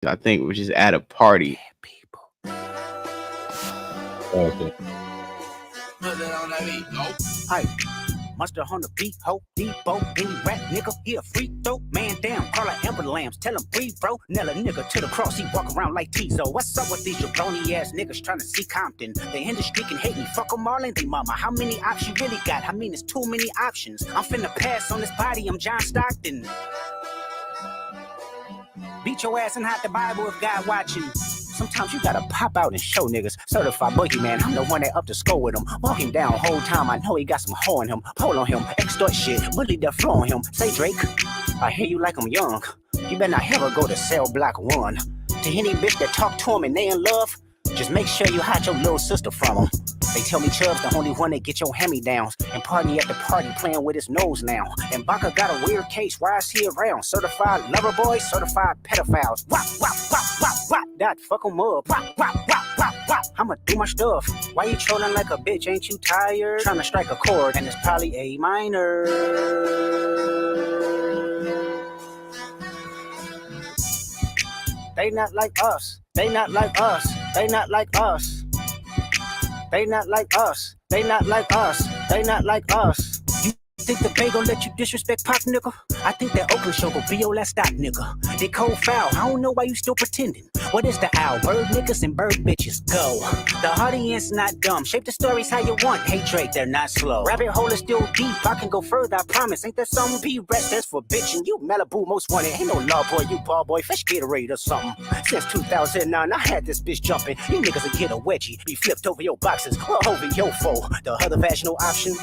I think, which is at a party. Okay. Hey, Mustard on the beat, ho, Debo, any rap nigga, he a free throw, man down, call her Amber Lambs, tell him breathe, bro, nail a nigga to the cross, he walk around like Tizo. What's up with these jabroni ass niggas trying to see Compton? The industry can hate me, fuck them all and they mama. How many options you really got? I mean, it's too many options. I'm finna pass on this body, I'm John Stockton. Beat your ass and hide the Bible if God watching. Sometimes you gotta pop out and show niggas. Certified boogeyman, I'm the one that up to score with him. Walk him down whole time, I know he got some hoe in him. Pull on him, extort shit, bully the flow on him. Say Drake, I hear you like I'm young. You better not ever go to cell block 1. To any bitch that talk to him and they in love, just make sure you hide your little sister from him. They tell me Chubb's the only one that get your hand-me-downs and party at the party playing with his nose now. And Baca got a weird case, why is he around? Certified lover boys, certified pedophiles. Wop, wop, wop, wop, wop, that fuck him up. Wop, wop, wop, wop, wop, I'ma do my stuff. Why you trolling like a bitch, ain't you tired? Trying to strike a chord and it's probably A minor. They not like us, they not like us, they not like us. They not like us, they not like us, they not like us. You think the Bay gon' let you disrespect Pop, nigga? I think that Oakland show gon' be your last stop, nigga. They cold foul, I don't know why you still pretending. What is the owl? Bird niggas and bird bitches, go. The audience not dumb, shape the stories how you want. Hey Drake, they're not slow. Rabbit hole is still deep, I can go further, I promise. Ain't there some B-rest that's for bitching? You Malibu most wanted, ain't no law boy, you ball boy, fresh Gatorade or something. Since 2009, I had this bitch jumping. You niggas will get a wedgie, be flipped over your boxes, or over your foe. The other vaginal option,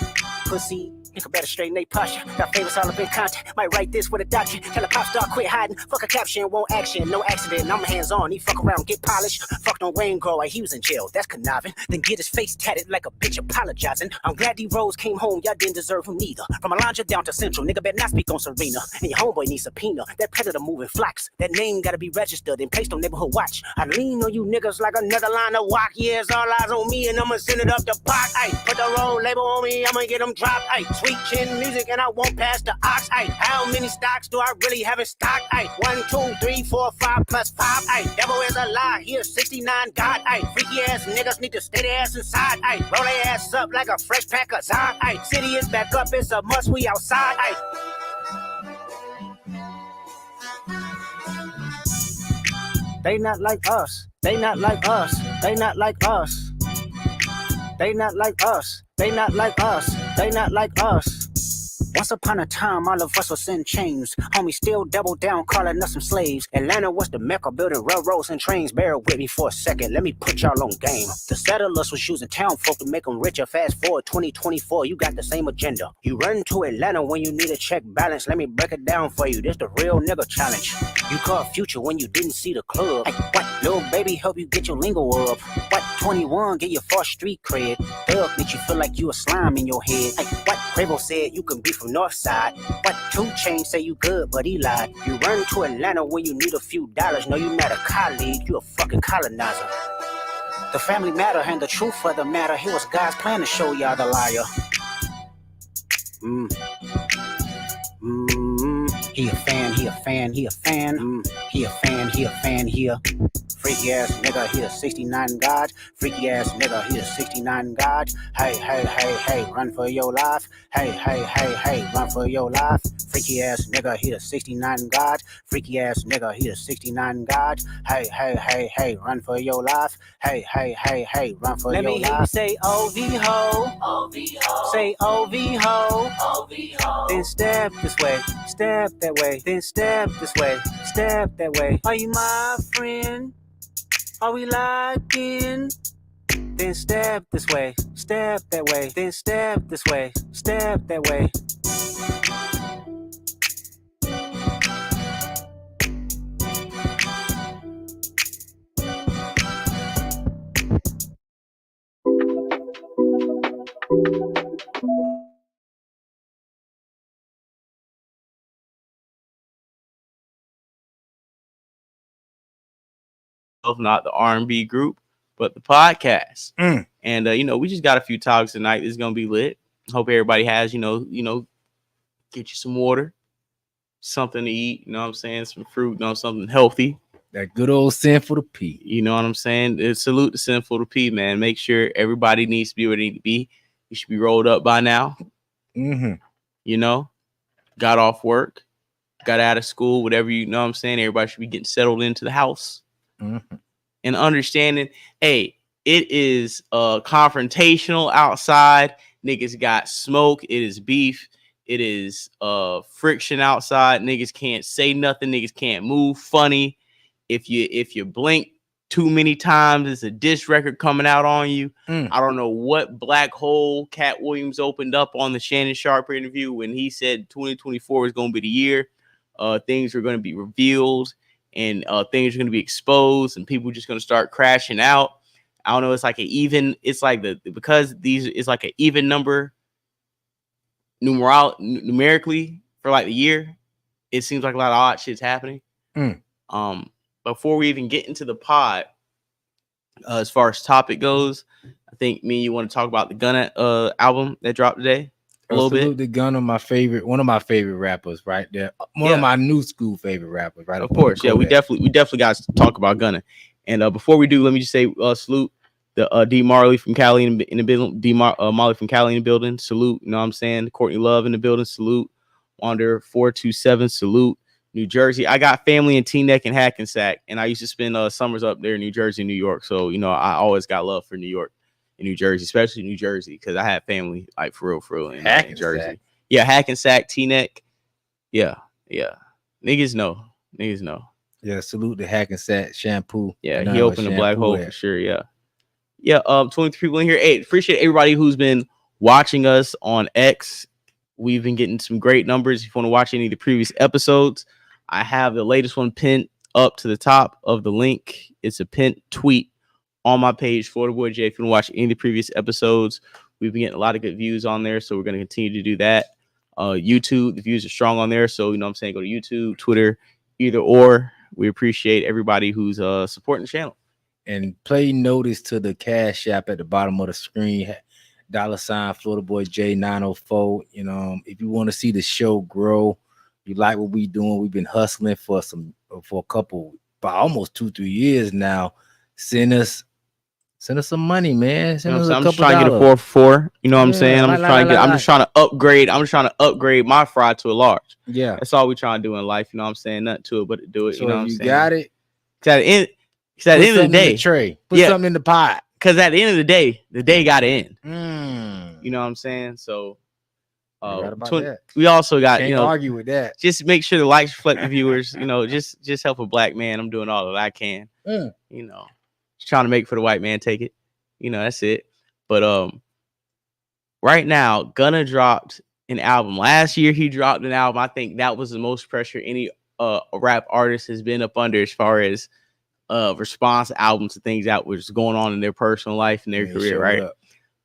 pussy. Nigga better straighten they posture. Got favorites all up in content. Might write this with a doctor. Tell a pop star quit hiding. Fuck a caption, won't action. No accident. I'm hands on. He fuck around, get polished. Fucked on Wayne Grow like he was in jail. That's conniving. Then get his face tatted like a bitch apologizing. I'm glad D-Rose came home. Y'all didn't deserve him neither. From Alondra down to Central. Nigga better not speak on Serena. And your homeboy needs subpoena. That predator moving flocks. That name gotta be registered and placed on neighborhood watch. I lean on you niggas like another line of walk. Yeah, it's all eyes on me and I'ma send it up the pot. Ay, put the roll label on me. I'ma get them dropped. Ay, sweet chin music. And I won't pass the ox. Ay, how many stocks do I really have in stock? Ay, 1, 2, 3, 4, 5 plus 5. Ay, devil is a lie. Here's 69 God. Ay, freaky ass niggas need to stay their ass inside. Ay, roll their ass up like a fresh pack of Zod. Ay, city is back up. It's a must. We outside. Ay. They not like us. They not like us. They not like us. They not like us. They not like us. They not like us. Once upon a time, all of us was in chains. Homie still double down, calling us some slaves. Atlanta was the mecca, building railroads and trains. Bear with me for a second, let me put y'all on game. The settlers was using town folk to make them richer. Fast forward 2024, you got the same agenda. You run to Atlanta when you need a check balance. Let me break it down for you, this the real nigga challenge. You caught Future when you didn't see the club. Hey, what, little baby, help you get your lingo up. What, 21, get your first street cred. Thug make you feel like you a slime in your head. Hey, what, Quavo said you can be from North Side. What, 2 Chainz say you good, but he lied. You run to Atlanta when you need a few dollars. No, you not a colleague, you a fucking colonizer. The family matter and the truth of the matter. It was God's plan to show y'all the liar. He a fan, he a fan, he a fan. He a fan, he a fan, he a freaky ass nigga, he a 69 God. Freaky ass nigga, he a 69 God. Hey, hey, hey, hey, run for your life. Hey, hey, hey, hey, run for your life. Freaky ass nigga, he a 69 God. Freaky ass nigga, he a 69 God. Hey, hey, hey, hey, run for your life. Hey, hey, hey, hey, run for your life. Let me hear you say OV ho. OV ho. Say OV ho. OV ho. Then step this way, step that way. Then step this way, step that way. Are you my friend? Are we locked in? Then step this way, step that way. Then step this way, step that way. Not the R&B group, but the podcast. And we just got a few talks tonight. It's gonna be lit. Hope everybody has, get you some water, something to eat, you know what I'm saying, some fruit, something healthy. That good old Sinful to P. You know what I'm saying? Salute to Sinful to P, man. Make sure everybody needs to be where they need to be. You should be rolled up by now. Mm-hmm. You know, got off work, got out of school, whatever, you know what I'm saying? Everybody should be getting settled into the house. Mm-hmm. And understanding, hey, it is confrontational outside. Niggas got smoke. It is beef. It is friction outside. Niggas can't say nothing. Niggas can't move funny. If you blink too many times, it's a diss record coming out on you. I don't know what black hole Cat Williams opened up on the Shannon Sharpe interview when he said 2024 is going to be the year. Things are going to be revealed and things are going to be exposed and people just going to start crashing out. I don't know. It's like because it's like an even number numerically for like the year. It seems like a lot of odd shit's happening. Before we even get into the pod, as far as topic goes, I think me and you want to talk about the Gunna album that dropped today a little bit. The Gunna, one of my favorite rappers, right there. One of my new school favorite rappers, right? Of course, yeah. We definitely got to talk about Gunna. And before we do, let me just say salute the D Marley from Cali in the building. Marley from Cali in the building. Salute. You know what I'm saying? Courtney Love in the building. Salute. Wander 427. Salute. New Jersey. I got family in Teaneck and Hackensack, and I used to spend summers up there in New Jersey, New York. So, you know, I always got love for New York and New Jersey, especially New Jersey, because I had family like for real in New Jersey. Yeah, Hackensack, Teaneck. Yeah. Niggas know. Yeah, salute to Hackensack Shampoo. Yeah, he opened a black hole for sure. Yeah. 23 people in here. Hey, appreciate everybody who's been watching us on X. We've been getting some great numbers. If you want to watch any of the previous episodes, I have the latest one pinned up to the top of the link. It's a pinned tweet on my page, Florida Boy J. If you want to watch any of the previous episodes, we've been getting a lot of good views on there, so we're going to continue to do that. YouTube, the views are strong on there, so you know what I'm saying, go to YouTube, Twitter, either or. We appreciate everybody who's supporting the channel. And play notice to the Cash App at the bottom of the screen. $ Florida Boy J904. You know, if you want to see the show grow, you like what we doing. We've been hustling for almost 2-3 years now. Send us some money, man. Send us a couple. I'm just trying to get a 4 for 4. You know what I'm saying? I'm just trying to upgrade. I'm just trying to upgrade my fry to a large. Yeah, that's all we trying to do in life. You know what I'm saying? Nothing to it but to do it. So you know what I'm saying? You got it. At the end of the day, tray. Put something in the pot. Because at the end of the day got to end. You know what I'm saying? So we also got, can't argue with that. Just make sure the likes reflect the viewers. You know, just help a black man. I'm doing all that I can. You know, just trying to make it for the white man. Take it. You know, that's it. But right now, Gunna dropped an album. Last year he dropped an album. I think that was the most pressure any rap artist has been up under as far as response albums to things that was going on in their personal life and their career, right?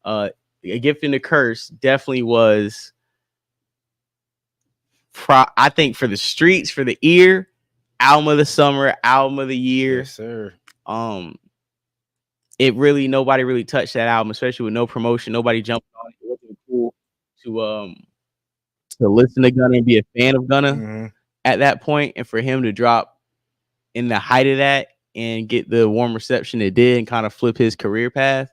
A Gift and a Curse definitely was, I think, for the streets, for the ear, album of the summer, album of the year. Yes, sir. Nobody really touched that album, especially with no promotion. Nobody jumped on it. It wasn't cool to listen to Gunna and be a fan of Gunna at that point, and for him to drop in the height of that and get the warm reception it did and kind of flip his career path,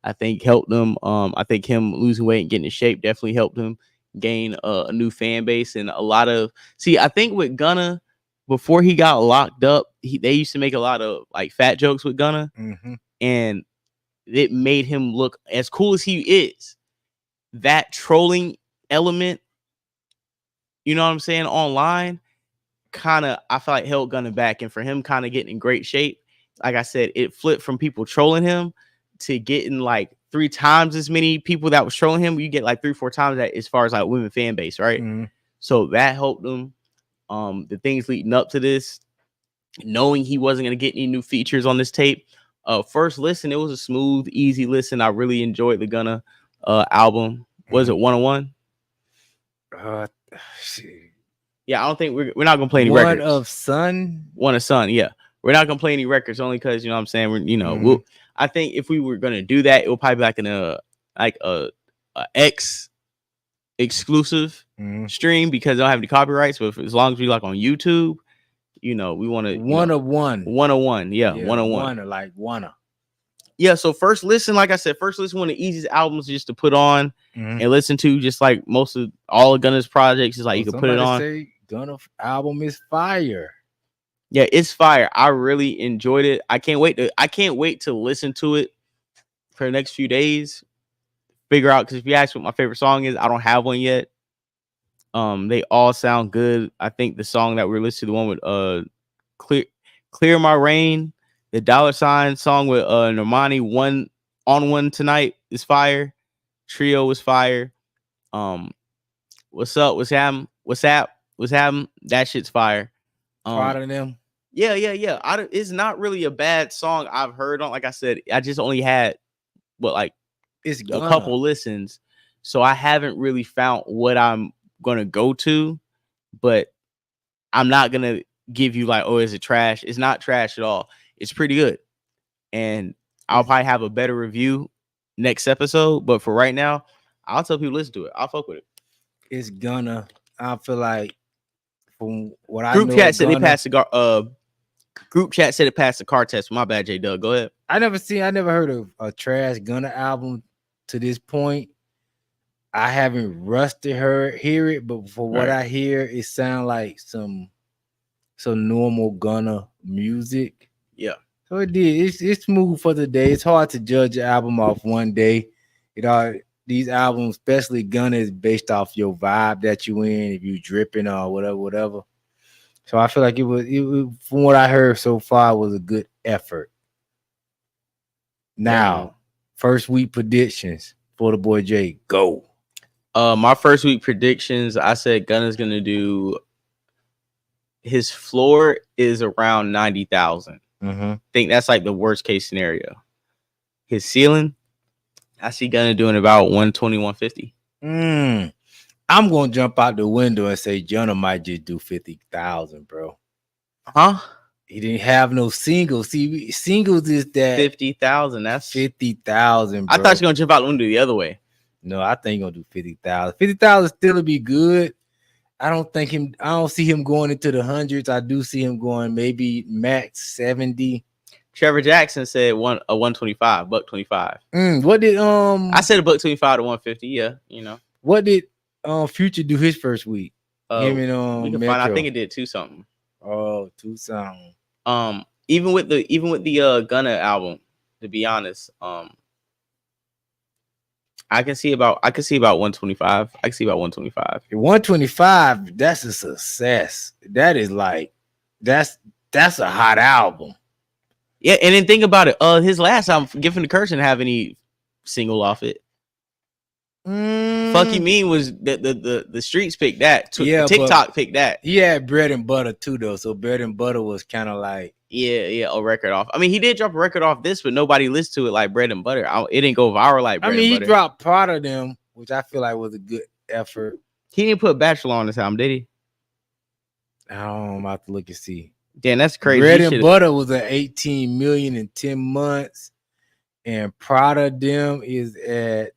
I think helped him. I think him losing weight and getting in shape definitely helped him gain a new fan base and a lot of. See, I think with Gunna, before he got locked up, they used to make a lot of like fat jokes with Gunna, and it made him look as cool as he is. That trolling element, you know what I'm saying, online, kind of, I feel like held Gunna back, and for him kind of getting in great shape, like I said, it flipped from people trolling him to getting like 3 times as many people that was trolling him. You get like 3-4 times that as far as like women fan base, right? So that helped him. The things leading up to this, knowing he wasn't going to get any new features on this tape. First listen, it was a smooth, easy listen. I really enjoyed the Gunna album. Was it 101? Yeah, I don't think we're not gonna play any records. One of Sun. Yeah, we're not gonna play any records only because, you know what I'm saying, we're, I think if we were gonna do that, it would probably be like a X exclusive stream because they don't have any copyrights. But as long as we like on YouTube, you know, we want to 101. 101. Yeah, 101. Like wanna. Yeah, so first listen, like I said, one of the easiest albums just to put on and listen to, just like most of all of Gunna's projects, is like you can put it on. Say Gunna album is fire. Yeah, it's fire. I really enjoyed it. I can't wait to listen to it for the next few days. Figure out, because if you ask what my favorite song is, I don't have one yet. They all sound good. I think the song that we're listening to, the one with Clear My Rain, the $sign song with Normani, one tonight is fire. Trio was fire. What's up? What's happening? That shit's fire. Proud of them. Yeah. It's not really a bad song I've heard on. Like I said, I just only had it's a couple listens, so I haven't really found what I'm gonna go to. But I'm not gonna give you like, oh, is it trash? It's not trash at all. It's pretty good, and I'll probably have a better review next episode. But for right now, I'll tell people listen to it. I'll fuck with it. It's Gunna. I feel like from what I know, group chat said Gunna, they passed the group chat said it passed the car test. My bad, J Doug. Go ahead. I never heard of a trash Gunna album to this point. I haven't rushed to hear it, but for what I hear, it sounds like some normal Gunna music. Yeah. So it did. It's smooth for the day. It's hard to judge an album off one day. These albums, especially Gunna, is based off your vibe that you in, if you dripping or whatever. So I feel like it was from what I heard so far, was a good effort. Now, first week predictions for the boy Jay. Go. My first week predictions, I said Gunna's gonna do. His floor is around 90,000. I think that's like the worst case scenario. His ceiling, I see Gunna doing about 120, 150. I'm gonna jump out the window and say Gunna might just do 50,000, bro. Huh? He didn't have no singles. See, singles is that 50,000. That's 50,000. I thought you were gonna jump out the window the other way. No, I think he's gonna do 50,000. 50,000 still would be good. I don't see him going into the hundreds. I do see him going maybe max 70. Trevor Jackson said a 125, $125. What did I said a $125 to 150. Yeah, you know. What did Future do his first week? Him and we can find. I think it did 2 something. Oh, 2 something. Even with the Gunna album, to be honest, I can see about 125. I can see about 125. 125, that's a success. That is like that's a hot album. Yeah, and then think about it. His last album, Gift and the Curse, didn't have any single off it. Fuck You Mean was the streets picked that. TikTok picked that. He had Bread and Butter too, though. So Bread and Butter was kind of like a record off. I mean, he did drop a record off this, but nobody listened to it like Bread and Butter. It didn't go viral like Bread and Butter. He dropped Proud of Them, which I feel like was a good effort. He didn't put Bachelor on this album, did he? I'm about to look and see. Damn, that's crazy. Bread and Butter was at 18 million in 10 months, and Proud of Them is at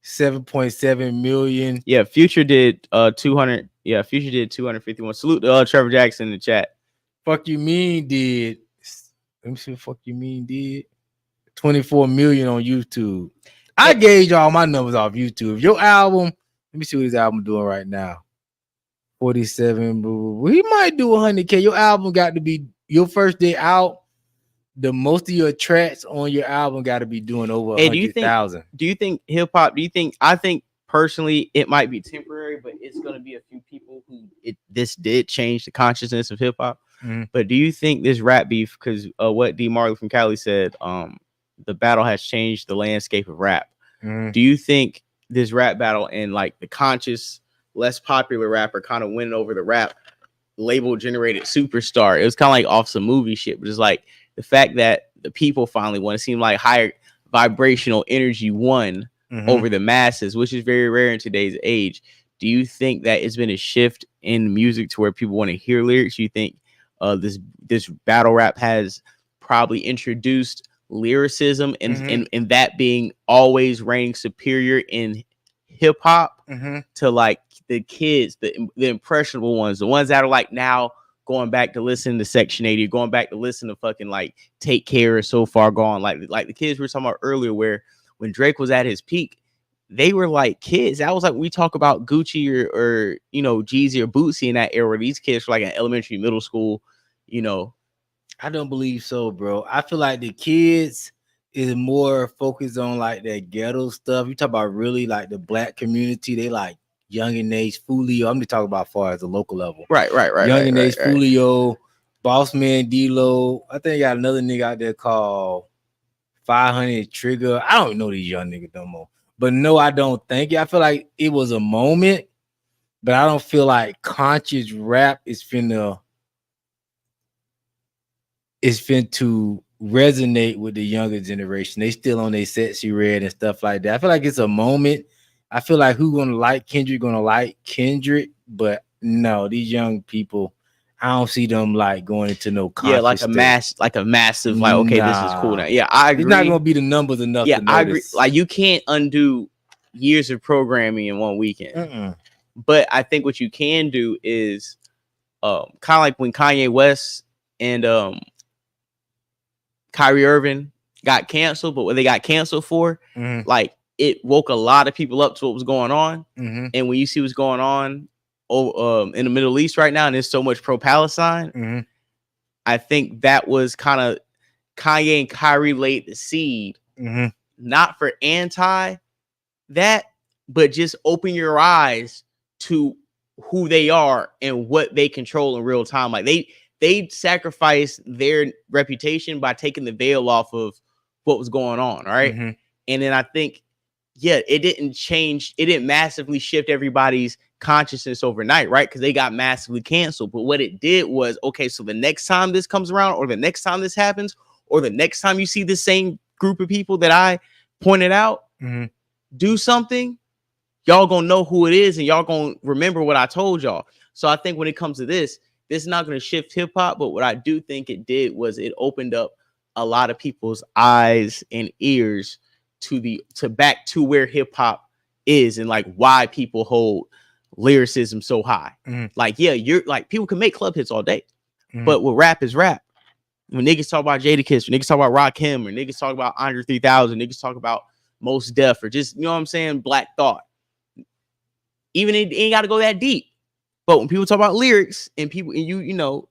7.7 million. Yeah, Future did 200. Yeah, Future did 251. Salute to Trevor Jackson in the chat. Fuck You Mean did. Let me see what Fuck You Mean did. 24 million on YouTube. I gauge all my numbers off YouTube. Your album, let me see what his album doing right now. 47. He might do 100K. Your album got to be your first day out. The most of your tracks on your album got to be doing over 100,000. Do you think hip hop? I think personally it might be temporary, but it's going to be a few people who this did change the consciousness of hip hop. But do you think this rap beef, because what D Marley from Cali said, the battle has changed the landscape of rap. Do you think this rap battle and like the conscious, less popular rapper kind of winning over the rap label generated superstar? It was kind of like off some movie shit, but it's like the fact that the people finally won. It seemed like higher vibrational energy won over the masses, which is very rare in today's age. Do you think that it's been a shift in music to where people want to hear lyrics? You think this battle rap has probably introduced lyricism and that being always reigning superior in hip hop to like the kids, the impressionable ones, the ones that are like now going back to listen to Section 80, going back to listen to fucking like Take Care or So Far Gone, like the kids we were talking about earlier, where when Drake was at his peak, they were like kids. That was like we talk about Gucci or you know, Jeezy or Bootsy in that era. These kids were like in elementary, middle school, you know. I don't believe so, bro. I feel like the kids is more focused on like that ghetto stuff. You talk about really like the black community, they like Young and Ace, Fulio. I'm just talking about far as the local level. Right. Young and Ace, Fulio, Boss Man, D-Lo. I think I got another nigga out there called 500 Trigger. I don't know these young niggas no more. But no, I don't think it. I feel like it was a moment, but I don't feel like conscious rap is finna to resonate with the younger generation. They still on their Sexy Red and stuff like that. I feel like it's a moment. I feel like who gonna like Kendrick gonna like Kendrick, but no, these young people, I don't see them like going into no conscious like a massive like, okay, this is cool now. Yeah, I agree. It's not gonna be the numbers enough. Yeah, to notice. I agree. Like you can't undo years of programming in one weekend. But I think what you can do is kind of like when Kanye West and Kyrie Irving got canceled, but what they got canceled for, like it woke a lot of people up to what was going on. And when you see what's going on in the Middle East right now, and there's so much pro-Palestine, I think that was kind of Kanye and Kyrie laid the seed, not for anti that, but just open your eyes to who they are and what they control in real time. Like they sacrificed their reputation by taking the veil off of what was going on, right? And then I think, yeah, it didn't massively shift everybody's consciousness overnight, right? Because they got massively canceled. But what it did was, okay, so the next time this comes around, or the next time this happens, or the next time you see the same group of people that I pointed out do something, y'all gonna know who it is and y'all gonna remember what I told y'all. So I think when it comes to this is not going to shift hip hop, but what I do think it did was it opened up a lot of people's eyes and ears to back to where hip hop is and like why people hold lyricism so high. Like, yeah, you're like, people can make club hits all day, but what rap is rap. When niggas talk about Jadakiss, when niggas talk about Rakim, or niggas talk about Andre 3000, niggas talk about Mos Def, or just, you know what I'm saying, Black Thought. Even it ain't got to go that deep. But when people talk about lyrics and people, and you know,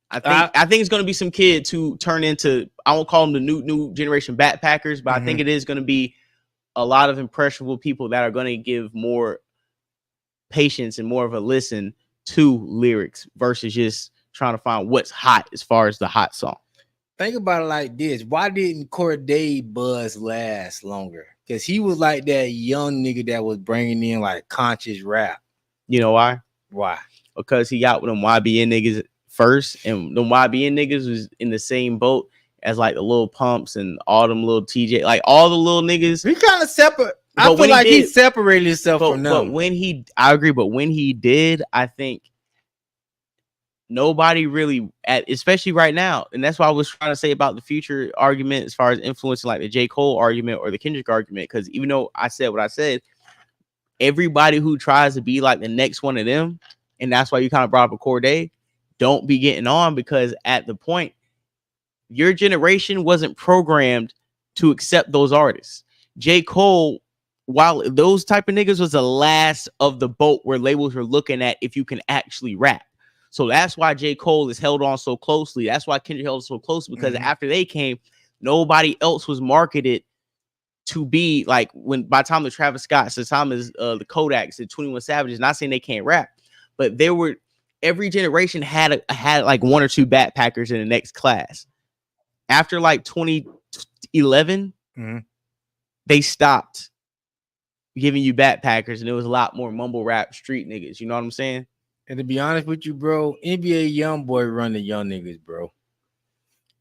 I think it's going to be some kids who turn into, I won't call them the new generation backpackers, but I think it is going to be a lot of impressionable people that are going to give more patience and more of a listen to lyrics versus just trying to find what's hot as far as the hot song. Think about it like this. Why didn't Cordae buzz last longer? Because he was like that young nigga that was bringing in like conscious rap. You know why? Why? Because he got with them YBN niggas first, and the YBN niggas was in the same boat as like the Lil Pumps and all them little TJ, like all the little niggas. He kind of separate. I feel like he separated himself from them. But when I agree, but when he did, I think nobody really, especially right now, and that's why I was trying to say about the future argument as far as influencing like the J. Cole argument or the Kendrick argument, because even though I said what I said, everybody who tries to be like the next one of them, and that's why you kind of brought up a Cordae, don't be getting on, because at the point, your generation wasn't programmed to accept those artists. J. Cole, while those type of niggas was the last of the boat where labels were looking at if you can actually rap. So that's why J. Cole is held on so closely. That's why Kendrick held so close, because after they came, nobody else was marketed to be like, when by the time the Travis Scotts, the time is the Kodaks, the 21 Savages, not saying they can't rap, but there were, every generation had like one or two backpackers in the next class. After like 2011, they stopped giving you backpackers, and there was a lot more mumble rap street niggas. You know what I'm saying? And to be honest with you, bro, NBA YoungBoy run the young niggas, bro.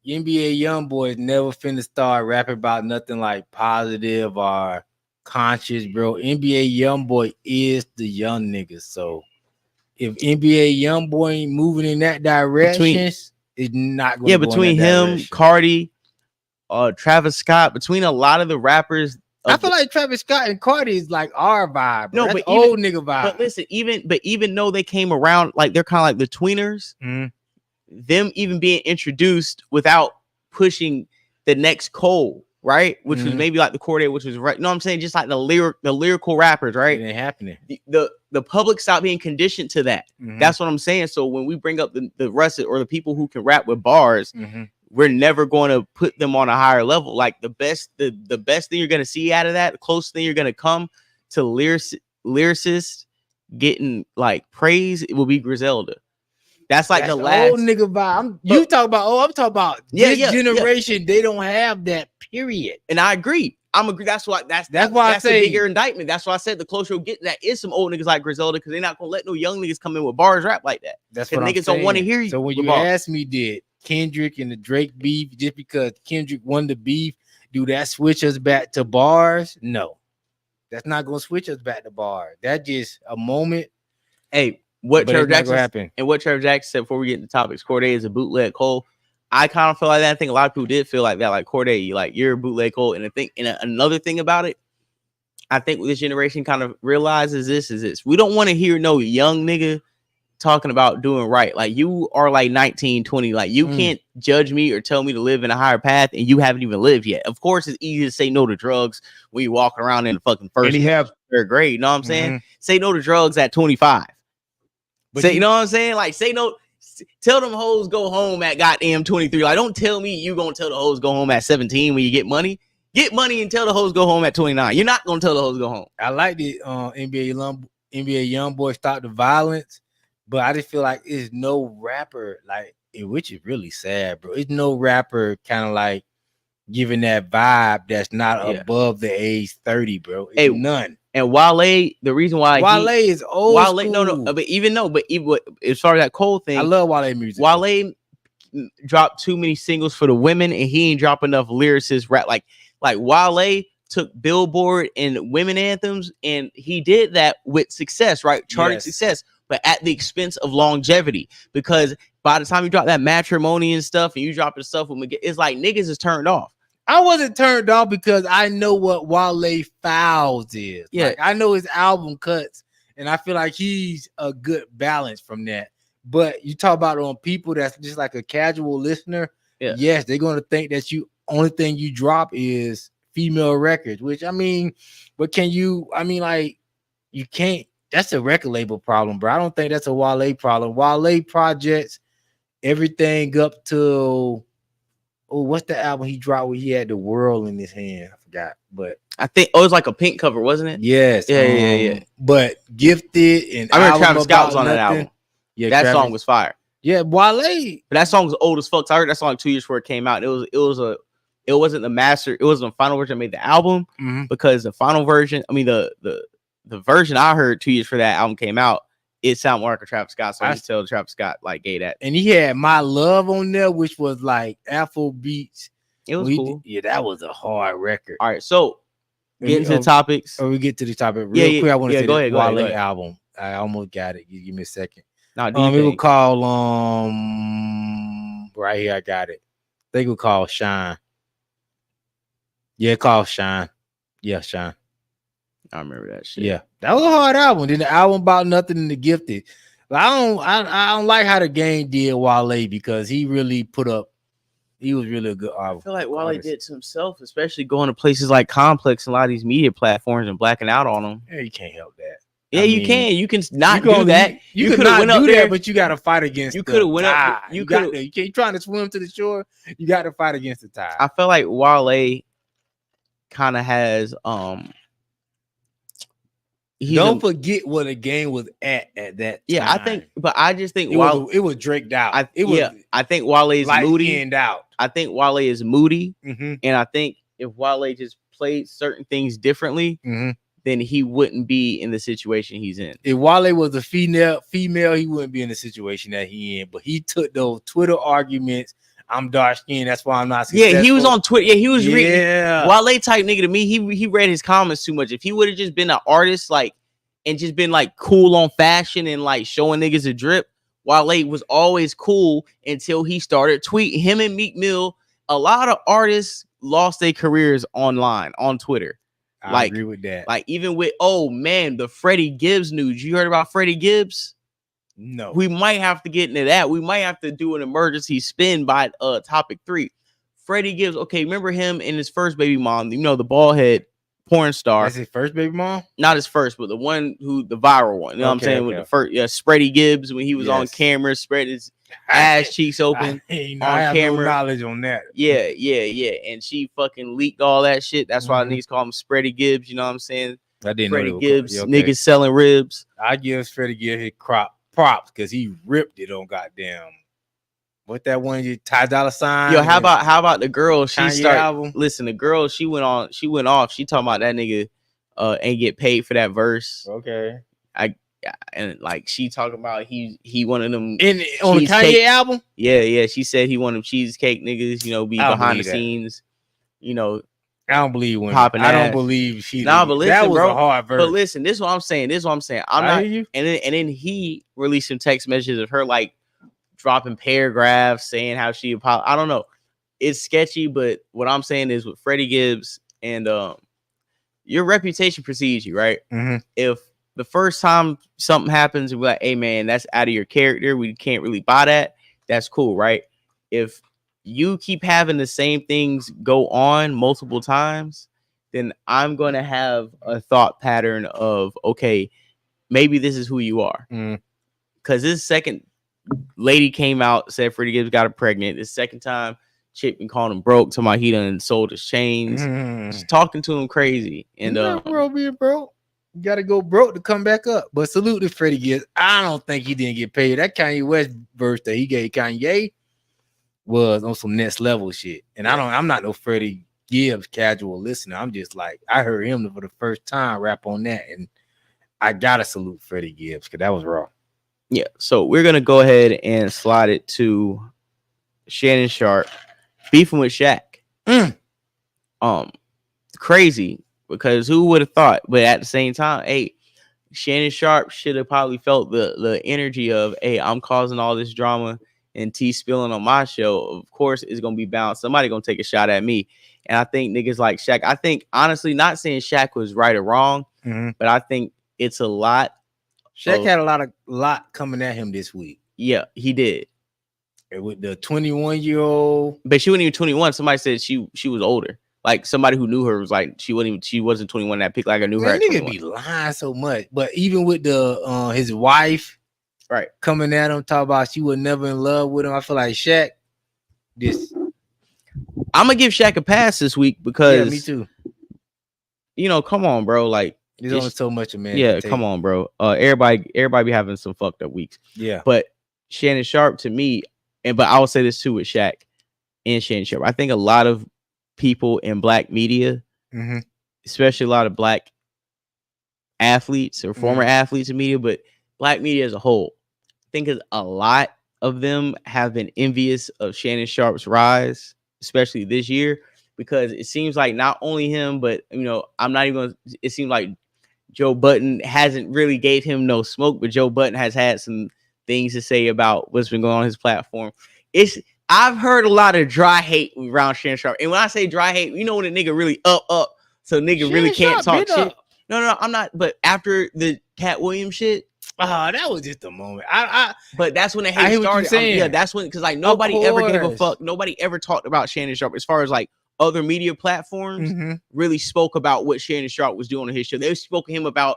NBA YoungBoy never finna start rapping about nothing like positive or conscious, bro. NBA YoungBoy is the young niggas. So if NBA YoungBoy ain't moving in that direction, it's not going to go between in that him, direction. Cardi, Travis Scott, between a lot of the rappers I feel like Travis Scott and Cardi is like our vibe. Bro. No, That's but old nigga vibe. But listen, even though they came around, like they're kind of like the tweeners, them even being introduced without pushing the next Cole, right? Which was maybe like the Cordae, which was right. You know what I'm saying? Just like the lyrical rappers, right? It ain't happening. The public stopped being conditioned to that. That's what I'm saying. So when we bring up the rest or the people who can rap with bars, we're never going to put them on a higher level. Like the best thing you're going to see out of that, the closest thing you're going to come to lyricists getting like praise, it will be Griselda. That's like the last old nigga vibe. You talk about I'm talking about this generation. They don't have that period. And I agree. That's why I say a bigger indictment. That's why I said the closer we get, that is some old niggas like Griselda, because they're not gonna let no young niggas come in with bars rap like that. That's what niggas don't want to hear you. So when you ask me, did Kendrick and the Drake beef, just because Kendrick won the beef, do that switch us back to bars? No, that's not gonna switch us back to bars. That's just a moment. Hey, what Trevor Jackson said before we get into topics, Cordae is a bootleg Cole. I kind of feel like that. I think a lot of people did feel like that, like Cordae, like you're a bootleg Cole. And another thing about it, I think what this generation kind of realizes is this: we don't want to hear no young nigga talking about doing right. Like you are like 19, 20. Like you can't judge me or tell me to live in a higher path, and you haven't even lived yet. Of course, it's easy to say no to drugs when you walk around in the fucking third grade. You know what I'm saying? Say no to drugs at 25. But you know what I'm saying? Like say no. Tell them hoes go home at goddamn 23. Like, don't tell me you gonna tell the hoes go home at 17 when you get money. Get money and tell the hoes go home at 29. You're not gonna tell the hoes go home. I like the NBA young boy stop the violence, but I just feel like it's no rapper like, which is really sad, bro. It's no rapper kind of like giving that vibe that's not above the age 30, bro. It's none. And Wale, the reason why Wale is old school. No, but even as far as that Cole thing, I love Wale music. Wale dropped too many singles for the women, and he ain't drop enough lyricists rap. Like Wale took Billboard and women anthems, and he did that with success, right? Charting success, but at the expense of longevity. Because by the time you drop that Matrimony and stuff, and you drop the stuff with it's like niggas is turned off. I wasn't turned off because I know what Wale Fouls is. Yeah, like, I know his album cuts, and I feel like he's a good balance from that. But you talk about on people that's just like a casual listener. Yeah. Yes, they're gonna think that only thing you drop is female records, which I mean, but you can't. That's a record label problem, bro. I don't think that's a Wale problem. Wale projects everything up to. Oh, what's the album he dropped where he had the world in his hand? I forgot, but I think it was like a pink cover, wasn't it? Yes. Yeah. But Gifted and I remember Travis Scott was on that album. Yeah, that song was fire. Yeah, Wale. But that song was old as fuck. So I heard that song 2 years before it came out. It wasn't the master. It wasn't the final version that made the album because the final version. I mean the version I heard 2 years before that album came out. It sounded more like a Travis Scott song. I tell Travis Scott like gay that. And he had My Love on there, which was like Afro beats. It was cool. Yeah, that was a hard record. All right, so get into the topics. We get to the topic real quick. I want to say go ahead, Wale album. I almost got it. Give me a second. No, it was called right here. I got it. I think it was called Shine. Yeah, called Shine. Yeah, Shine. I remember that shit. Yeah, that was a hard album. Then the album About Nothing and the Gifted. I don't like how the game did Wale because he really he was really a good album. I feel like Wale did to himself, especially going to places like Complex and a lot of these media platforms and blacking out on them. Yeah, you can't help that. Yeah, you can. You can not do that. You could not do that, but you got to fight against. You could have went up. You can't trying to swim to the shore. You got to fight against the tide. I feel like Wale kind of has don't forget what the game was at that time. I just think it was draked out. I think Wale is moody. Out. I think Wale is moody, and I think if Wale just played certain things differently, then he wouldn't be in the situation he's in. If Wale was a female, he wouldn't be in the situation that he in. But he took those Twitter arguments. I'm dark skinned. That's why I'm not successful. Yeah, he was on Twitter. Yeah, he was reading. Wale type nigga to me. He read his comments too much. If he would have just been an artist, like, and just been like cool on fashion and like showing niggas a drip, Wale was always cool until he started tweeting. Him and Meek Mill, a lot of artists lost their careers online on Twitter. I agree with that. Like even with the Freddie Gibbs news. You heard about Freddie Gibbs? No. We might have to get into that. We might have to do an emergency spin by topic 3. Freddie Gibbs. Okay, remember him and his first baby mom? You know, the bald head porn star. That's his first baby mom? Not his first, but the one the viral one. You know what I'm saying? With the first, Spready Gibbs, when he was on camera, spread his ass cheeks open I on have camera. No knowledge on that. Yeah. And she fucking leaked all that shit. That's why niggas call him Spready Gibbs. You know what I'm saying? I didn't Freddie know Gibbs, niggas selling ribs. I give Freddie Gibbs his props because he ripped it on goddamn. What that one you Ty Dolla $ign? Yo, how about the girl? She started album? Listen, the girl she went off. She talking about that nigga ain't get paid for that verse. Okay. And like she talking about he one of them on the Kanye album. Yeah. She said he one of them cheesecake niggas. You know, be behind the scenes. You know, I don't believe women. Popping I don't ass. believe she. Nah, but listen, that was bro, a hard verse. But listen, this is what I'm saying. I'm not. And then he released some text messages of her like dropping paragraphs saying how she I don't know. It's sketchy, but what I'm saying is with Freddie Gibbs and your reputation precedes you, right? If the first time something happens, we're like, hey man, that's out of your character. We can't really buy that. That's cool, right? If you keep having the same things go on multiple times, then I'm going to have a thought pattern of, okay, maybe this is who you are. Because this second lady came out, said Freddie Gibbs got her pregnant. The second time, Chip been calling him broke, talking about he done sold his chains, just talking to him crazy. And being broke. You gotta go broke to come back up. But salute to Freddie Gibbs. I don't think he didn't get paid. That Kanye West verse that he gave Kanye was on some next level shit. And I'm not no Freddie Gibbs casual listener. I'm just like, I heard him for the first time rap on that, and I gotta salute Freddie Gibbs because that was raw. Yeah, so we're gonna go ahead and slide it to Shannon Sharpe beefing with SHAQ. Crazy, because who would have thought? But at the same time, hey, Shannon Sharpe should have probably felt the energy of, hey, I'm causing all this drama and T spilling on my show. Of course, it's gonna be balanced. Somebody gonna take a shot at me. And I think niggas like SHAQ. I think honestly, not saying SHAQ was right or wrong, but I think it's a lot. SHAQ had a lot coming at him this week. Yeah, he did. And with the 21-year-old, but she wasn't even 21. Somebody said she was older. Like somebody who knew her was like she wasn't 21 that pick. Like I knew her. That nigga be lying so much. But even with the his wife, right, coming at him, talk about she was never in love with him. I feel like SHAQ. I'm gonna give SHAQ a pass this week because me too. You know, come on, bro. Like there's only so much a man. Yeah, come on, bro. Everybody be having some fucked up weeks. Yeah, but Shannon Sharpe to me, but I will say this too with SHAQ and Shannon Sharpe. I think a lot of people in black media, especially a lot of black athletes or former athletes in media, but black media as a whole, I think a lot of them have been envious of Shannon Sharpe's rise, especially this year, because it seems like not only him, but you know, it seems like Joe Budden hasn't really gave him no smoke, but Joe Budden has had some things to say about what's been going on his platform. I've heard a lot of dry hate around Shannon Sharpe. And when I say dry hate, you know when a nigga really up, so nigga Shannon really can't talk shit. No, I'm not. But after the Cat Williams shit, that was just a moment. But that's when the hate started. That's when, because like nobody ever gave a fuck. Nobody ever talked about Shannon Sharpe as far as like other media platforms really spoke about what Shannon Sharpe was doing on his show. They spoke to him about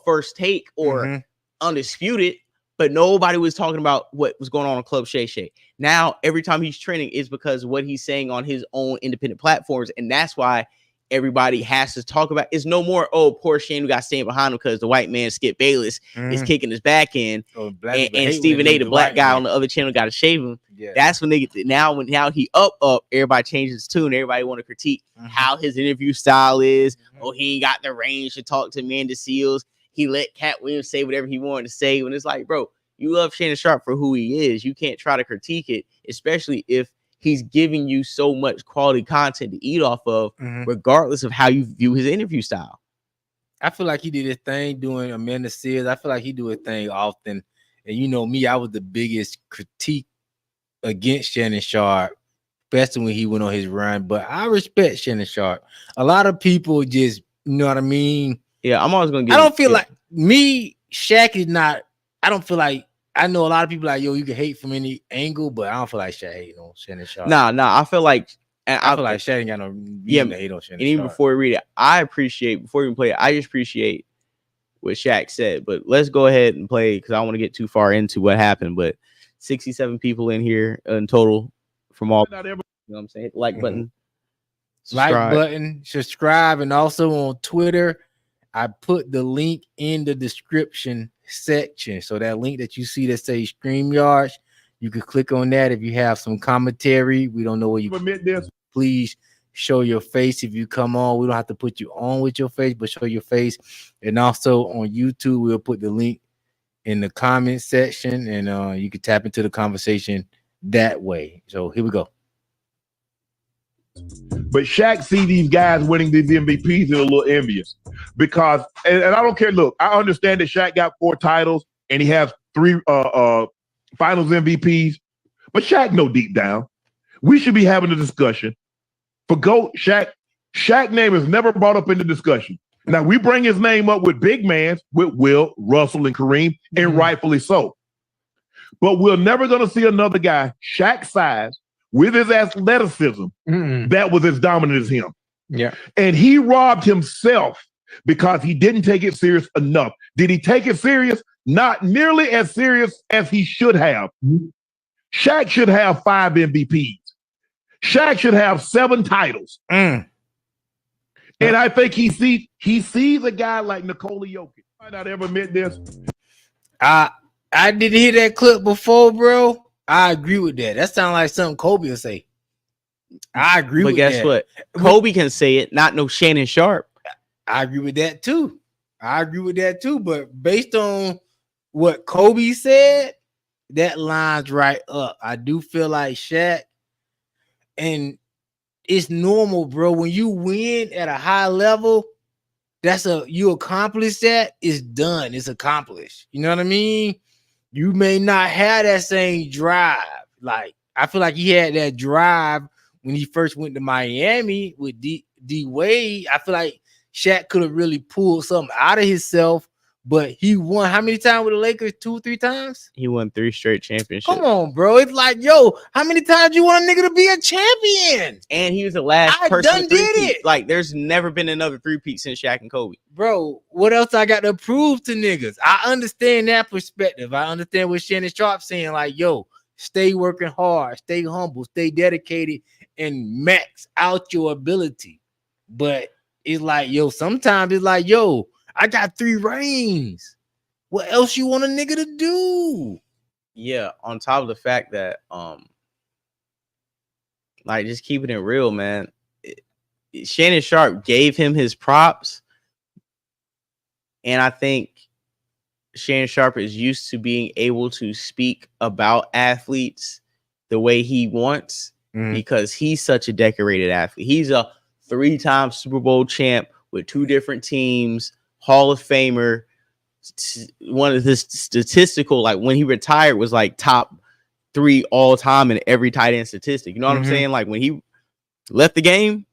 First Take or Undisputed. But nobody was talking about what was going on Club Shay Shay. Now, every time he's trending is because of what he's saying on his own independent platforms. And that's why everybody has to talk about. It's no more, poor Shane who got staying behind him because the white man Skip Bayless is kicking his back end. And Stephen A, the black guy on the other channel, got to shave him. Yeah. That's when now he up, everybody changes his tune. Everybody want to critique how his interview style is. He ain't got the range to talk to Amanda Seals. He let Cat Williams say whatever he wanted to say. When it's like, bro, you love Shannon Sharpe for who he is. You can't try to critique it, especially if he's giving you so much quality content to eat off of, regardless of how you view his interview style. I feel like he did his thing doing Amanda Sears. I feel like he do his thing often. And you know me, I was the biggest critique against Shannon Sharpe, especially when he went on his run. But I respect Shannon Sharpe. A lot of people just You know what I mean? Yeah, I'm always gonna get. I don't feel like me. Shaq is not. I don't feel like. I know a lot of people like, yo, you can hate from any angle, but I don't feel like Shaq hating on Shannon Sharpe. Nah. I feel like, and I feel like Shaq ain't got no reason to hate on Shannon and even Sharpe. before we read it, I appreciate before we play it, I just appreciate what Shaq said. But let's go ahead and play because I don't want to get too far into what happened. But 67 people in here in total from all. You know what I'm saying? Like button. Subscribe, and also on Twitter. I put the link in the description section. So that link that you see that says StreamYard, you can click on that if you have some commentary. We don't know where you admit this. Please show your face if you come on. We don't have to put you on with your face, but show your face. And also on YouTube, we'll put the link in the comment section, and you can tap into the conversation that way. So here we go. But Shaq see these guys winning these MVPs and a little envious because, and I don't care. Look, I understand that Shaq got 4 titles and he has 3 Finals MVPs, but Shaq know deep down we should be having a discussion for GOAT. Shaq name is never brought up in the discussion. Now we bring his name up with big mans, with Will, Russell, and Kareem, and rightfully so. But we're never going to see another guy Shaq's size with his athleticism that was as dominant as him. Yeah. And he robbed himself because he didn't take it serious enough. Did he take it serious? Not nearly as serious as he should have. Shaq should have 5 MVPs. Shaq should have 7 titles. And I think he sees a guy like Nikola Jokic. Might not ever admit this. I didn't hear that clip before, bro. I agree with that. That sounds like something Kobe will say. I agree with that. But guess what? Kobe can say it, not no Shannon Sharpe. I agree with that too. But based on what Kobe said, that lines right up. I do feel like Shaq, and it's normal, bro. When you win at a high level, you accomplish that, it's done. It's accomplished. You know what I mean? You may not have that same drive. Like, I feel like he had that drive when he first went to Miami with D Wade. I feel like Shaq could have really pulled something out of himself, but he won how many times with the Lakers? 2 or 3 times? He won 3 straight championships. Come on, bro. It's like, yo, how many times you want a nigga to be a champion? And he was the last person did it. Like, there's never been another 3-peat since Shaq and Kobe. Bro, what else I got to prove to niggas? I understand that perspective. I understand what Shannon Sharpe saying, like, yo, stay working hard, stay humble, stay dedicated, and max out your ability. But it's like, yo, sometimes it's like, yo, I got 3 rings. What else you want a nigga to do? Yeah, on top of the fact that, like, just keeping it real, man. Shannon Sharpe gave him his props, and I think Shannon Sharpe is used to being able to speak about athletes the way he wants because he's such a decorated athlete. He's a 3-time Super Bowl champ with 2 different teams, Hall of Famer. One of his statistical, like when he retired, was like top 3 all time in every tight end statistic. You know what I'm saying? Like when he left the game,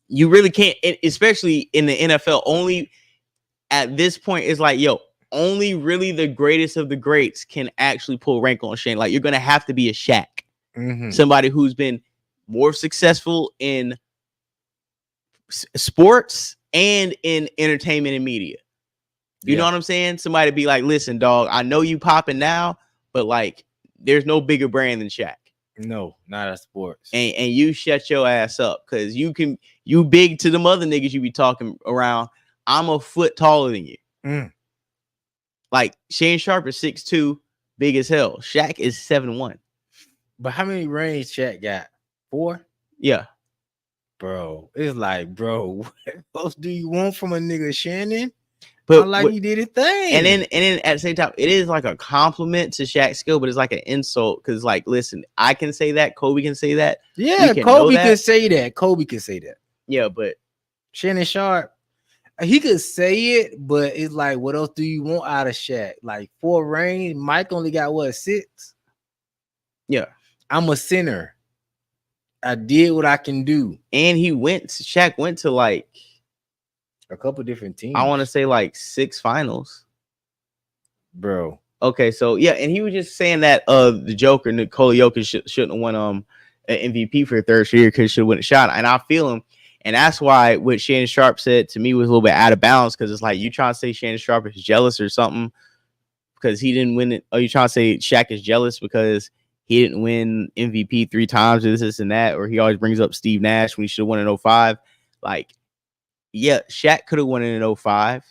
you really can't, especially in the NFL. Only at this point, it's like, yo, only really the greatest of the greats can actually pull rank on Shane. Like, you're gonna have to be a Shaq, somebody who's been more successful in sports and in entertainment and media. You know what I'm saying? Somebody be like, listen, dog, I know you popping now, but like, there's no bigger brand than Shaq. No, not at sports. And you shut your ass up because you big to them other niggas you be talking around. I'm a foot taller than you. Like, Shannon Sharpe is 6'2", big as hell. Shaq is 7'1". But how many rings Shaq got? 4? Yeah. Bro, it's like, bro, what else do you want from a nigga, Shannon? But like he did his thing. And then at the same time, it is like a compliment to Shaq's skill, but it's like an insult because, like, listen, I can say that, Kobe can say that. Yeah, Kobe can say that. Kobe can say that. Yeah, but Shannon Sharpe, he could say it, but it's like, what else do you want out of Shaq? Like 4 rings. Mike only got what, 6? Yeah. I'm a sinner. I did what I can do. And Shaq went to like A couple different teams. I want to say like 6 finals. Bro. Okay, so yeah, and he was just saying that the Joker, Nikola Jokic, shouldn't have won an MVP for the third straight year because he should have won a shot. And I feel him. And that's why what Shannon Sharpe said to me was a little bit out of bounds, because it's like you trying to say Shannon Sharpe is jealous or something because he didn't win it. Or you trying to say Shaq is jealous because he didn't win MVP 3 times or this and that, or he always brings up Steve Nash when he should have won in 05. Like, yeah, Shaq could have won it in 05,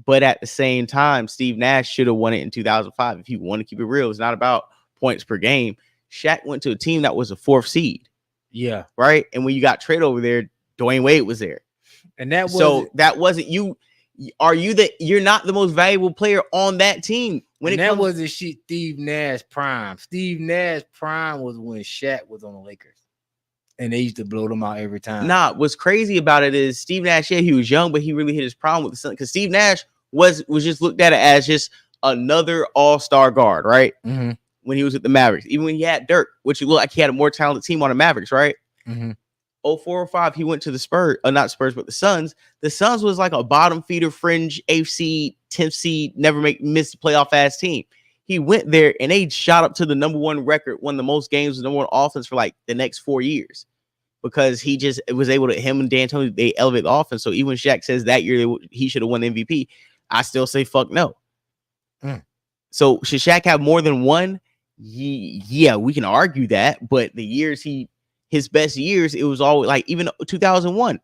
but at the same time, Steve Nash should have won it in 2005. If you want to keep it real, it's not about points per game. Shaq went to a team that was a 4th seed. Yeah. Right. And when you got traded over there, Dwayne Wade was there. And that was so that wasn't you. You're not the most valuable player on that team. That wasn't Steve Nash prime. Steve Nash prime was when Shaq was on the Lakers. And they used to blow them out every time. Nah, what's crazy about it is Steve Nash, yeah, he was young, but he really hit his prime with the Sun, because Steve Nash was just looked at it as just another all-star guard, right? Mm-hmm. When he was at the Mavericks, even when he had Dirk, which looked like he had a more talented team on the Mavericks, right? Mm-hmm. 04-05, he went to the Spurs, not Spurs, but the Suns. The Suns was like a bottom feeder, fringe, 8th seed, 10th seed, never miss the playoff ass team. He went there and they shot up to the number 1 record, won the most games, the number 1 offense for like the next 4 years, because he just was able to, him and D'Antoni, they elevate the offense. So even when Shaq says that year he should have won MVP, I still say fuck no. So should Shaq have more than one? Yeah, we can argue that, but the years his best years, it was always like, even 2001,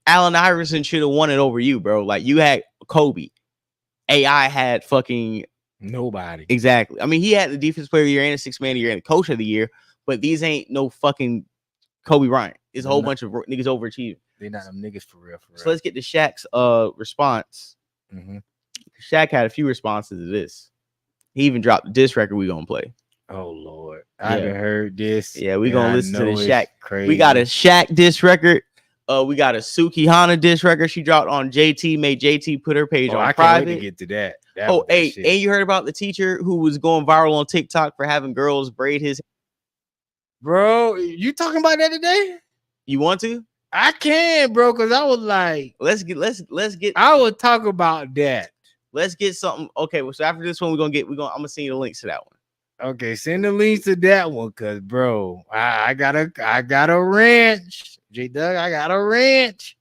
Allen Iverson should have won it over you, bro. Like, you had Kobe. AI had fucking nobody. Exactly. I mean, he had the defense player of the year and a 6-man of the year and the coach of the year, but these ain't no fucking Kobe Bryant. It's a whole bunch of niggas overachieving. They're not them niggas for real. So let's get to Shaq's response. Mm-hmm. Shaq had a few responses to this. He even dropped the diss record we gonna play. Oh Lord, I haven't heard this. Yeah, we gonna listen to the Shaq. Crazy. We got a Shaq diss record. We got a Suki Hana diss record she dropped on JT. Made JT put her page on I private. Can't wait to get to that. Hey, and you heard about the teacher who was going viral on TikTok for having girls braid his. Bro, you talking about that today? You want to? I can, bro, because I was like, let's get. I would talk about that. Let's get something. Okay, well, so after this one, I'm gonna send you the links to that one. Okay, send the links to that one, cause bro, I got a ranch. J Doug, I got a ranch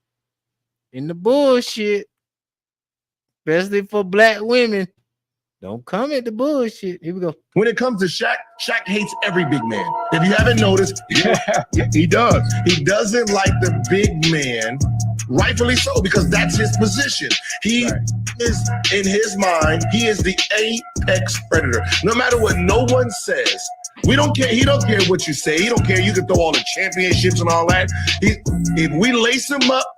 in the bullshit, especially for black women. Don't come at the bullshit. Here we go. When it comes to Shaq, Shaq hates every big man. If you haven't noticed, he does. He doesn't like the big man, rightfully so, because that's his position. He is, in his mind, he is the apex predator. No matter what no one says, we don't care. He don't care what you say. He don't care. You can throw all the championships and all that. If we lace him up,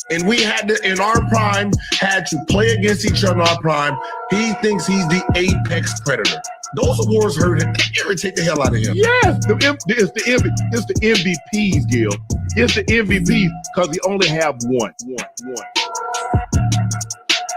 and we had to, in our prime, had to play against each other in our prime, he thinks he's the apex predator. Those awards hurt him. They irritate the hell out of him. Yes, it's the MVPs, Gil. It's the MVPs because we only have one.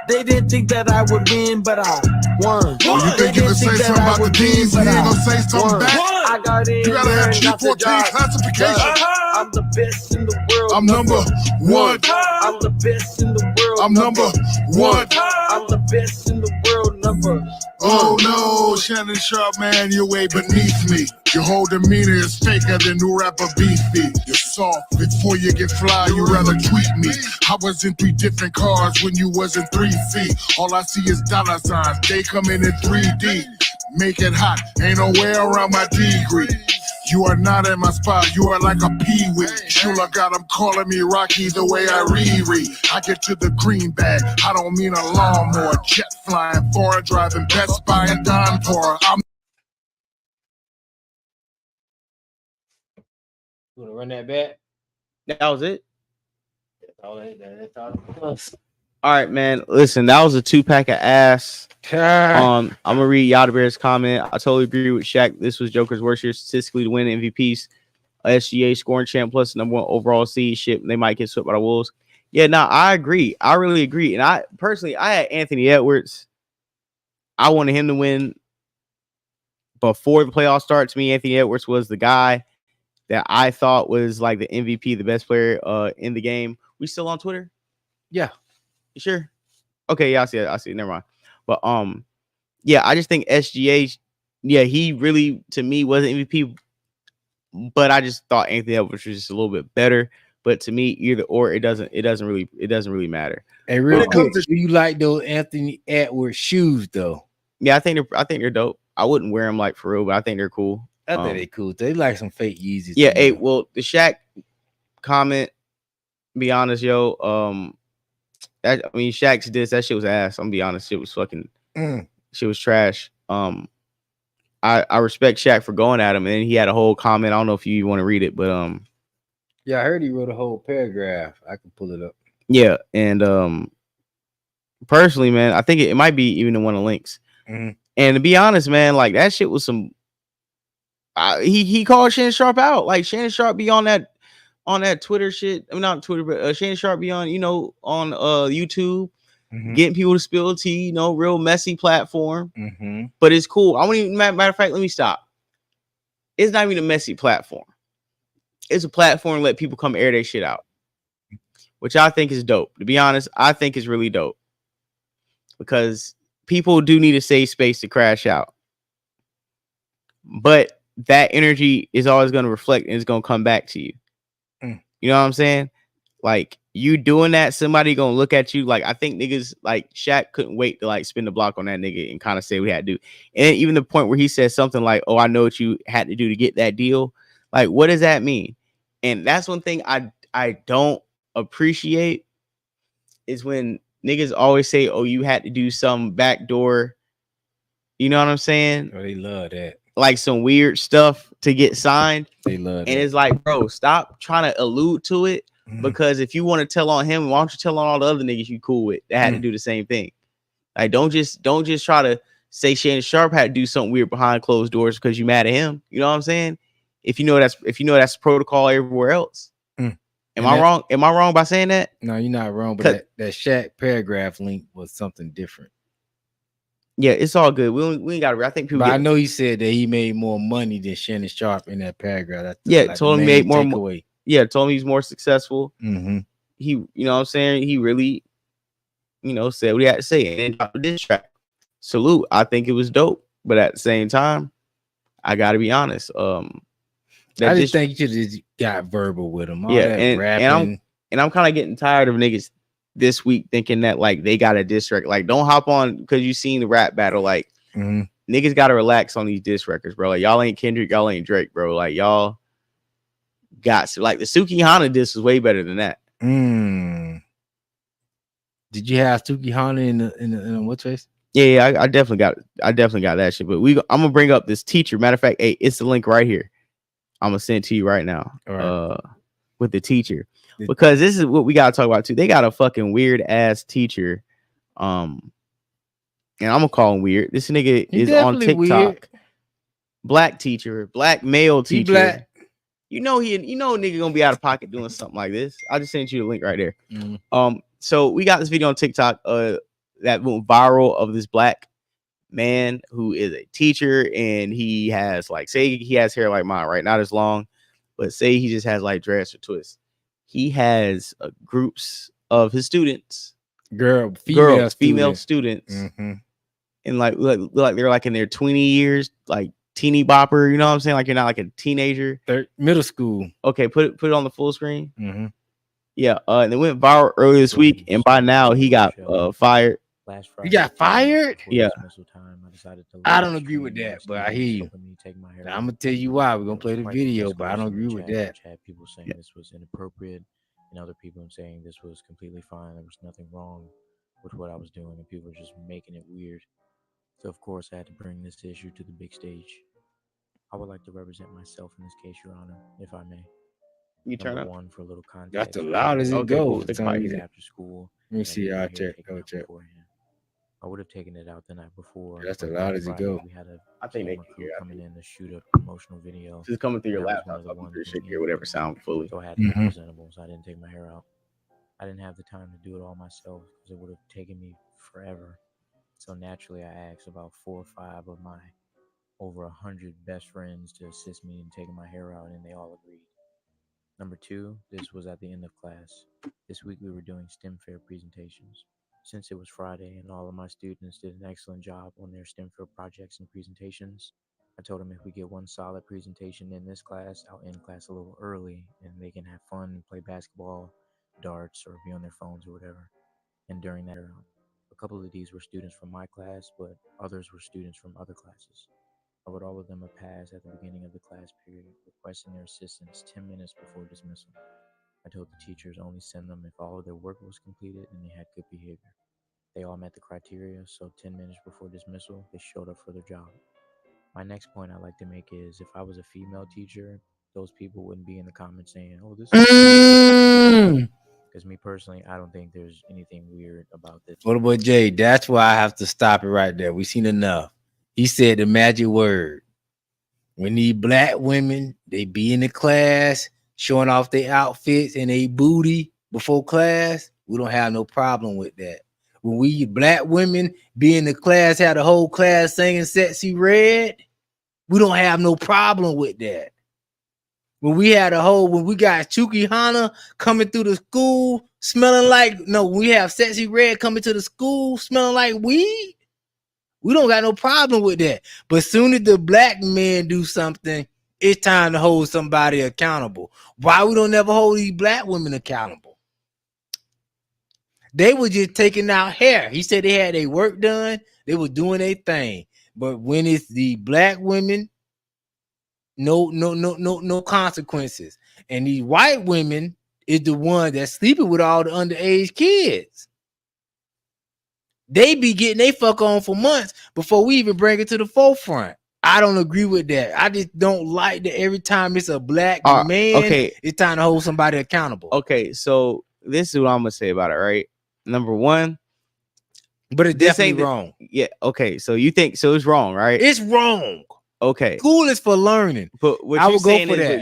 They didn't think that I would win, but I won. Oh, you think you can say something about the teams and you ain't gonna say something back? I got in. You gotta have G14 classification. I'm the best in the world. I'm number one. I'm the best in the world. I'm number one. I'm the best in the world. Number. Oh no, Shannon Sharpe, man, you're way beneath me. Your whole demeanor is faker than new rapper Beefy. You're soft before you get fly, you rather tweet me. I was in 3 different cars when you was in 3 feet. All I see is dollar signs, they come in 3D. Make it hot, ain't no way around my degree. You are not in my spot, you are like a peewee. Shula got them calling me Rocky the way I reread. I get to the green bag, I don't mean a lawnmower. Jet flying, foreign driving, Best Buy and Donpora. I'm You wanna run that back? That was it. That's all it was. All right, man. Listen, that was a 2-pack of ass. I'm gonna read Yada Bear's comment. I totally agree with Shaq. This was Joker's worst year statistically to win MVPs. SGA scoring champ plus number 1 overall seed. Shit, they might get swept by the Wolves. Yeah, no, I agree. I really agree. And I personally, I had Anthony Edwards. I wanted him to win before the playoffs start. To me, Anthony Edwards was the guy that I thought was like the MVP, the best player in the game. We still on Twitter? Yeah. You sure? Okay, yeah, I see it. I see it. Never mind. But yeah, I just think SGA, yeah, he really to me wasn't MVP, but I just thought Anthony Edwards was just a little bit better. But to me, either or, it doesn't really matter. And real quick, do you like those Anthony Edwards shoes though? Yeah, I think they're dope. I wouldn't wear them like for real, but I think they're cool. I think they're cool. They like some fake Yeezys. Yeah, hey, well, the SHAQ comment, be honest, yo, SHAQ's diss, that shit was ass. I'm gonna be honest, shit was fucking, shit was trash. I respect SHAQ for going at him, and he had a whole comment. I don't know if you want to read it, but yeah, I heard he wrote a whole paragraph. I can pull it up. Yeah, and personally, man, I think it might be even in one of the links. And to be honest, man, like that shit was some. He called Shannon Sharpe out. Like Shannon Sharpe be on that Twitter shit. I mean, not Twitter, but Shannon Sharpe be on on YouTube, getting people to spill tea. Real messy platform. But it's cool. I want even matter of fact, let me stop. It's not even a messy platform. It's a platform to let people come air their shit out, which I think is dope. To be honest, I think it's really dope because people do need a safe space to crash out. But that energy is always going to reflect and it's going to come back to you. You know what I'm saying? Like you doing that, somebody going to look at you. Like I think niggas like SHAQ couldn't wait to like spin the block on that nigga and kind of say what he had to do. And even the point where he said something like, "Oh, I know what you had to do to get that deal." Like, what does that mean? And that's one thing I don't appreciate is when niggas always say, "Oh, you had to do some backdoor." You know what I'm saying? Oh, they love that. Like some weird stuff to get signed. They love and it's like, bro, stop trying to allude to it because if you want to tell on him, why don't you tell on all the other niggas you cool with that had to do the same thing? Like, don't just try to say Shannon Sharpe had to do something weird behind closed doors because you mad at him. You know what I'm saying? If you know that's protocol everywhere else. Am I wrong? Am I wrong by saying that? No, you're not wrong. But that SHAQ paragraph link was something different. Yeah, it's all good. We ain't got to. I think people. But I know he said that he made more money than Shannon Sharpe in that paragraph. That's like told him he made more money. Yeah, told him he's more successful. He, you know what I'm saying? He really, said what he had to say and then dropped this track. Salute. I think it was dope, but at the same time, I got to be honest. I just think you just got verbal with him. And I'm kind of getting tired of niggas this week thinking that like they got a diss record. Like, don't hop on because you seen the rap battle. Like, niggas got to relax on these diss records, bro. Like, y'all ain't Kendrick, y'all ain't Drake, bro. Like, y'all got to, like, the Suki Hana diss was way better than that. Did you have Suki Hana in the what's face? Yeah, I definitely got that shit. But I'm gonna bring up this teacher. Matter of fact, hey, it's the link right here. I'm gonna send it to you right now. Right. With the teacher. Because this is what we gotta talk about too. They got a fucking weird ass teacher. And I'm gonna call him weird. This nigga is on TikTok. Weird. Black teacher, black male teacher. Black. You know a nigga gonna be out of pocket doing something like this. I just sent you the link right there. So we got this video on TikTok that went viral of this black man who is a teacher and he has like, say he has hair like mine, right? Not as long, but say he just has like dreads or twists. He has groups of his students, female students, and like they're like in their 20 years, like teeny bopper. You know what I'm saying? Like you're not like a teenager. They're middle school. Okay, put it on the full screen. Yeah, and it went viral earlier this week, and by now he got fired. He got fired? Yeah. I don't agree with that, but I hear you. I'm gonna tell you why. We're gonna play the video, but I don't agree with that. People saying this was inappropriate, and other people saying this was completely fine. There was nothing wrong with what I was doing, and people were just making it weird. So of course I had to bring this issue to the big stage. I would like to represent myself in this case, Your Honor, if I may. You turn up one for a little context. That's the loudest it goes. After school. Let me see. I'll check. I would have taken it out the night before. That's the loudest it goes. I think they can hear coming in to shoot a promotional video. Just coming through your laptop, should hear whatever sound fully. So I had to be presentable, so I didn't take my hair out. I didn't have the time to do it all myself because it would have taken me forever. So naturally, I asked about 4 or 5 of my over 100 best friends to assist me in taking my hair out, and they all agreed. Number 2, this was at the end of class. This week we were doing STEM fair presentations. Since it was Friday and all of my students did an excellent job on their STEM fair projects and presentations, I told them if we get one solid presentation in this class, I'll end class a little early and they can have fun and play basketball, darts, or be on their phones or whatever. And during that, a couple of these were students from my class, but others were students from other classes. I wrote all of them a pass at the beginning of the class period, requesting their assistance 10 minutes before dismissal. I told the teachers only send them if all of their work was completed and they had good behavior. They all met the criteria, so 10 minutes before dismissal, they showed up for their job. My next point I like to make is if I was a female teacher, those people wouldn't be in the comments saying, oh, this is... Because me personally, I don't think there's anything weird about this. Little boy Jay, that's why I have to stop it right there. We've seen enough. He said the magic word. When these black women, they be in the class showing off their outfits and their booty before class, we don't have no problem with that. When we black women be in the class, have the whole class singing Sexy Red, we don't have no problem with that. When we got Chuki Hana coming through the school smelling like, we have Sexy Red coming to the school smelling like weed, we don't got no problem with that. But soon as the black men do something, it's time to hold somebody accountable. Why we don't never hold these black women accountable? They were just taking out hair. He said they had their work done. They were doing their thing. But when it's the black women, no consequences. And these white women is the one that's sleeping with all the underage kids. They be getting they fuck on for months before we even bring it to the forefront. I don't agree with that. I just don't like that every time it's a black man, it's time to hold somebody accountable. Okay, so this is what I'm gonna say about it, right? Number one, but it's definitely wrong. Yeah, okay. So you think so it's wrong, right? It's wrong. Okay. School is for learning. But what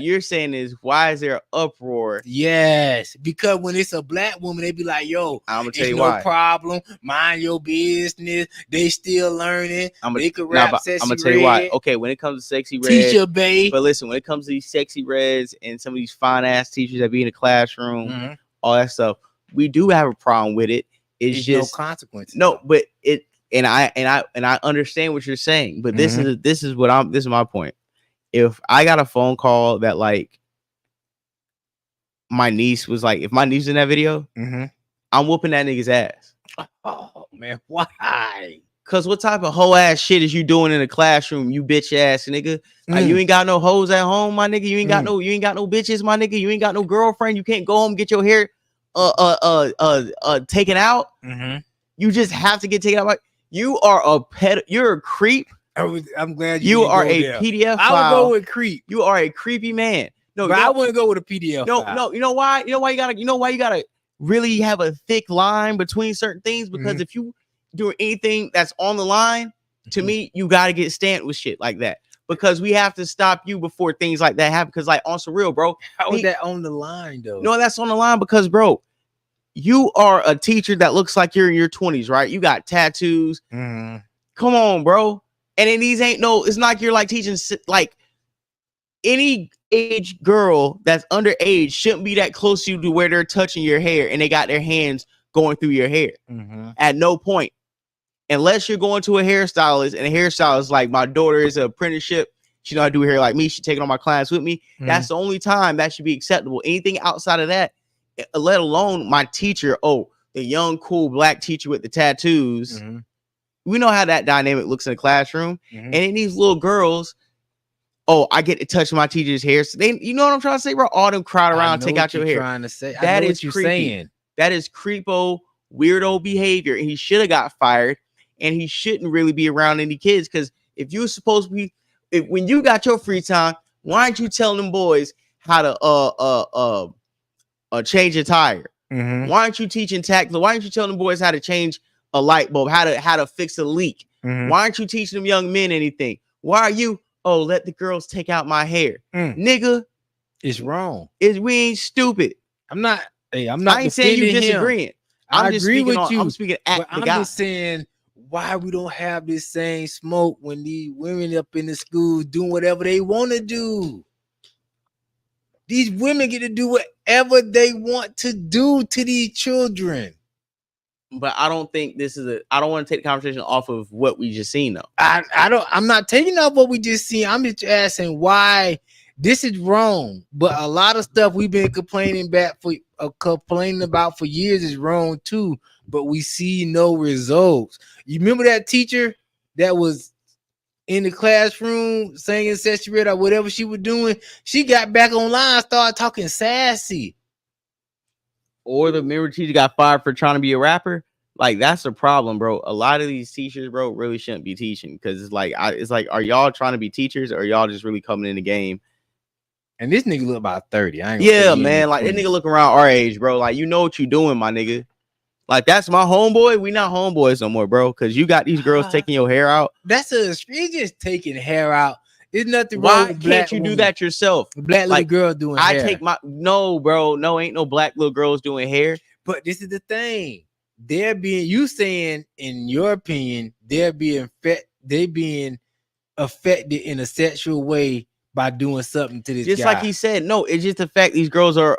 you're saying is why is there an uproar? Yes, because when it's a black woman, they be like, yo, I'm gonna tell you no why. Problem. Mind your business. They still learning. They could rap Sexy Red. I'm gonna tell you why. Okay, when it comes to Sexy Red, teacher babe. But listen, when it comes to these Sexy Reds and some of these fine ass teachers that be in the classroom, all that stuff, we do have a problem with it. It's just no consequences. No, but it and I understand what you're saying, but this is my point. If I got a phone call that like my niece was like, if my niece in that video, I'm whooping that nigga's ass. Oh man, why? Cause what type of hoe ass shit is you doing in the classroom, you bitch ass nigga? Like, you ain't got no hoes at home, my nigga. You ain't got no bitches, my nigga. You ain't got no girlfriend. You can't go home and get your hair taken out. You just have to get taken out. You are you're a creep. I'm glad you are a there. PDF file. I would go with creep. You are a creepy man. No, but I wouldn't go with a PDF. No. You know why? You know why you gotta really have a thick line between certain things? Because if you do anything that's on the line, to me, you gotta get stamped with shit like that. Because we have to stop you before things like that happen. Because like on some real, bro. How is that on the line though? No, that's on the line because, bro, you are a teacher that looks like you're in your 20s, right? You got tattoos. Come on, bro. And then these ain't it's not like you're like teaching like any age girl that's underage shouldn't be that close to you to where they're touching your hair and they got their hands going through your hair. At no point. Unless you're going to a hairstylist and a hairstylist like my daughter is an apprenticeship. She know how to do hair like me. She taking all my clients with me. That's the only time that should be acceptable. Anything outside of that, let alone my teacher, the young, cool black teacher with the tattoos. We know how that dynamic looks in the classroom. And then these little girls, I get to touch my teacher's hair. So you know what I'm trying to say, bro? All them crowd around, take out your hair. Trying to say. That is creepy. That is creepo, weirdo behavior. And he should have got fired. And he shouldn't really be around any kids. Because if you're supposed to be, when you got your free time, why aren't you telling them boys how to change a tire? Why aren't you teaching tactical? Why aren't you telling them boys how to change a light bulb, how to fix a leak? Why aren't you teaching them young men anything? Why are you let the girls take out my hair? Nigga, it's wrong. We ain't stupid. I'm not I ain't saying you disagreeing. I agree with you. I'm speaking at the guy. I'm just saying why we don't have this same smoke when these women up in the schools doing whatever they want to do. These women get to do whatever they want to do to these children. But I don't think this is I don't want to take the conversation off of what we just seen though. I'm not taking off what we just seen. I'm just asking why this is wrong. But a lot of stuff we've been complaining about for years is wrong too. But we see no results. You remember that teacher that was in the classroom singing Sesame or whatever she was doing? She got back online, started talking sassy. Or the mirror teacher got fired for trying to be a rapper. Like, that's the problem, bro. A lot of these teachers, bro, really shouldn't be teaching because it's like, are y'all trying to be teachers or are y'all just really coming in the game? And this nigga look about 30. Yeah, man. Like, that nigga look around our age, bro. Like, you know what you doing, my nigga. Like, that's my homeboy. We not homeboys no more, bro. Because you got these girls taking your hair out. It's just taking hair out. There's nothing wrong Why with can't you do that yourself? Black little girl doing hair. No, bro. No, ain't no black little girls doing hair. But this is the thing. You saying, in your opinion, they're being affected in a sexual way by doing something to this just guy. Like he said, no, it's just the fact these girls are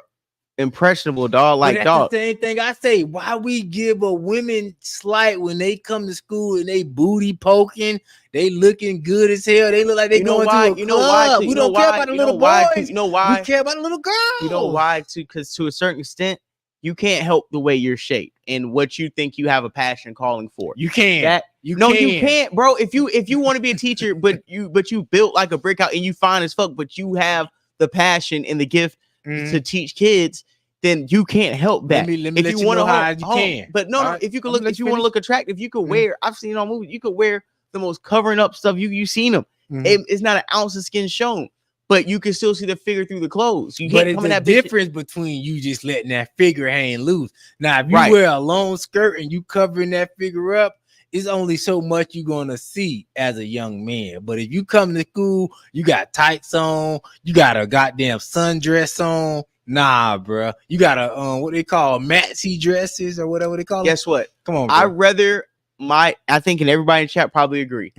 impressionable, dog. Like, that's dog. The same thing I say. Why we give a women slight when they come to school and they booty poking, they looking good as hell. They look like they going to a club. We don't care about the little boys. You know why? We care about the little girls. You know why? Because to a certain extent, you can't help the way you're shaped and what you think you have a passion calling for. You can't. You can't, bro. If you want to be a teacher, but you built like a brick out and you fine as fuck, but you have the passion and the gift to teach kids, then you can't help that. Let me if you want to hide, you can. But no, right. If you want to look attractive, you could wear. I've seen on movies. You could wear the most covering up stuff. You seen them. It's not an ounce of skin shown, but you can still see the figure through the clothes. But it's the difference between you just letting that figure hang loose. Now, if you wear a long skirt and you covering that figure up, it's only so much you're gonna see as a young man. But if you come to school, you got tights on, you got a goddamn sundress on. Nah, bro. You got a what they call maxi dresses or whatever they call. Guess what? Come on, bro. I think, and everybody in chat probably agree.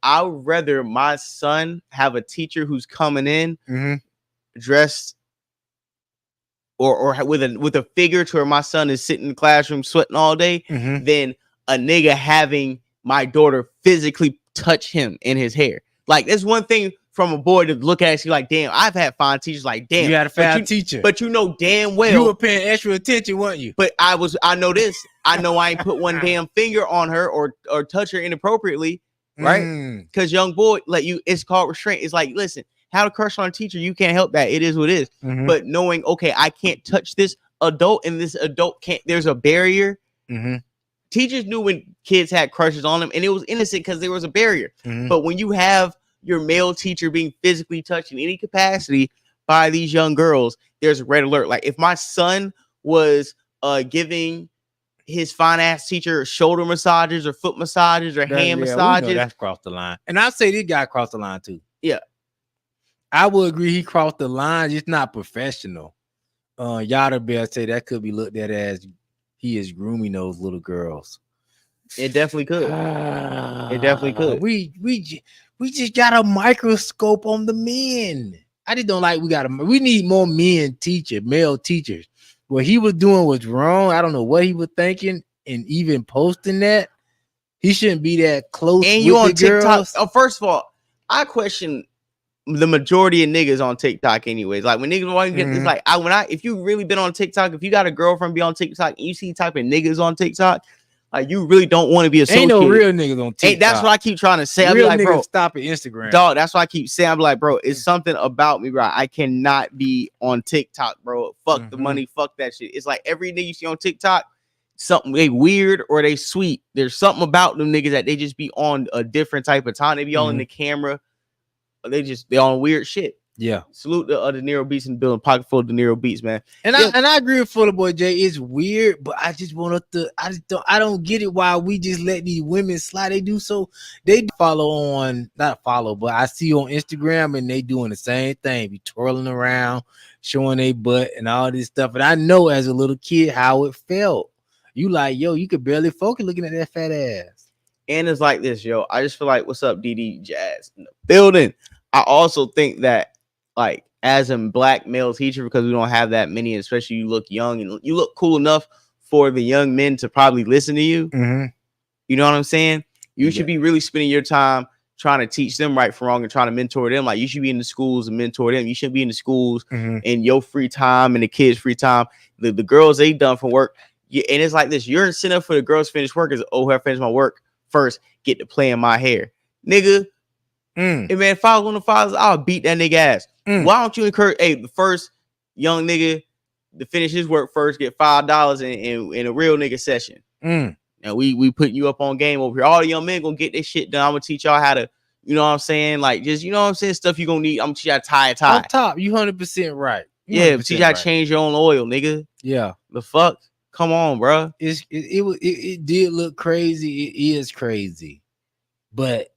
I'd rather my son have a teacher who's coming in dressed or with a figure to where my son is sitting in the classroom sweating all day than a nigga having my daughter physically touch him in his hair. Like, there's one thing from a boy to look at you like, damn, I've had fine teachers like, damn. You had a fine teacher. But you know damn well. You were paying extra attention, weren't you? But I know this. I know I ain't put one damn finger on her or touch her inappropriately, right? Because young boy, like it's called restraint. It's like, listen, have a crush on a teacher. You can't help that. It is what it is. But knowing, okay, I can't touch this adult and this adult can't, there's a barrier. Teachers knew when kids had crushes on them and it was innocent because there was a barrier. But when you have your male teacher being physically touched in any capacity by these young girls, there's a red alert. Like, if my son was giving his fine ass teacher shoulder massages or foot massages or hand massages, that's crossed the line. And I say this guy crossed the line too. Yeah, I would agree he crossed the line. It's not professional. Yada Bear say that could be looked at as he is grooming those little girls. It definitely could. It definitely could. We just got a microscope on the men. I just don't like we need more male teachers. What he was doing was wrong. I don't know what he was thinking, and even posting that. He shouldn't be that close. And you on TikTok. First of all, I question the majority of niggas on TikTok anyways. Like, when niggas it's like if you really been on TikTok, if you got a girlfriend be on TikTok and you see type of niggas on TikTok, like, you really don't want to be associated. Ain't no real niggas on TikTok. That's what I keep trying to say. Real I be like, bro, stop at Instagram. Dog, that's what I keep saying. I'm like, bro, it's something about me, bro. I cannot be on TikTok, bro. Fuck the money, fuck that shit. It's like every nigga you see on TikTok, something they weird or they sweet. There's something about them niggas that they just be on a different type of time. They be all in the camera. They on weird shit. Yeah. Salute the De Niro Beats and building pocket full of De Niro Beats, man. And I agree with Fuller Boy J. It's weird, but I just want to. I don't get it why we just let these women slide. They do so. They not follow, but I see on Instagram and they doing the same thing. Be twirling around, showing their butt and all this stuff. And I know as a little kid how it felt. You like, yo, you could barely focus looking at that fat ass. And it's like this, yo. I just feel like, what's up, DD Jazz in the building? I also think that, like, as a black male teacher, because we don't have that many, especially you look young and you look cool enough for the young men to probably listen to you. Mm-hmm. You know what I'm saying? You should be really spending your time trying to teach them right from wrong and trying to mentor them. Like, you should be in the schools and mentor them. You shouldn't be in the schools in your free time and the kids' free time. The girls, they done for work. And it's like this. Your incentive for the girls finish work is, oh, I finish my work first, get to play in my hair. Nigga, hey, man, if I was one of the fathers, I'll beat that nigga ass. Why don't you encourage, the first young nigga to finish his work first, get $5 in a real nigga session? And we putting you up on game over here. All the young men gonna get this shit done. I'm gonna teach y'all how to, you know what I'm saying? Like, just, you know what I'm saying? Stuff you gonna need. I'm gonna teach you how to tie a tie. Up top, you 100% right. Yeah, teach you how to change your own oil, nigga. Yeah. The fuck? Come on, bro. It did look crazy. It is crazy. But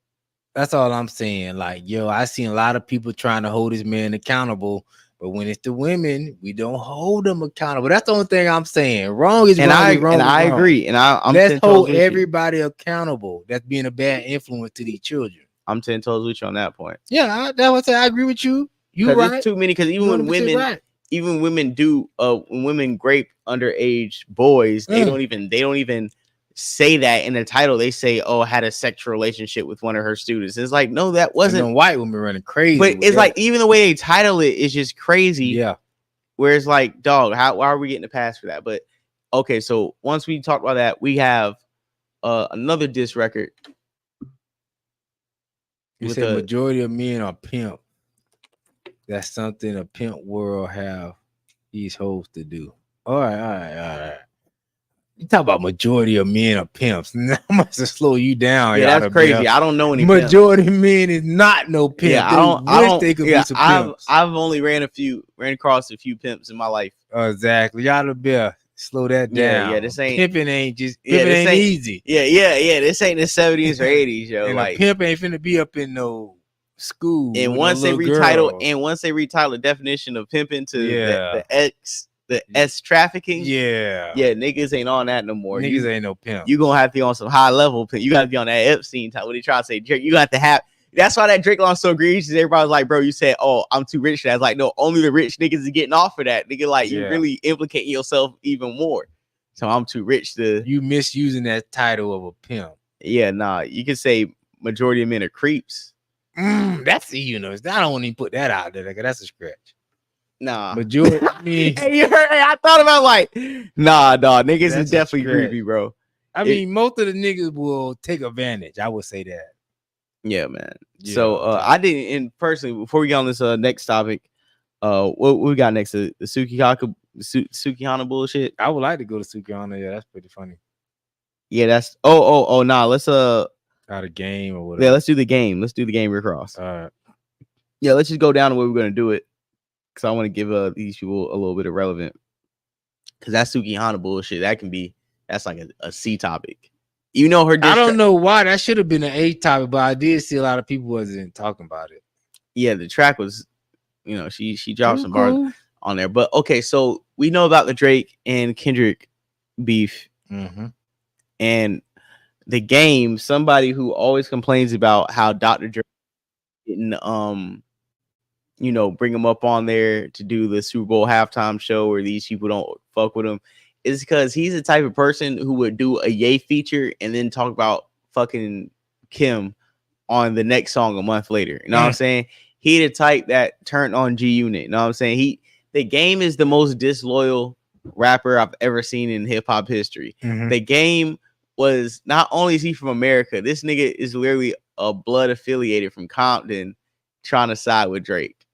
that's all I'm saying. Like, yo, I seen a lot of people trying to hold this man accountable. But when it's the women, we don't hold them accountable. That's the only thing I'm saying. Wrong is wrong. I agree. And I'm let's hold everybody accountable. That's being a bad influence to these children. I'm 10 toes with you on that point. Yeah, that's what I say. I agree with you. You right. It's too many, because even when women do when women grape underage boys, they don't even say that in the title. They say, oh, had a sexual relationship with one of her students. It's like, no, that wasn't. White women running crazy. But it's like, even the way they title it is just crazy. Yeah. Where it's like, dog, why are we getting a pass for that? But okay, so once we talk about that, we have another diss record. You said majority of men are pimp. That's something a pimp world have these hoes to do. All right. You talk about majority of men are pimps. I must have slow you down. Yeah, that's crazy. I don't know any majority of men is not no pimp. Yeah, I don't. They could be some pimps. I've only ran across a few pimps in my life. Exactly. Y'all better slow that down. Yeah, this ain't pimping ain't easy. Yeah. This ain't the 70s or 80s, yo. And like, a pimp ain't finna be up in no school. And once they retitle the definition of pimping to the S trafficking, niggas ain't on that no more. Niggas ain't no pimp. You gonna have to be on some high level pimp. You gotta be on that Epstein type. What they try to say, Drake, you got to have. That's why that Drake line so egregious. Everybody's like, bro, you said, oh, I'm too rich. That's like, no, only the rich niggas is getting off of that. Nigga, like, you really implicating yourself even more. So I'm too rich to. You misusing that title of a pimp. Yeah, nah. You can say majority of men are creeps. That's I don't want to even put that out there. Like, that's a stretch. Nah, majority. Hey, you heard? Hey, I thought about like, nah, dog. Niggas is definitely creepy, bro. I mean, most of the niggas will take advantage. I would say that. Yeah, man. Yeah, so I didn't. And personally, before we get on this next topic, what we got next? The Sukihana bullshit. I would like to go to Sukihana. Yeah, that's pretty funny. Yeah, that's. Nah. Let's out of game or whatever. Yeah, let's do the game. Let's do the game across. All right. Yeah, let's just go down to where we're gonna do it, because I want to give these people a little bit of relevant. Because that Sukihana bullshit, that's like a C topic. You know her. I don't know why that should have been an A topic, but I did see a lot of people wasn't talking about it. Yeah, the track was, she dropped some bars on there. But okay, so we know about the Drake and Kendrick beef, and the game. Somebody who always complains about how Dr. Dre didn't bring him up on there to do the Super Bowl halftime show, or these people don't fuck with him, is because he's the type of person who would do a Ye feature and then talk about fucking Kim on the next song a month later. You know what I'm saying? He the type that turned on G Unit. You know what I'm saying? The Game is the most disloyal rapper I've ever seen in hip hop history. The Game was, not only is he from America, this nigga is literally a blood affiliated from Compton trying to side with Drake.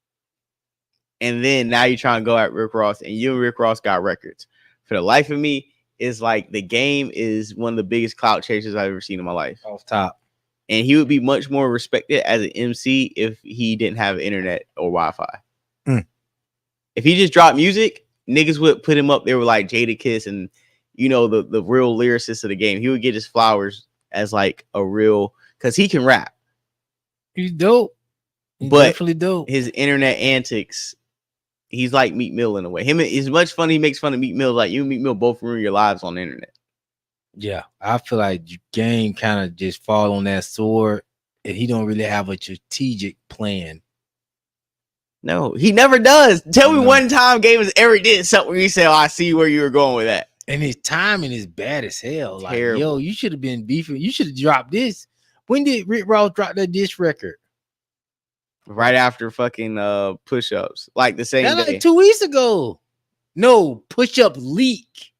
And then now you're trying to go at Rick Ross, and you and Rick Ross got records. For the life of me, it's like the Game is one of the biggest clout chasers I've ever seen in my life. Off top. And he would be much more respected as an MC if he didn't have internet or Wi-Fi. If he just dropped music, niggas would put him up there with like Jadakiss and, the real lyricists of the Game. He would get his flowers as like a real, because he can rap. He's dope. But definitely dope. His internet antics, he's like Meek Mill in a way. Him is much fun. He makes fun of Meek Mill. Like, you and Meek Mill both ruin your lives on the internet. Yeah, I feel like Game kind of just fall on that sword, and he don't really have a strategic plan. No, he never does. Tell me one time Games ever did something where you say, "Oh, I see where you were going with that." And his timing is bad as hell. Like, Terrible. yo, you should have been beefing. You should have dropped this. When did Rick Ross drop that diss record? Right after fucking push-ups, like the same day. Like 2 weeks ago. No, push-up leak.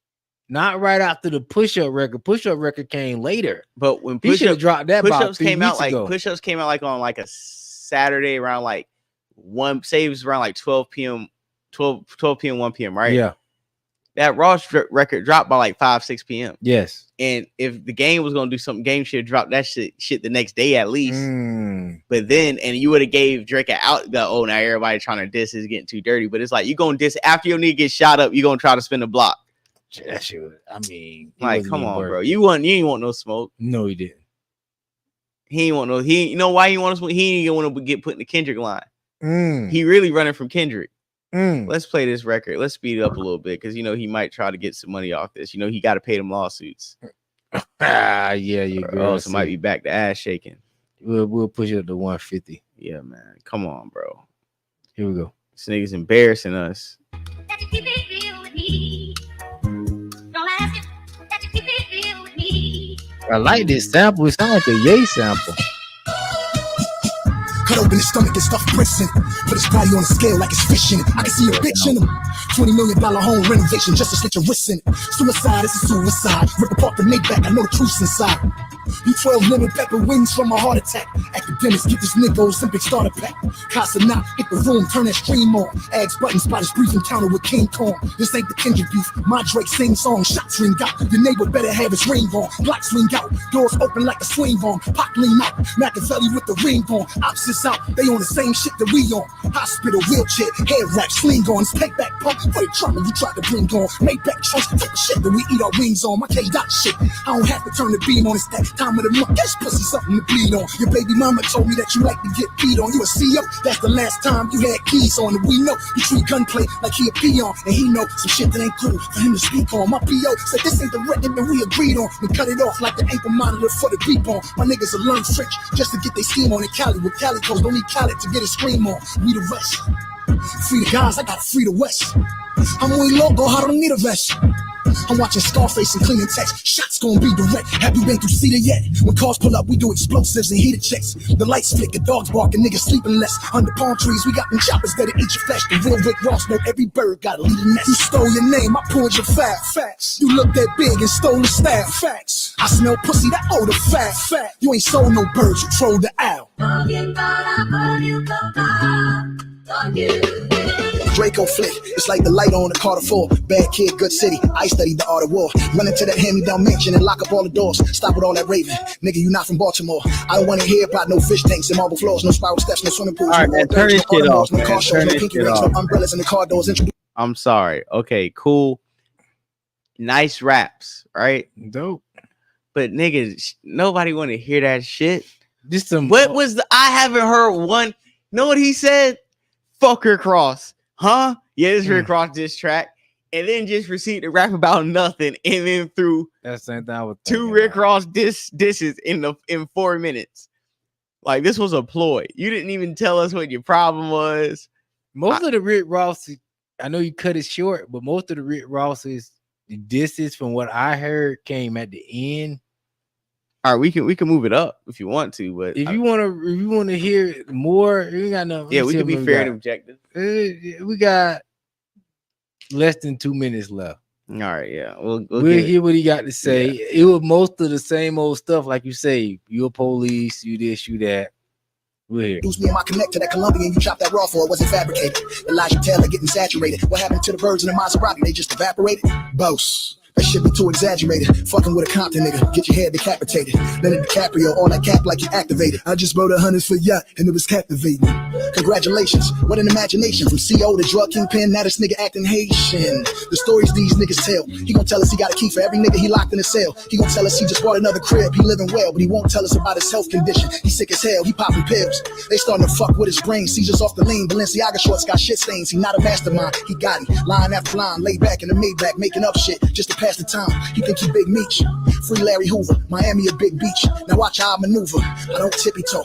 Not right after the push-up record. Push-up record came later. But when he should have dropped that push-ups came out ago. like push-ups came out like on like a Saturday around like 1 saves around like 12 p.m. 12 p.m. 1 p.m. right? Yeah. That Ross record dropped by like 5-6 p.m. Yes. And if the game was gonna do something, Game should have dropped that shit the next day at least. But then, and you would have gave Drake an out. Now everybody trying to diss is getting too dirty. But it's like you gonna diss after your nigga get shot up. You gonna try to spin the block. That shit was, I mean, like, come on, bro. You ain't want no smoke. No, he didn't. He ain't want no. You know why he want to smoke? He ain't want to get put in the Kendrick line. He really running from Kendrick. Let's play this record. Let's speed it up a little bit because he might try to get some money off this. He got to pay them lawsuits. Yeah, you girl. So might be back to ass shaking. We'll push it up to 150. Yeah, man. Come on, bro. Here we go. This nigga's embarrassing us. I like this sample. It sounds like a Ye sample. Cut open his stomach and stuff bricks in. Put his body on a scale like it's fishing. I can see a bitch in him. $20 million home renovation just to slit your wrists in. Suicide is a suicide. Rip apart the Nightcap. I know the truth's inside. You 12 lemon pepper wings from a heart attack. Academics get this nigga Olympic starter pack. Casa not hit the room, turn that stream on. Ags button spot his brief encounter with King Kong. This ain't the Kendrick beef. My Drake sing song. Shots ring out. Your neighbor better have his ring on. Blocks ring out. Doors open like a swing on. Pop lean out. Machiavelli with the ring on. Opposites out. They on the same shit that we on. Hospital wheelchair. Hair wrap. Sling on. Take back pump. For the trauma you tried to bring on. Make back trunks. Take the shit that we eat our wings on. My K-Dot shit. I don't have to turn the beam on. It's that time of the month. This pussy something to bleed on. Your baby mama told me that you like to get beat on. You a CEO, that's the last time you had keys on. And we know you treat gunplay like he a peon. And he know some shit that ain't cool for him to speak on. My PO said this ain't the record that we agreed on. And cut it off like the ankle monitor for the beep on. My niggas will learn French just to get their scheme on. In Cali with Calicos, don't need Cali to get a scream on. We the rest. Free the guys, I got free the West. I'm muy loco, I don't need a vest. I'm watching Scarface and cleaning text. Shots gonna be direct. Have you been through Cedar yet? When cars pull up, we do explosives and heated checks. The lights flicker, dogs barking, niggas sleeping less. Under palm trees, we got them choppers that'll eat your flesh. The real Rick Ross know every bird got a little nest. You stole your name, I pulled your fat facts. You looked that big and stole the staff facts. I smell pussy, that odor fat. You ain't sold no birds, you trolled the owl. Draco flick, it's like the light on the Carter 4. Bad kid, good city, I studied the art of war. Run into that hand-me-down mansion and lock up all the doors. Stop with all that raving, nigga, you not from Baltimore. I don't wanna hear about no fish tanks and marble floors. No spiral steps, no swimming pools. All right, man, turn this shit off, man. Turn this shit off. No umbrellas in the car doors. I'm sorry. Okay, cool. Nice raps, right? Dope. But niggas, nobody want to hear that shit. This some. What was the? I haven't heard one. Know what he said? Fuck Rick Ross, huh? Yeah, this Rick Ross diss track, and then just proceed to rap about nothing, and then through that's the same thing I was two Rick Ross disses in 4 minutes. Like this was a ploy. You didn't even tell us what your problem was. Most of the Rick Ross, I know you cut it short, but most of the Rick Ross's disses, from what I heard, came at the end. All right, we can move it up if you want to, but if you want to hear more, we got no. Yeah, we can be fair and objective. We got less than 2 minutes left. All right, yeah, we'll hear what he got to say. Yeah. It was most of the same old stuff, like you say. You a police, you this, you that. We're here. Lose me and my connect to that Colombian you chopped that raw for. It wasn't fabricated. Elijah Taylor getting saturated. What happened to the birds in the Maserati? They just evaporated. Boss. That shit be too exaggerated. Fucking with a Compton nigga, get your head decapitated. Leonardo DiCaprio, all that cap like you activated. I just bought 100 for yacht and it was captivating. Congratulations, what an imagination. From CO to drug kingpin, now this nigga acting Haitian. The stories these niggas tell. He gon' tell us he got a key for every nigga he locked in a cell. He gon' tell us he just bought another crib, he living well, but he won't tell us about his health condition. He sick as hell, he popping pills. They starting to fuck with his brain, seizures off the lean. Balenciaga shorts got shit stains, he not a mastermind. He got him, line after line, laid back in the Maybach, making up shit just to pass the time. He think he Big Meech. Free Larry Hoover, Miami a big beach. Now watch how I maneuver. I don't tippy toe.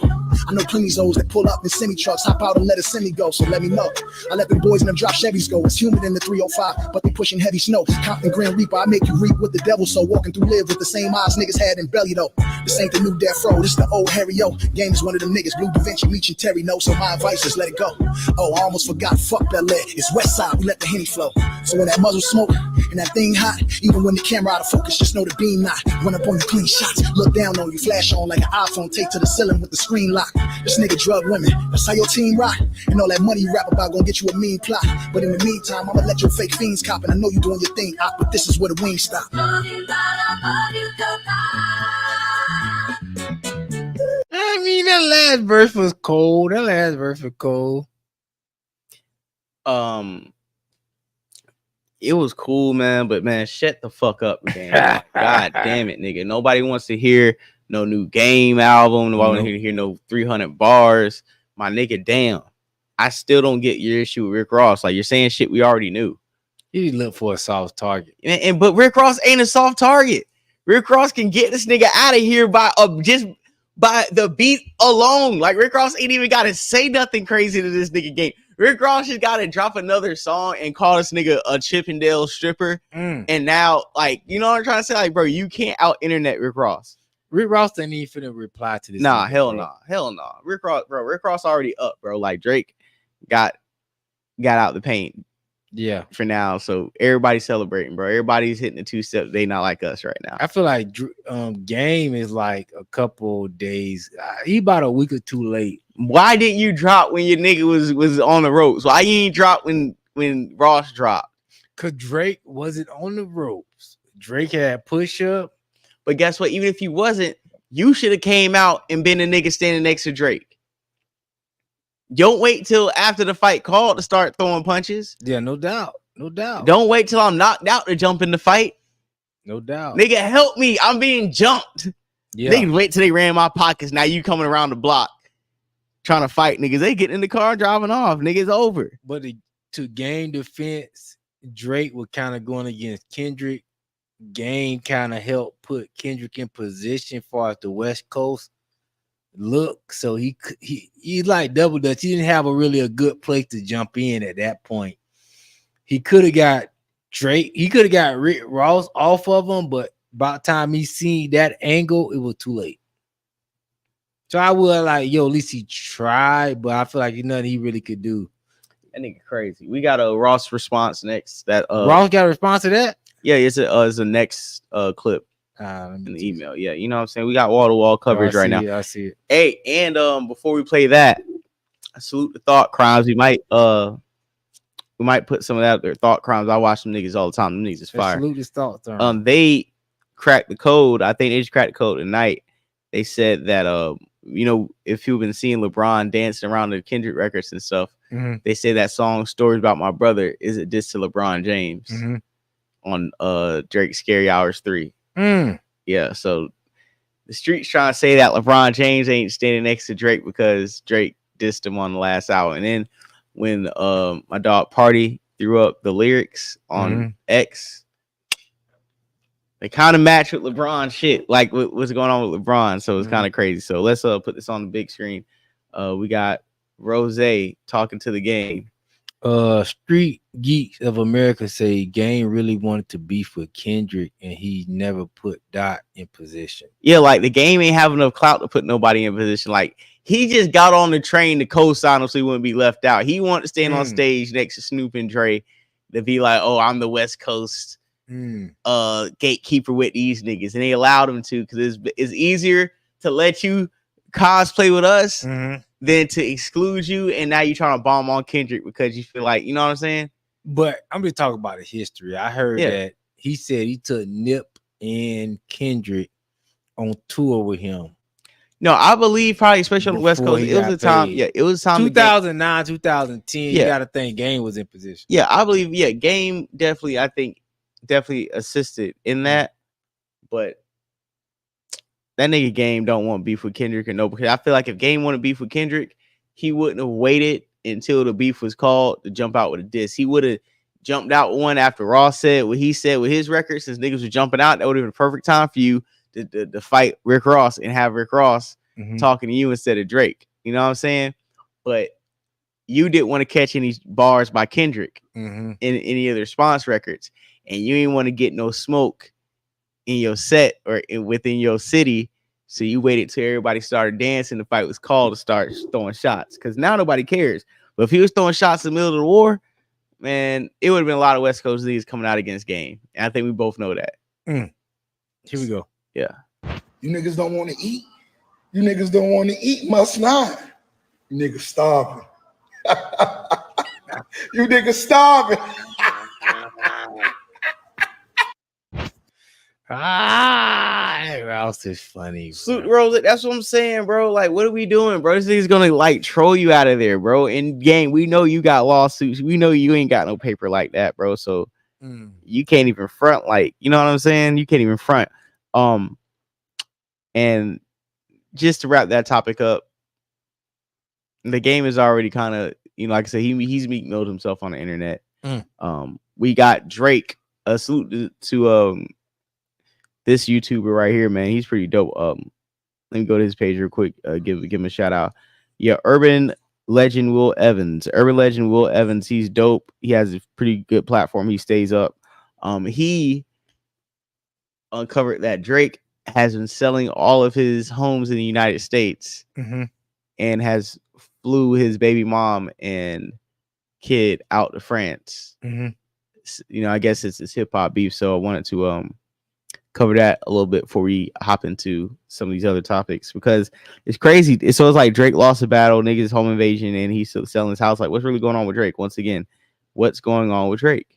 I know plenty of those that pull up in semi-trucks, hop out and let a semi go, so let me know. I let them boys in them drop Chevys go. It's humid in the 305, but they pushing heavy snow. Compton Grand Reaper, I make you reap with the devil, so walking through live with the same eyes niggas had in belly though. This ain't the new Death Row, this the old Harry O. Game is one of them niggas, Blue Da Vinci, Meech and Terry no, so my advice is let it go. Oh, I almost forgot, fuck that lead. It's West Side, we let the Henny flow. So when that muzzle smoke and that thing hot, even when the camera out of focus, just know the beam not. Run up on you clean shots, look down on you, flash on like an iPhone, take to the ceiling with the screen lock. This nigga drug women, that's how your team rock. And all that money you rap about gonna get you a mean plot. But in the meantime, I'ma let your fake fiends cop, and I know you doing your thing, but this is where the wings stop. I mean, that last verse was cold. It was cool, man, but man, shut the fuck up, man. God damn it, nigga. Nobody wants to hear no new Game album. Nobody wants to hear no 300 bars. My nigga, damn. I still don't get your issue with Rick Ross. Like, you're saying shit we already knew. You look for a soft target. But Rick Ross ain't a soft target. Rick Ross can get this nigga out of here just by the beat alone. Like, Rick Ross ain't even got to say nothing crazy to this nigga Game. Rick Ross just got to drop another song and call this nigga a Chippendale stripper. And now, like, you know what I'm trying to say? Like, bro, you can't out-internet Rick Ross. Rick Ross didn't even finna reply to this. Nah, hell no. Hell no. Rick Ross already up, bro. Like, Drake got out the paint. Yeah. For now. So everybody's celebrating, bro. Everybody's hitting the two steps. They not like us right now. I feel like Game is like a couple days. He about a week or two late. Why didn't you drop when your nigga was on the ropes? Why you ain't drop when Ross dropped? Cause Drake wasn't on the ropes. Drake had push up. But guess what? Even if he wasn't, you should have came out and been a nigga standing next to Drake. Don't wait till after the fight called to start throwing punches. Yeah, no doubt. Don't wait till I'm knocked out to jump in the fight. No doubt. Nigga, help me. I'm being jumped. Yeah. They wait till they ran my pockets. Now you coming around the block trying to fight niggas. They get in the car driving off. Niggas over. But to Game defense, Drake was kind of going against Kendrick. Game kind of helped put Kendrick in position far as the West Coast look. So he like double dutch. He didn't have a good place to jump in at that point. He could have got Drake. He could have got Rick Ross off of him, but by the time he seen that angle, it was too late. So I would like, at least he tried, but I feel like nothing he really could do. That nigga crazy. We got a Ross response next. That Ross got a response to that? Yeah, it's a next clip in the email. Yeah, you know what I'm saying? We got wall-to-wall coverage right now. I see it. Hey, and before we play that, I salute the thought crimes. We might put some of that their thought crimes. I watch them niggas all the time. Them niggas is fire. Salute his thoughts. They cracked the code. I think they just cracked the code tonight. They said that if you've been seeing LeBron dancing around the Kendrick records and stuff, they say that song "Stories About My Brother" is a diss to LeBron James on Drake's Scary Hours 3. Yeah, so the streets trying to say that LeBron James ain't standing next to Drake because Drake dissed him on the last hour. And then when my dog Party threw up the lyrics on X, they kind of match with LeBron shit, like what's going on with LeBron. So it's kind of crazy. So let's put this on the big screen. We got Rose talking to the Game. Street Geeks of America say Game really wanted to beef with Kendrick and he never put Dot in position. Yeah, like the Game ain't have enough clout to put nobody in position. Like he just got on the train to co-sign him so he wouldn't be left out. He wanted to stand on stage next to Snoop and Dre to be like, oh, I'm the West Coast gatekeeper with these niggas. And they allowed him to because it's easier to let you cosplay with us than to exclude you. And now you're trying to bomb on Kendrick because you feel like, you know what I'm saying? But I'm just talking about his history. I heard that he said he took Nip and Kendrick on tour with him. No, I believe probably, especially on the West Coast, it was a time. Yeah, it was time. 2009, 2010. You got to think Game was in position. Yeah, I believe. Yeah, Game definitely. I think definitely assisted in that. But that nigga Game don't want beef with Kendrick or no. Because I feel like if Game wanted beef with Kendrick, he wouldn't have waited until the beef was called to jump out with a diss. He would have jumped out one after Ross said what he said with his record. Since niggas were jumping out, that would have been a perfect time for you to fight Rick Ross and have Rick Ross talking to you instead of Drake. You know what I'm saying? But you didn't want to catch any bars by Kendrick in any of their response records, and you didn't want to get no smoke in your set or within your city. So you waited till everybody started dancing. The fight was called to start throwing shots, because now nobody cares. But if he was throwing shots in the middle of the war, man, it would have been a lot of West Coast leagues coming out against Game. And I think we both know that. Here we go. Yeah. You niggas don't want to eat. You niggas don't want to eat. Must not. You niggas starving. You niggas starving. Rouse is funny. Suit Rose, that's what I'm saying, bro. Like, what are we doing, bro? This nigga's gonna like troll you out of there, bro. In game, we know you got lawsuits. We know you ain't got no paper like that, bro. So you can't even front, like, you know what I'm saying? You can't even front. And just to wrap that topic up, the Game is already kind of, you know, like I said, he's Meek Milled himself on the internet. We got Drake. A salute to this YouTuber right here, man. He's pretty dope. Let me go to his page real quick. Give him a shout out. Yeah, Urban Legend Will Evans. Urban Legend Will Evans. He's dope. He has a pretty good platform. He stays up. He uncovered that Drake has been selling all of his homes in the United States and has flew his baby mom and kid out to France. You know, I guess it's hip hop beef, so I wanted to cover that a little bit before we hop into some of these other topics, because it's crazy. So it's like Drake lost a battle, niggas home invasion, and he's still selling his house. Like, what's really going on with Drake? Once again, what's going on with Drake?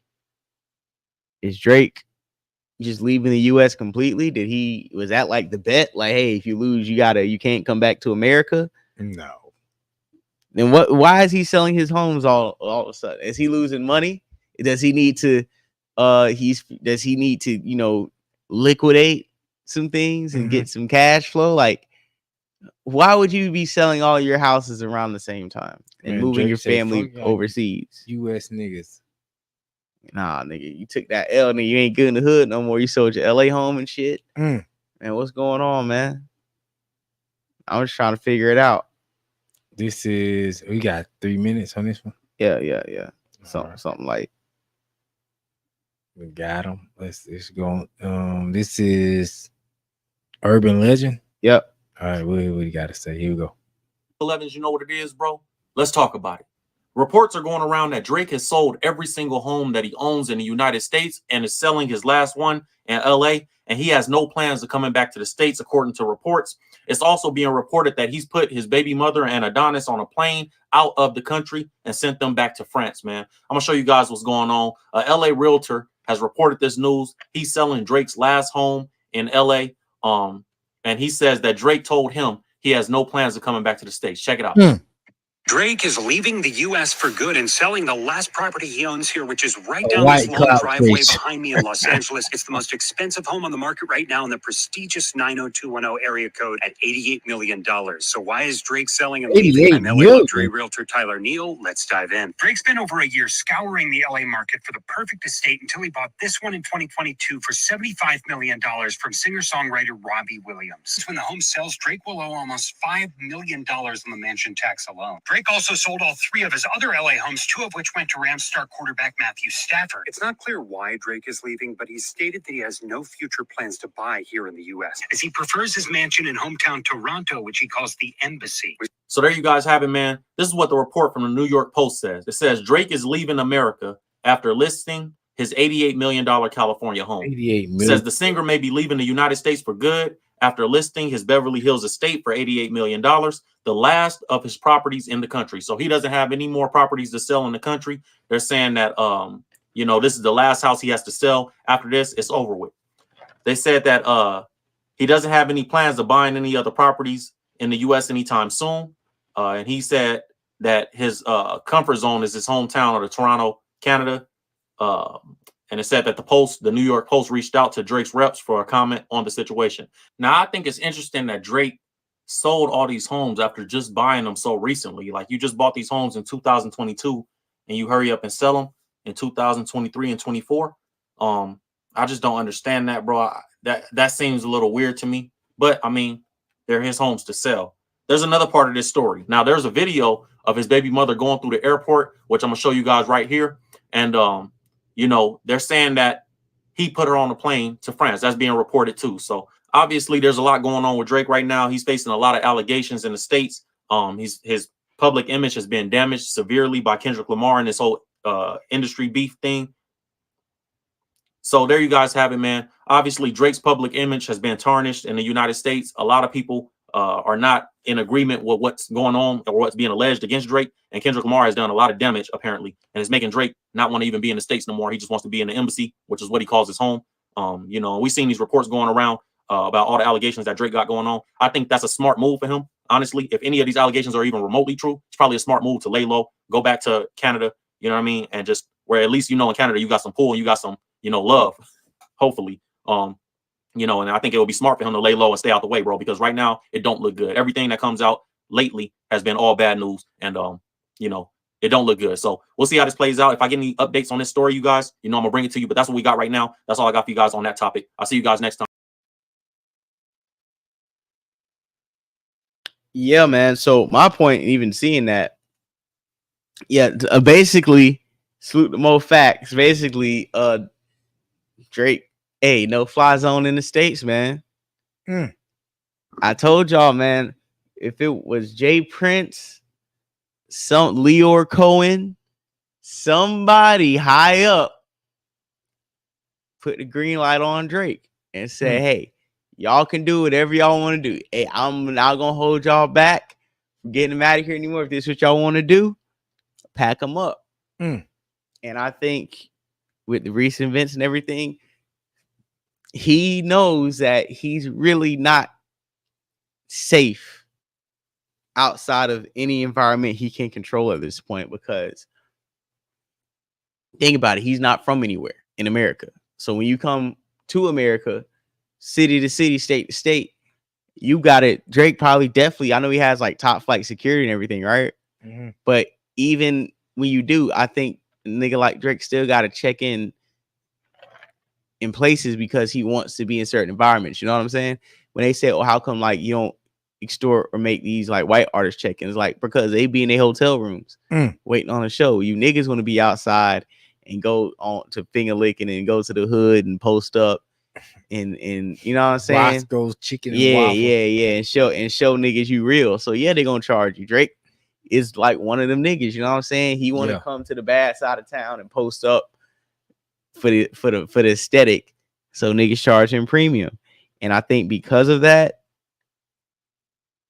Is Drake just leaving the US completely? Was that like the bet? Like, hey, if you lose, you can't come back to America? No. Then why is he selling his homes all of a sudden? Is he losing money? Does he need to you know, liquidate some things and get some cash flow? Like, why would you be selling all your houses around the same time and moving your family overseas? US niggas. Nah, nigga, you took that L, nigga. You ain't good in the hood no more. You sold your LA home and shit. Man, what's going on, man? I was trying to figure it out. We got 3 minutes on this one. Yeah. Something like. We got him. Let's go. This is Urban Legend. Yep. All right, what do you got to say? Here we go. 11s, you know what it is, bro? Let's talk about it. Reports are going around that Drake has sold every single home that he owns in the United States and is selling his last one in LA, and he has no plans of coming back to the States, according to reports. It's also being reported that he's put his baby mother and Adonis on a plane out of the country and sent them back to France, man. I'm going to show you guys what's going on. A LA realtor has reported this news. He's selling Drake's last home in LA. And he says that Drake told him he has no plans of coming back to the States. Check it out. Drake is leaving the U.S. for good and selling the last property he owns here, which is right down this long driveway behind me in Los Angeles. It's the most expensive home on the market right now in the prestigious 90210 area code at $88 million. So why is Drake selling and leaving? I'm LA luxury realtor Tyler Neal. Let's dive in. Drake spent over a year scouring the LA market for the perfect estate until he bought this one in 2022 for $75 million from singer-songwriter Robbie Williams. When the home sells, Drake will owe almost $5 million on the mansion tax alone. Drake also sold all 3 of his other LA homes, 2 of which went to Rams star quarterback Matthew Stafford. It's not clear why Drake is leaving, but he stated that he has no future plans to buy here in the U.S., as he prefers his mansion in hometown Toronto, which he calls the Embassy. So there you guys have it, man. This is what the report from the New York Post says. It says Drake is leaving America after listing his $88 million California home. $88 million. It says the singer may be leaving the United States for good after listing his Beverly Hills estate for $88 million, the last of his properties in the country. So he doesn't have any more properties to sell in the country. They're saying that, you know, this is the last house he has to sell. After this, it's over with. They said that he doesn't have any plans of buying any other properties in the U.S. anytime soon. And he said that his comfort zone is his hometown of Toronto, Canada. And it said that the New York Post reached out to Drake's reps for a comment on the situation. Now, I think it's interesting that Drake sold all these homes after just buying them so recently. Like, you just bought these homes in 2022 and you hurry up and sell them in 2023 and 24. I just don't understand that, bro. That seems a little weird to me. But, I mean, they're his homes to sell. there's another part of this story. Now, there's a video of his baby mother going through the airport, which I'm gonna show you guys right here. And you know, they're saying that he put her on a plane to France. That's being reported too. So obviously, there's a lot going on with Drake right now. He's facing a lot of allegations in the States. His public image has been damaged severely by Kendrick Lamar and this whole industry beef thing. So there you guys have it, man. Obviously, Drake's public image has been tarnished in the United States. A lot of people are not in agreement with what's going on or what's being alleged against Drake. And Kendrick Lamar has done a lot of damage, apparently, and it's making Drake not want to even be in the States no more. He just wants to be in the embassy, which is what he calls his home. You know, we've seen these reports going around about all the allegations that Drake got going on. I think that's a smart move for him. Honestly, if any of these allegations are even remotely true, it's probably a smart move to lay low, go back to Canada, you know what I mean? And just where at least, you know, in Canada, you got some pull and you got some, you know, love, hopefully. You know, and I think it would be smart for him to lay low and stay out the way, bro, because right now it don't look good. Everything that comes out lately has been all bad news. And, you know, it don't look good. So we'll see how this plays out. If I get any updates on this story, you guys, you know, I'm gonna bring it to you, but that's what we got right now. That's all I got for you guys on that topic. I'll see you guys next time. Yeah, man. So my point, even seeing that, yeah, basically, salute the Mo facts. Basically, Drake, hey, no fly zone in the States, man. I told y'all, man, if it was Jay Prince, some Leor Cohen, somebody high up put the green light on Drake and say, hey, y'all can do whatever y'all want to do. Hey, I'm not gonna hold y'all back from getting them out of here anymore. If this is what y'all want to do, pack them up. And I think with the recent events and everything, he knows that he's really not safe outside of any environment he can control at this point, because think about it, he's not from anywhere in America. So when you come to America, city to city, state to state, you got it. Drake probably definitely, I know he has like top flight security and everything, right? But even when you do, I think a nigga like Drake still got to check in places because he wants to be in certain environments. You know what I'm saying? When they say, oh, how come like you don't extort or make these like white artists check-ins? Like, because they be in their hotel rooms waiting on a show. You niggas want to be outside and go on to finger licking and go to the hood and post up and you know what I'm saying? Roscoe's chicken and yeah, waffle. yeah, and show niggas you real. So yeah, they're gonna charge you. Drake is like one of them niggas, you know what I'm saying? He want to come to the bad side of town and post up for the aesthetic, so niggas charge him premium. And I think because of that,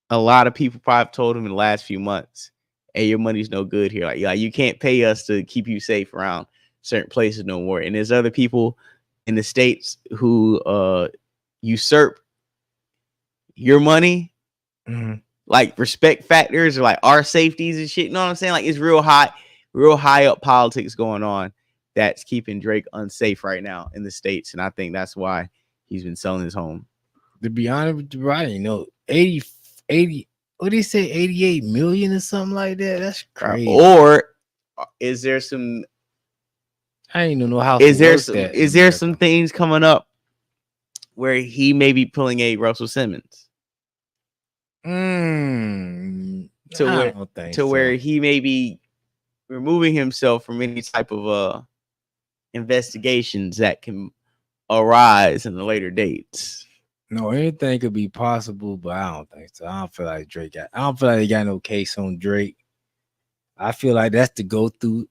a lot of people probably told him in the last few months, hey, your money's no good here. Like you can't pay us to keep you safe around certain places no more. And there's other people in the States who usurp your money, like respect factors or like our safeties and shit. You know what I'm saying? Like it's real high up politics going on that's keeping Drake unsafe right now in the States. And I think that's why he's been selling his home. To be honest with you, right? You know, 80, what did he say, 88 million or something like that? That's crazy. Or is there some, I don't even know how. Is there some things coming up where he may be pulling a Russell Simmons? Where he may be removing himself from any type of investigations that can arise in the later dates. No, anything could be possible, but I don't think so. I don't feel like they got no case on Drake. I feel like that's the go-to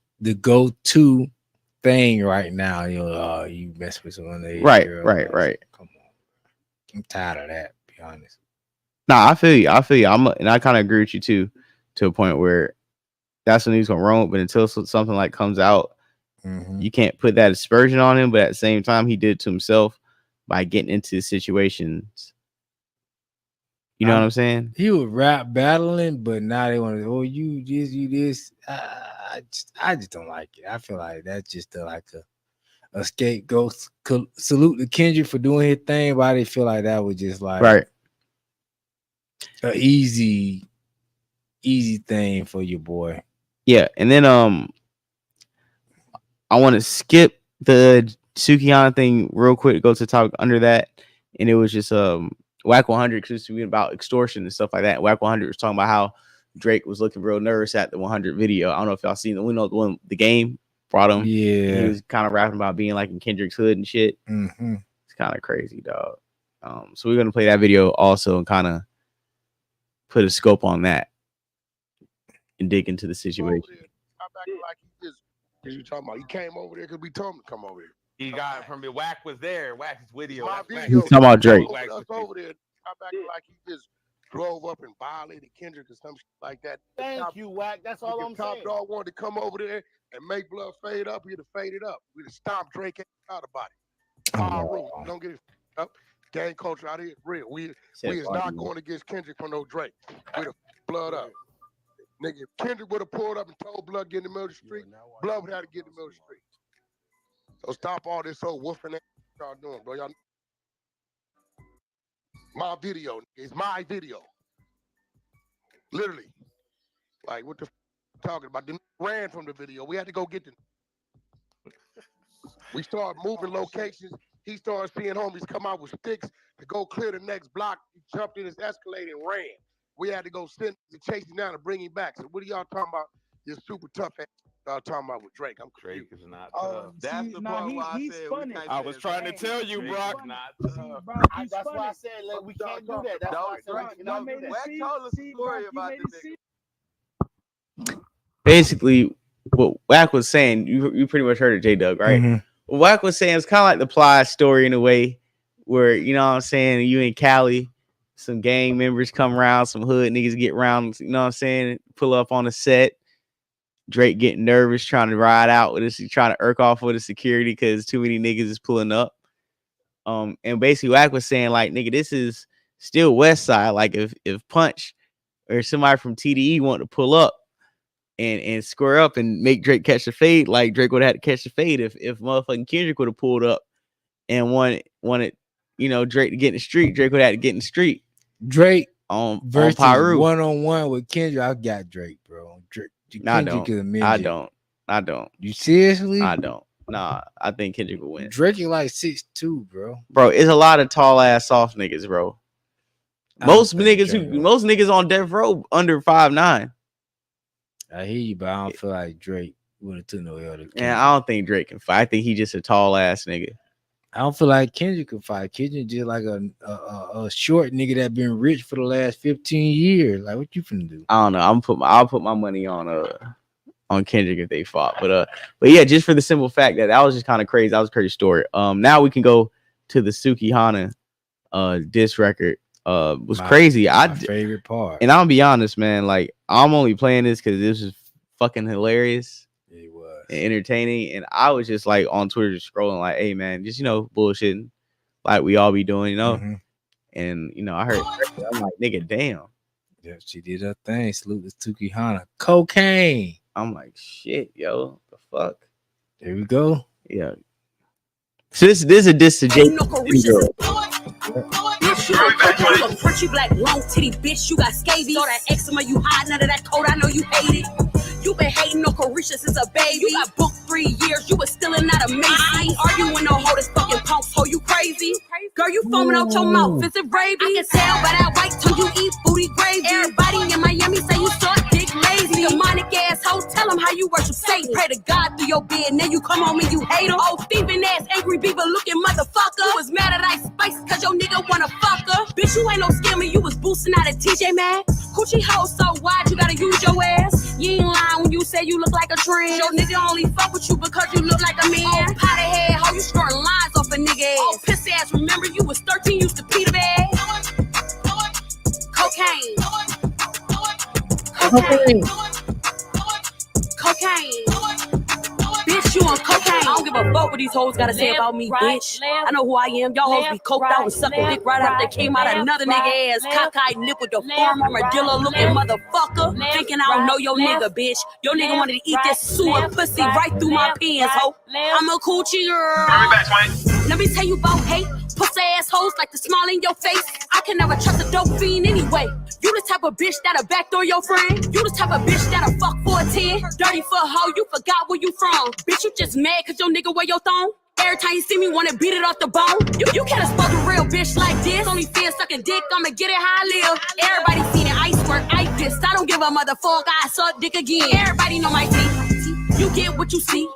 thing right now. You know, you mess with someone, right. Come on, I'm tired of that. To be honest. Nah, I feel you. And I kind of agree with you too, to a point where that's when he's gonna roam. But until something like comes out, you can't put that aspersion on him. But at the same time, he did it to himself by getting into situations. You know what I'm saying? He was rap battling, but now they want to, oh, you this. I just don't like it. I feel like that's just like a scapegoat. Salute to Kendrick for doing his thing, but I feel like that was just like an easy thing for your boy. Yeah, and then I want to skip the Sukihana thing real quick, go to talk under that, and it was just Whack 100 because it's about extortion and stuff like that. Whack 100 was talking about how Drake was looking real nervous at the 100 video. I don't know if y'all seen it. We know the one the game brought him. Yeah, he was kind of rapping about being like in Kendrick's hood and shit. Mm-hmm. It's kind of crazy, dog. So we're gonna play that video also and kind of put a scope on that and dig into the situation. Because you talking about he came over there because we told him to come over here. He got it from me. Whack was there. Whack's video. He's talking about Drake. Us over there, I'm acting like he just drove up and violated Kendrick or some shit like that. Thank you, Whack. That's all I'm saying. Top Dog wanted to come over there and make blood fade up. We'd have faded up. We'd have stomped Drake out about it. Don't get it up. Gang culture out here, real. We is not going against Kendrick for no Drake. We'd have blood up. Nigga, if Kendrick would have pulled up and told Blood get in the middle of the street, Blood would have to get in the middle of the street. So stop all this whole woofing that y'all doing, bro. Y'all, my video is my video. Literally. Like, what the f talking about? They ran from the video. We had to go get them. We started moving locations. He started seeing homies come out with sticks to go clear the next block. He jumped in his Escalade and ran. We had to go send to chase him down and bring him back. So what are y'all talking about? This super tough ass y'all talking about with Drake. I'm Drake is not tough. That's the part why I said funny. I was trying to tell you, Brock. Not tough. That's why I said like, we can't do that. That's why I said Whack told us a story about this nigga. Basically, what Whack was saying, you pretty much heard it, J-Dub, right? Mm-hmm. What Whack was saying, it's kind of like the Plies story in a way where, you know what I'm saying, you in Cali, some gang members come around, some hood niggas get around, you know what I'm saying, pull up on the set. Drake getting nervous, trying to ride out with us, trying to irk off with the security because too many niggas is pulling up. And basically Whack was saying, like, nigga, this is still West Side. Like, if Punch or somebody from TDE want to pull up and square up and make Drake catch the fade, like Drake would have had to catch the fade if motherfucking Kendrick would have pulled up and wanted, you know, Drake to get in the street. Drake would have to get in the street. Drake versus Pyru. 1-on-1 with Kendrick. I got Drake, bro. Drake. I don't. You seriously? I don't. Nah, I think Kendrick will win. Drake is like 6'2", bro. Bro, it's a lot of tall ass soft niggas, bro. Most niggas on death row under 5'9". I hear you, but I don't feel like Drake would have took no L. Yeah, I don't think Drake can fight. I think he just a tall ass nigga. I don't feel like Kendrick could fight. Kendrick just like a short nigga that been rich for the last 15 years. Like, what you finna do? I don't know. I'll put my money on Kendrick if they fought. But yeah, just for the simple fact that was just kind of crazy. That was a crazy story. Now we can go to the Suki Hana diss record. Was crazy. My favorite part. And I'll be honest, man. Like, I'm only playing this because this was fucking hilarious. It was entertaining, and I was just like on Twitter just scrolling like, hey man, just, you know, bullshitting like we all be doing, you know. Mm-hmm. And you know, I heard, I'm like, nigga, damn. Yeah, she did her thing. Salute to Suki Hana. Cocaine. I'm like, shit, yo, the fuck. There we go. Yeah. So this is a diss to Jake. You a pretty black long titty bitch, you got scabies. So that eczema you hide, none of that cold, I know you hate it. You been hating on Carisha since a baby. You got booked 3 years, you was still not amazing. I ain't arguing no hoe this fucking punks, ho, you crazy? Girl, you foaming out your mouth, is it rabies? I can tell by that white tongue you eat booty gravy. Everybody in Miami say you suck dick lazy. Demonic asshole, tell them how you worship Satan. Pray to God through your bed, now you come on me, you hate him. Oh, thieving ass, angry beaver looking motherfucker. You was mad at Ice Spice cause your nigga wanna fuck her. Bitch, you ain't no scammer, you was boosting out at TJ Maxx. Coochie hoe so wide, you gotta use your ass. You ain't lying when you say you look like a trend. Your nigga only fuck with you because you look like a man. Oh, potty head, hoe, you scoring lines off a nigga ass. Oh, pissy ass, remember you was 13, used to pee the bag. Cocaine. Bitch, you on cocaine. I don't give a fuck what these hoes gotta say about me, bitch. I know who I am. Y'all hoes be coked out and sucking dick right after they came out another nigga ass. Cockeyed nip with the form armadillo looking motherfucker. Thinking I don't know your nigga, bitch. Your nigga wanted to eat this sewer pussy right through my pants, ho. I'm a coochie girl. Let me tell you about hate. Pussy assholes like the smile in your face. I can never trust a dope fiend anyway. You the type of bitch that'll backdoor your friend. You the type of bitch that'll fuck for a 10. Dirty foot hoe, you forgot where you from. Bitch, you just mad cause your nigga wear your thong. Every time you see me, wanna beat it off the bone. You can't spoke a real bitch like this. Only feel sucking dick, I'ma get it how I live. Everybody seen it, ice work, I pissed. I don't give a motherfucker, I suck dick again. Everybody know my teeth. You get what you see.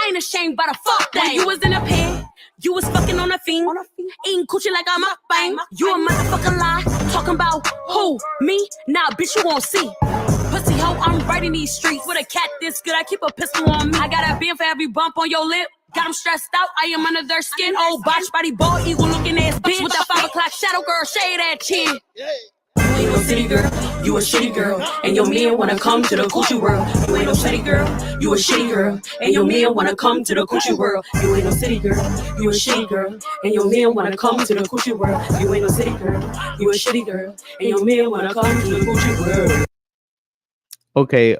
I ain't ashamed by the fuck thing. When you was in a pen, you was fucking on a fiend. Eating coochie like I'm a bang. You a motherfucking lie. Talking about who? Me? Nah, bitch, you won't see. Pussy hoe, I'm right in these streets. With a cat this good, I keep a pistol on me. I got a bin for every bump on your lip. Got them stressed out, I am under their skin. Old botch body, bald eagle looking ass bitch. With that 5 o'clock shadow girl, shade that chin. You ain't no city girl, you a shitty girl. And your men wanna come to the coochie world. You ain't no city girl, you a shitty girl. And your men wanna come to the coochie world. You ain't no city girl, you a shitty girl. And your men wanna come to the coochie world. You ain't no city girl, you a shitty girl. And your men wanna come to the coochie world. Okay,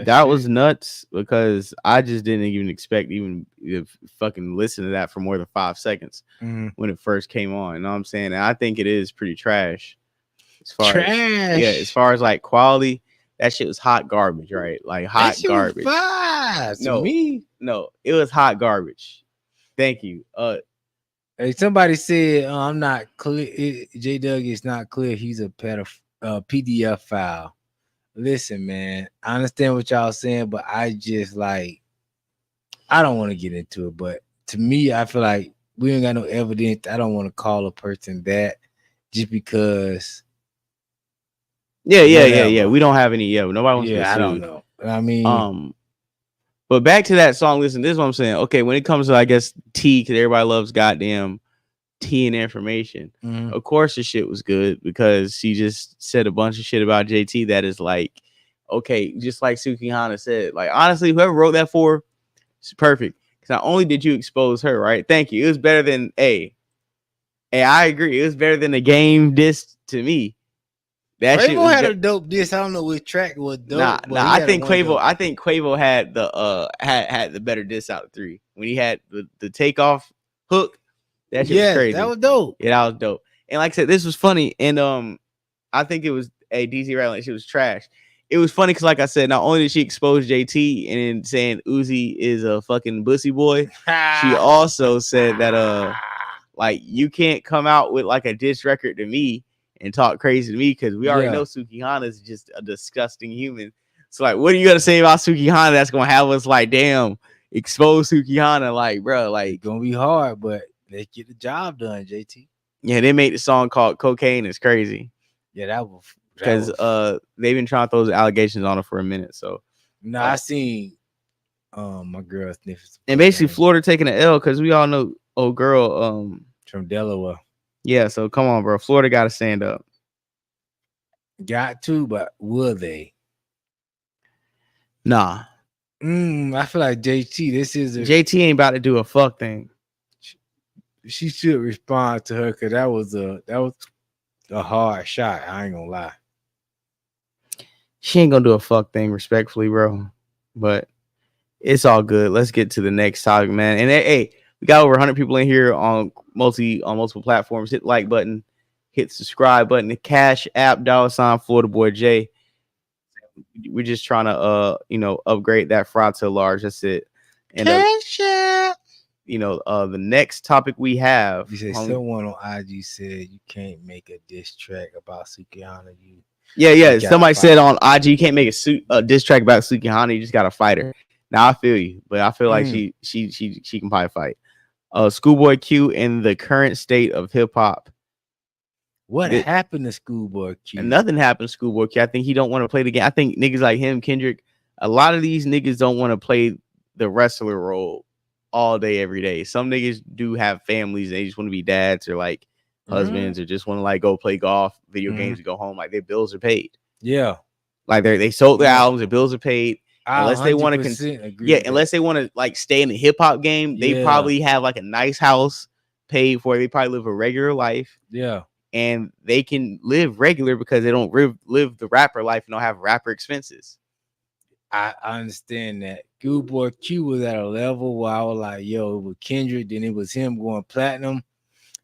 that was nuts because I just didn't even expect even to fucking listen to that for more than 5 seconds when it first came on. You know what I'm saying? And I think it is pretty trash. As far as far as like quality, that shit was hot garbage, right? Like hot garbage. No, it was hot garbage. Thank you. Hey, somebody said I'm not clear. J Doug is not clear. He's a PDF file. Listen, man, I understand what y'all saying, but I just like, I don't want to get into it. But to me, I feel like we ain't got no evidence. I don't want to call a person that just because. Yeah. We don't have any. Yeah, nobody wants to get sued. I don't know. I mean, but back to that song. Listen, this is what I'm saying. Okay, when it comes to, I guess, T, because everybody loves goddamn T and information. Of course the shit was good because she just said a bunch of shit about JT that is like, okay, just like Sukihana said, like honestly, whoever wrote that for, it's perfect. Because not only did you expose her, right? Thank you. It was better than I agree. It was better than the game diss to me. That shit was had a dope diss. I don't know which track was dope. Nah. I think Quavo had the had the better diss out of 3 when he had the takeoff hook. That shit was crazy. That was dope. Yeah, that was dope. And like I said, this was funny. And I think it was DZ Rattling. She was trash. It was funny because, like I said, not only did she expose JT and then saying Uzi is a fucking bussy boy, she also said that like you can't come out with like a diss record to me and talk crazy to me because we already know Sukihana is just a disgusting human. So like, what are you gonna say about Sukihana that's gonna have us like, damn, expose Sukihana? Like, bro, like it's gonna be hard, but they get the job done, JT. Yeah, they made the song called Cocaine. It's crazy. Yeah, that was because they've been trying to throw those allegations on her for a minute. So I seen my girl sniffing. And basically Florida taking an L because we all know old girl from Delaware. Yeah, so come on, bro. Florida gotta stand up. Got to, but will they? Nah. I feel like JT ain't about to do a fuck thing. She should respond to her because that was a hard shot. I ain't gonna lie. She ain't gonna do a fuck thing, respectfully, bro. But it's all good. Let's get to the next topic, man. And hey, we got over 100 people in here on multiple platforms. Hit the like button, hit the subscribe button, the Cash App, $ Florida Boy J. We're just trying to upgrade that fraud to large. That's it. And Cash App. The next topic we have. You say someone on IG said you can't make a diss track about Sukihana. Yeah. Somebody said on IG you can't make a diss track about Sukihana. You just gotta fight her. Now I feel you, but I feel like she can probably fight. Schoolboy Q in the current state of hip hop. What happened to Schoolboy Q? And nothing happened to Schoolboy Q. I think he don't want to play the game. I think niggas like him, Kendrick, a lot of these niggas don't want to play the wrestler role all day, every day. Some niggas do have families. They just want to be dads or like husbands or just want to like go play golf, video games, and go home. Like their bills are paid. Yeah. Like they sold their albums, their bills are paid. Unless they want to unless they want to like stay in the hip hop game, they probably have like a nice house paid for. They probably live a regular life. Yeah. And they can live regular because they don't live the rapper life and don't have rapper expenses. I understand that. Schoolboy Q was at a level where I was like, yo, it was Kendrick, then it was him going platinum.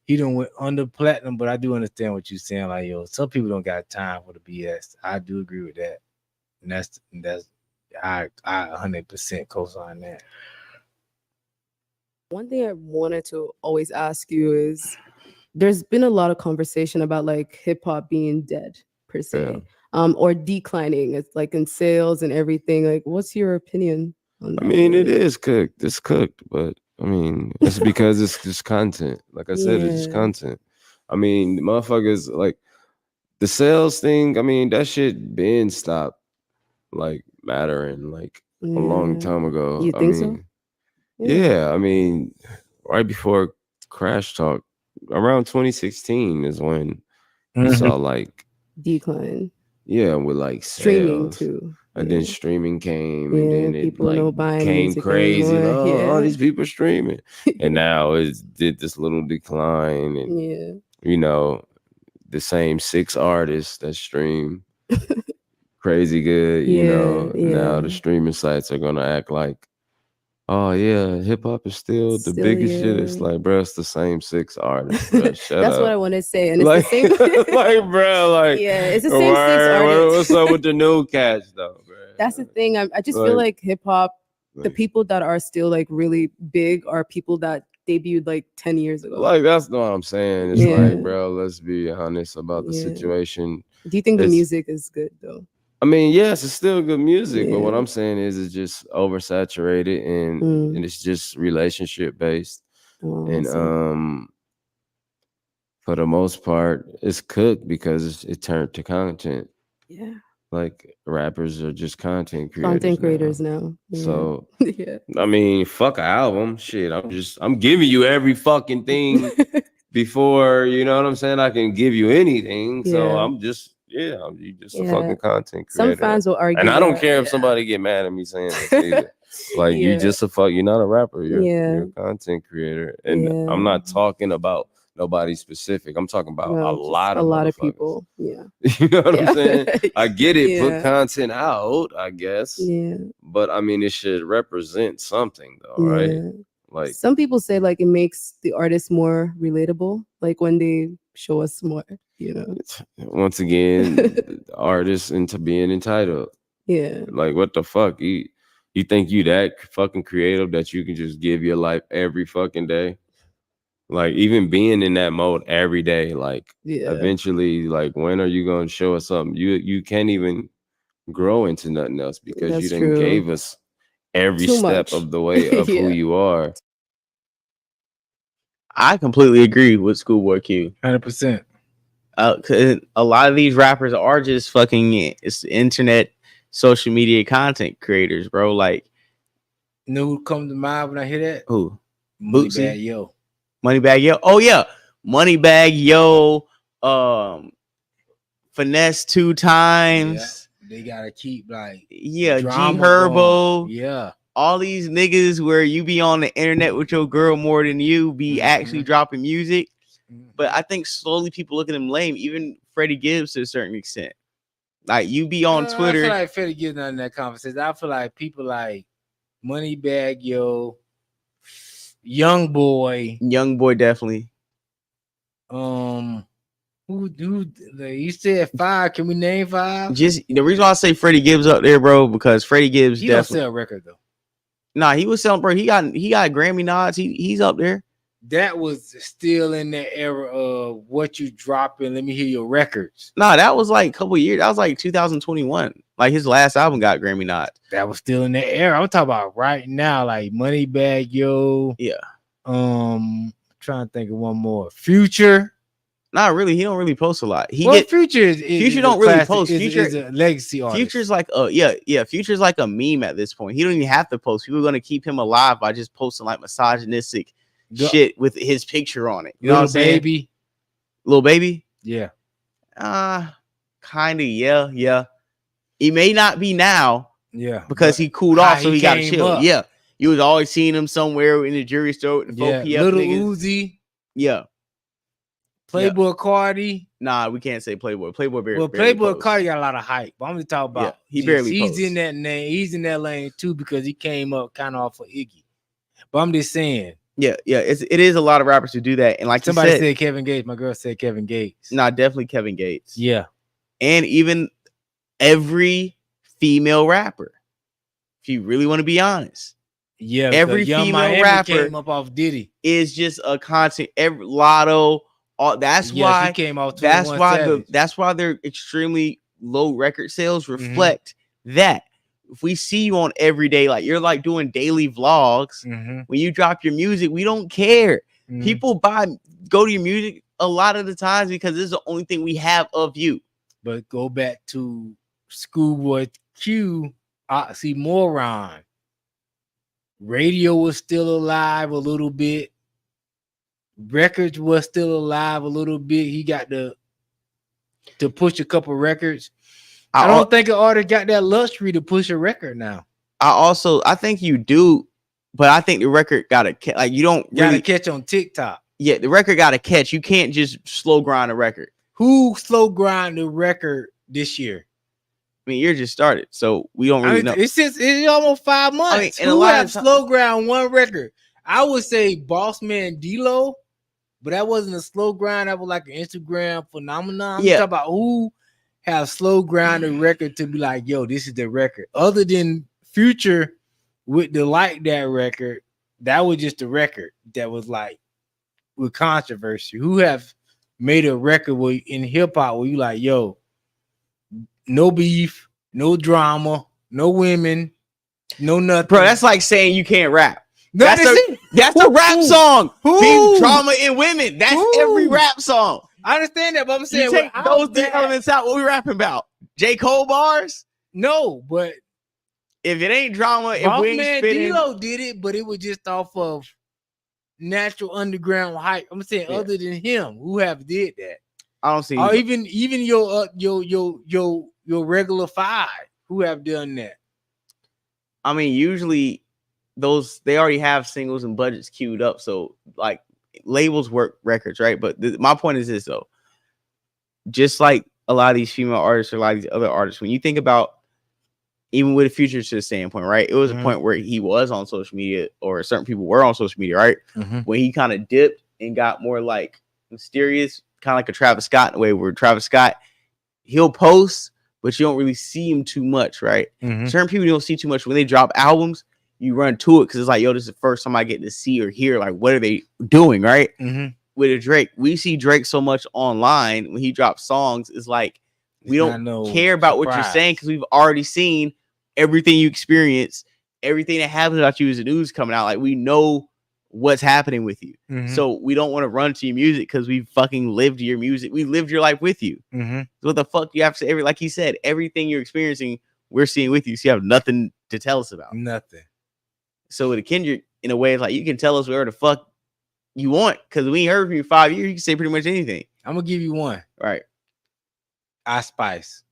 He done went under platinum, but I do understand what you're saying. Like, yo, some people don't got time for the BS. I do agree with that. And that's I 100% co-sign that. One thing I wanted to always ask you is, there's been a lot of conversation about like hip hop being dead per se, or declining. It's like in sales and everything. Like, what's your opinion on that? I mean, it is cooked. It's cooked, but I mean, it's because it's just content. Like I said, it's just content. I mean, motherfuckers like the sales thing. I mean, that shit been stopped like mattering like a long time ago. You think so? Yeah, I mean, right before Crash Talk, around 2016 is when you saw like decline. Yeah, with like Streaming sales. too. And then streaming came, and then it people don't buy came music crazy. anymore. Oh, these people streaming, and now it did this little decline, and you know, the same 6 artists that stream crazy good. You know, now the streaming sites are gonna act like, oh yeah, hip hop is still the biggest shit. It's like, bro, it's the same 6 artists. Bro. Shut That's up. what I want to say, and it's Like, the same. like, bro, like, it's the same 6 artists. What's up with the new cats though, bro? That's the thing. I just feel like hip hop, the people that are still like really big are people that debuted like 10 years ago. Like, that's what I'm saying. It's like, bro, let's be honest about the situation. Do you think the music is good though? I mean, yes, it's still good music, but what I'm saying is it's just oversaturated and it's just relationship based. And for the most part, it's cooked because it turned to content. Yeah. Like rappers are just content creators. Now. So I mean, fuck an album. Shit. I'm giving you every fucking thing before, you know what I'm saying? I can give you anything. So I'm just you just a fucking content creator. Some fans will argue. And I don't care if somebody get mad at me saying this either. Like you just you're not a rapper. You're a content creator. And I'm not talking about nobody specific. I'm talking about a lot of people. Yeah. You know what I'm saying? I get it. Put content out, I guess. Yeah. But I mean, it should represent something though, right? Like some people say like it makes the artist more relatable, like when they show us more, you know. Once again, artists into being entitled. Yeah. Like what the fuck? You think you that fucking creative that you can just give your life every fucking day? Like even being in that mode every day, like eventually, like when are you gonna show us something? You can't even grow into nothing else because you didn't gave us every step of the way of who you are. I completely agree with Schoolboy Q. 100%. A lot of these rappers are just fucking it's internet, social media content creators, bro. Like, you know who comes to mind when I hear that? Who? Moneybagg Yo. Moneybagg Yo. Oh yeah, Moneybagg Yo. Finesse 2 times. Yeah. They gotta keep like G Herbo. Yeah. All these niggas where you be on the internet with your girl more than you be actually dropping music. But I think slowly people look at them lame, even Freddie Gibbs to a certain extent. Like you be on Twitter. I feel like Freddie Gibbs not in that conversation. I feel like people like Moneybagg Yo, Young Boy definitely. Who you said 5? Can we name 5? Just the reason why I say Freddie Gibbs up there, bro, because Freddie Gibbs he definitely don't sell a record though. Nah, he was selling, bro. He got Grammy nods. He's up there. That was still in that era of what you dropping. Let me hear your records. Nah, that was like a couple years. That was like 2021. Like his last album got Grammy nods. That was still in that era. I'm talking about right now, like Moneybagg Yo. Yeah. Trying to think of one more. Future. Not really. He don't really post a lot. Future don't really post. Future is a legacy artist. Future's like Future's like a meme at this point. He don't even have to post. People are gonna keep him alive by just posting like misogynistic shit with his picture on it. You know what I'm saying? Baby. Lil Baby? Yeah. Kind of, yeah. He may not be now. Yeah. Because he cooled off, so he got to chill. Up. Yeah. You was always seeing him somewhere in the jury store with the 4 p.m. Little niggas. Uzi. Yeah. Playboy Cardi. Nah, we can't say Playboy. Playboy Playboy Cardi got a lot of hype. But I'm gonna talk about he barely he's posts. in that name. He's in that lane too because he came up kind of off of Iggy. But I'm just saying. Yeah. It is a lot of rappers who do that. And like somebody said Kevin Gates. My girl said Kevin Gates. Nah, definitely Kevin Gates. Yeah. And even every female rapper. If you really want to be honest. Yeah, every Young female Miami rapper came up off Diddy. is just a content. Every Lotto, that's why she came off. That's why their extremely low record sales reflect that. If we see you on every day, like you're like doing daily vlogs, when you drop your music, we don't care. People go to your music a lot of the times because this is the only thing we have of you. But go back to Schoolboy Q, Oxymoron. Radio was still alive a little bit. Records was still alive a little bit. He got to push a couple records. I don't think an artist got that luxury to push a record now. I think you do, but I think the record gotta like you don't gotta catch on TikTok. Yeah, the record gotta catch. You can't just slow grind a record. Who slow grind the record this year? I mean, you're just started, so we don't really know. It's almost 5 months. I mean, and who have slow grind one record? I would say Boss Man D-Lo, but that wasn't a slow grind. That was like an Instagram phenomenon. Yeah. I'm talking about who have slow grind a record to be like, yo, this is the record. Other than Future with the Like That record, that was just a record that was like with controversy. Who have made a record where in hip hop where you like, yo, no beef, no drama, no women, no nothing. Bro, that's like saying you can't rap. No, that's a rap song. Beef, drama, and women. That's every rap song. I understand that, but I'm saying you take those three elements out. What we rapping about? J. Cole bars? No, but if it ain't drama, if we ain't spitting, D-Lo did it, but it was just off of natural underground hype. I'm saying other than him, who have did that? I don't see. Or even your regular five who have done that. I mean, usually they already have singles and budgets queued up, so like labels work records, right? But my point is this though, just like a lot of these female artists or a lot of these other artists, when you think about even with a Future to the standpoint, right? It was a point where he was on social media, or certain people were on social media, right? When he kind of dipped and got more like mysterious, kind of like a Travis Scott in a way, where Travis Scott, he'll post, but you don't really see him too much, right? Certain people you don't see too much when they drop albums. You run to it because it's like, yo, this is the first time I get to see or hear like what are they doing, right? With a Drake, we see Drake so much online when he drops songs. It's like we don't care about what you're saying because we've already seen everything you experience, everything that happens about you as the news coming out. Like we know what's happening with you, so we don't want to run to your music because we fucking lived your music. We lived your life with you. So what the fuck you have to say? Like he said, everything you're experiencing, we're seeing with you. So you have nothing to tell us about. Nothing. So with a Kendrick, in a way, it's like you can tell us whatever the fuck you want because we ain't heard from you in 5 years. You can say pretty much anything. I'm gonna give you one. Right. Ice Spice.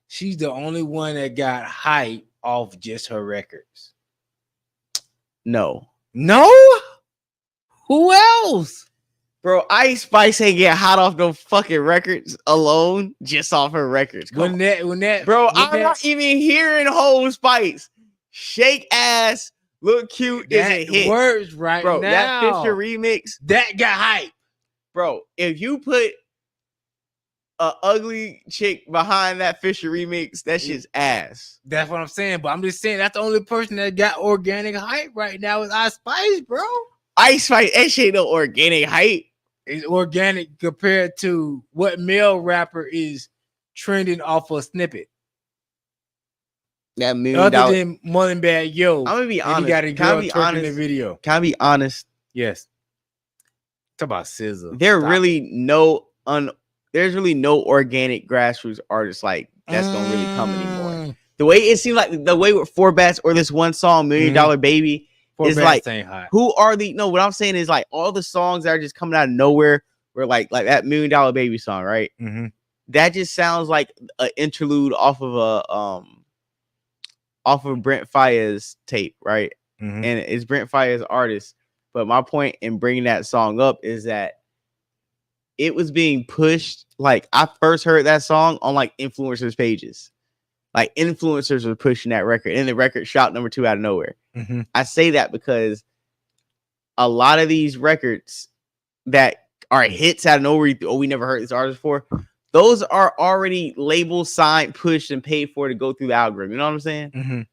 She's the only one that got hype off just her records. No. Who else? Bro, Ice Spice ain't get hot off no fucking records alone, just off her records. I'm not even hearing whole Spice. Shake Ass, Look Cute is a hit. Words right bro, now. That Fisher remix. That got hype. Bro, if you put a ugly chick behind that Fisher remix, that shit's ass. That's what I'm saying. But I'm just saying that's the only person that got organic hype right now is Ice Spice, bro. Ice Spice, that shit ain't no organic hype. It's organic compared to what male rapper is trending off a snippet. That $1 million. Other than Mullen Bad Yo. I'm gonna be honest. He got a girl twerking in the video. Can I be honest? Yes. Talk about SZA. There's really no organic grassroots artists like that's gonna really come anymore. The way it seems like the way with Four Bats or this one song, $1 Million Baby, is like who are what I'm saying is like all the songs that are just coming out of nowhere were like that $1 Million Baby song, right? That just sounds like an interlude off of Brent Faiyaz's tape, right? And it's Brent Faiyaz's artist. But my point in bringing that song up is that it was being pushed. Like I first heard that song on like influencers pages. Like influencers were pushing that record, and the record shot number 2 out of nowhere. I say that because a lot of these records that are hits out of nowhere, we never heard this artist before. Those are already labeled, signed, pushed, and paid for to go through the algorithm. You know what I'm saying?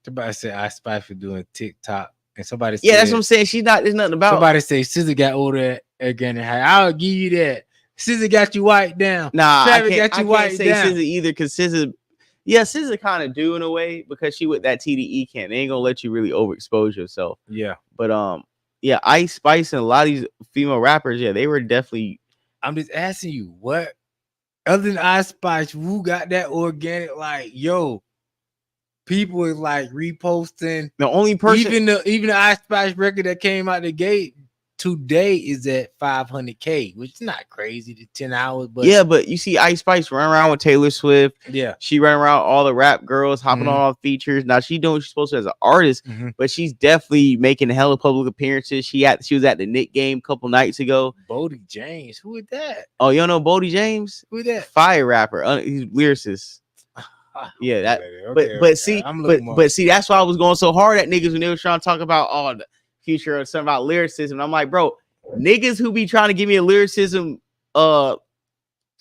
Somebody said Ice Spice for doing TikTok, and somebody said, yeah, that's what I'm saying. She's not. There's nothing about. Somebody say SZA got older again. I'll give you that. SZA got you white down. Nah, Travis I can't say down. SZA either because SZA kind of do in a way because she with that TDE camp. They ain't gonna let you really overexpose yourself. Yeah, but yeah, Ice Spice and a lot of these female rappers, yeah, they were definitely. I'm just asking you, what other than Ice Spice, who got that organic? Like, yo, people is like reposting. The only person, even the Ice Spice record that came out the gate today is at 500K, which is not crazy to 10 hours. But yeah, but you see Ice Spice run around with Taylor Swift. Yeah, she ran around all the rap girls, hopping on all features. Now she doing what she's supposed to as an artist, but she's definitely making hella public appearances. She was at the Knick game a couple nights ago. Bodie James, who is that? Oh, you don't know Bodie James? Who is that? Fire rapper. He's lyricist. Yeah, that. See, that's why I was going so hard at niggas when they were trying to talk about the future or something about lyricism. I'm like, bro, niggas who be trying to give me a lyricism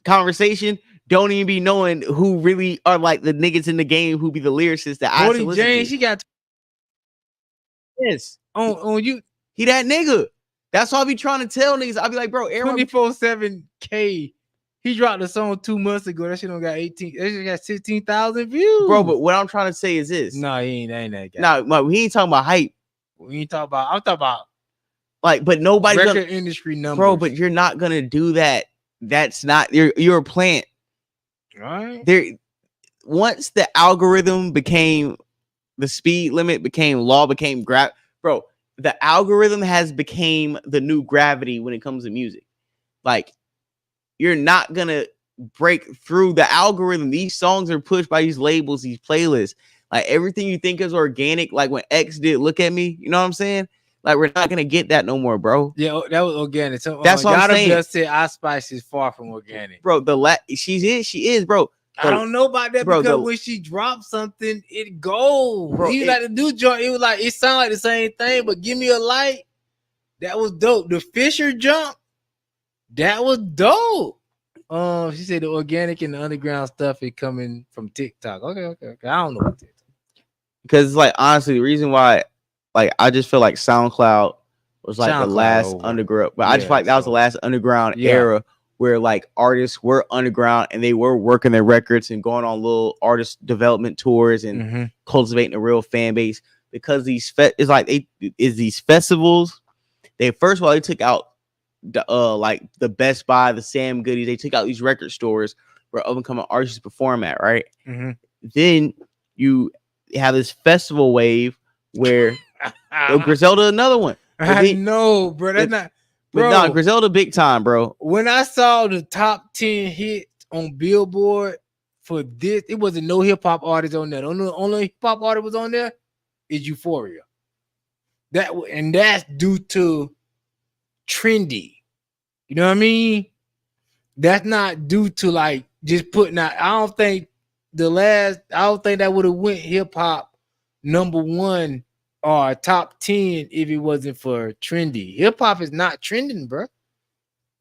conversation don't even be knowing who really are like the niggas in the game who be the lyricists that I Bodie James, he got on you. He that nigga. That's why I be trying to tell niggas. I be like, bro, 24/7K. He dropped a song 2 months ago. That shit don't got 18. That shit got 16,000 views. Bro, but what I'm trying to say is this. No, he ain't that guy. No, he ain't talking about hype. We ain't talking about. I'm talking about like, but nobody's record industry numbers, bro. But you're not gonna do that. That's not you're a plant. All right. There, once the algorithm became the speed limit, became law, became bro. The algorithm has became the new gravity when it comes to music. Like, you're not gonna break through the algorithm. These songs are pushed by these labels, these playlists. Like, everything you think is organic, like when X did Look at Me, you know what I'm saying? Like, we're not gonna get that no more, bro. Yeah, that was organic. So, that's what I'm saying. Just said Ice Spice is far from organic, bro. She is, bro. I don't know about that, bro, because when she drops something, it goes. Bro, you like the new joint, it was like it sounded like the same thing, but Give Me a Light, that was dope. The Fisher jump, that was dope. She said the organic and the underground stuff is coming from TikTok. Okay. I don't know about TikTok. Because like honestly, the reason why, like, I just feel like SoundCloud was like the last underground, but I just feel like that was the last underground era where like artists were underground and they were working their records and going on little artist development tours and cultivating a real fan base. Because these these festivals, they first of all they took out like the Best Buy, the Sam Goodies, they took out these record stores where up and coming artists perform at, right? Then you have this festival wave where Griselda, another one. I know, bro. That's not. But no, Griselda big time, bro. When I saw the top 10 hits on Billboard for this, it wasn't no hip hop artists on there. The only hip hop artist was on there is Euphoria. That's due to trendy. You know what I mean? That's not due to like just putting out. I don't think that would have went hip hop #1 or top 10 if it wasn't for trendy. Hip hop is not trending, bro.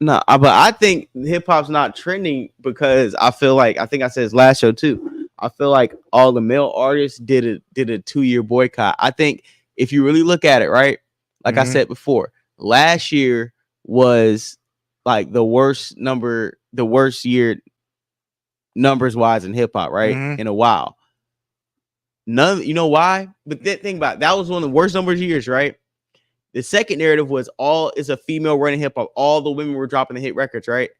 No, but I think hip hop's not trending because I feel like, I think I said this last show too. I feel like all the male artists did a 2-year boycott. I think if you really look at it, right? Like I said before, last year was like the worst year numbers wise in hip hop, right? In a while. You know why? But think about it, that was one of the worst numbers years, right? The second narrative was it's a female running hip hop. All the women were dropping the hit records, right?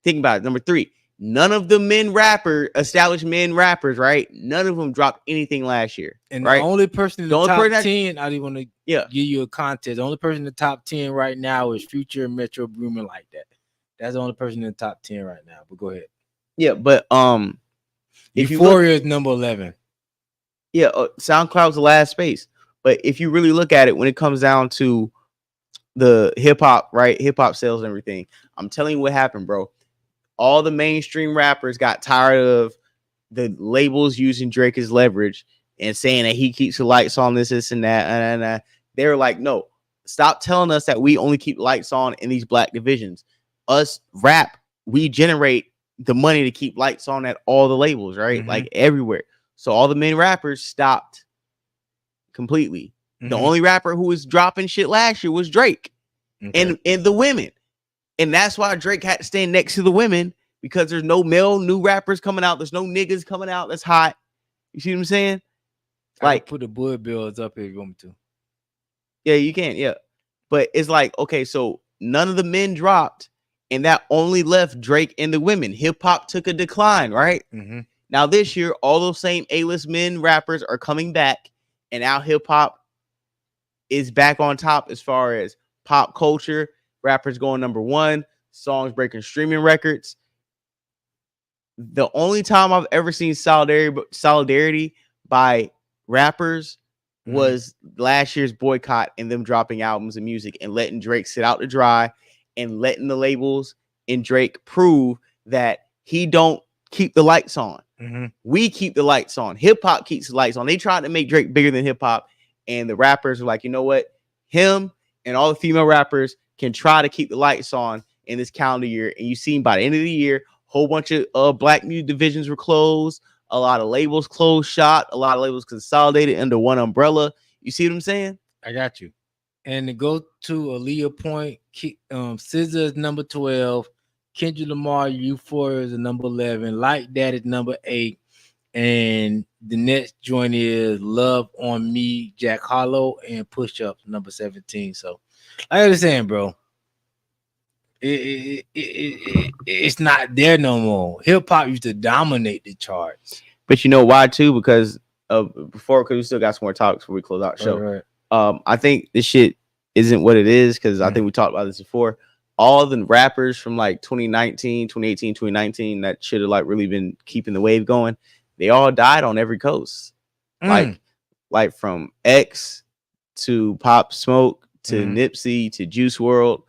Think about it. Number 3, none of the established men rappers, right? None of them dropped anything last year. And right? the only person in the top 10, I didn't want to give you a contest. The only person in the top 10 right now is Future and Metro Boomin like that. That's the only person in the top 10 right now. But go ahead. Yeah, but if Euphoria is number 11. Yeah, SoundCloud's the last space. But if you really look at it, when it comes down to the hip hop, right? Hip hop sales and everything, I'm telling you what happened, bro. All the mainstream rappers got tired of the labels using Drake as leverage and saying that he keeps the lights on, this and that. And they were like, no, stop telling us that we only keep lights on in these black divisions. Us rap, we generate the money to keep lights on at all the labels, right? Like everywhere. So all the main rappers stopped completely. The Mhm. only rapper who was dropping shit last year was Drake and the women. And that's why Drake had to stand next to the women, because there's no male new rappers coming out. There's no niggas coming out that's hot. You see what I'm saying? Like, put the bullet bills up here if you want me to. Yeah, you can. Yeah. But it's like, okay, so none of the men dropped, and that only left Drake and the women. Hip hop took a decline, right? Mm-hmm. Now this year, all those same A-list men rappers are coming back, and now hip hop is back on top as far as pop culture. Rappers going number one, songs breaking streaming records. The only time I've ever seen solidarity by rappers was last year's boycott and them dropping albums and music and letting Drake sit out to dry and letting the labels and Drake prove that he don't keep the lights on. Mm-hmm. We keep the lights on. Hip hop keeps the lights on. They tried to make Drake bigger than hip hop, and the rappers were like, you know what? Him and all the female rappers can try to keep the lights on in this calendar year. And you seen by the end of the year, whole bunch of black music divisions were closed. A lot of labels closed shop. A lot of labels consolidated under one umbrella. You see what I'm saying? I got you. And to go to Aaliyah point, SZA is number 12. Kendrick Lamar, Euphoria is number 11. Like That is number 8. And the next joint is Love on Me, Jack Harlow, and Push Up, number 17. So, like I was saying, bro, it's not there no more. Hip hop used to dominate the charts. But you know why too? Because because we still got some more talks before we close out the show. Right. I think this shit isn't what it is, because I think we talked about this before. All the rappers from like 2019, 2018, 2019 that should have like really been keeping the wave going, they all died on every coast. Like from X to Pop Smoke to Nipsey to Juice WRLD.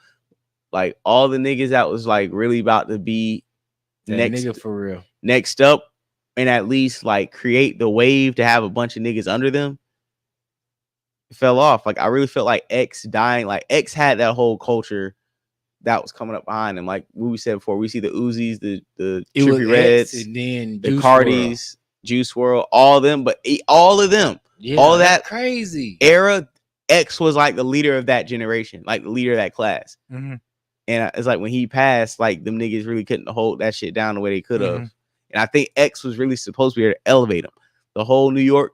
Like all the niggas that was like really about to be nigga for real. Next up, and at least like create the wave to have a bunch of niggas under them, fell off. Like I really felt like X dying. Like X had that whole culture that was coming up behind him. Like we said before, we see the Uzis, the Trippie Reds, and then the Cardis, Juice WRLD, all of them. But all of them, all that crazy era, X was like the leader of that generation, like the leader of that class. Mm-hmm. And it's like when he passed, like them niggas really couldn't hold that shit down the way they could have. And I think X was really supposed to be able to elevate him. The whole New York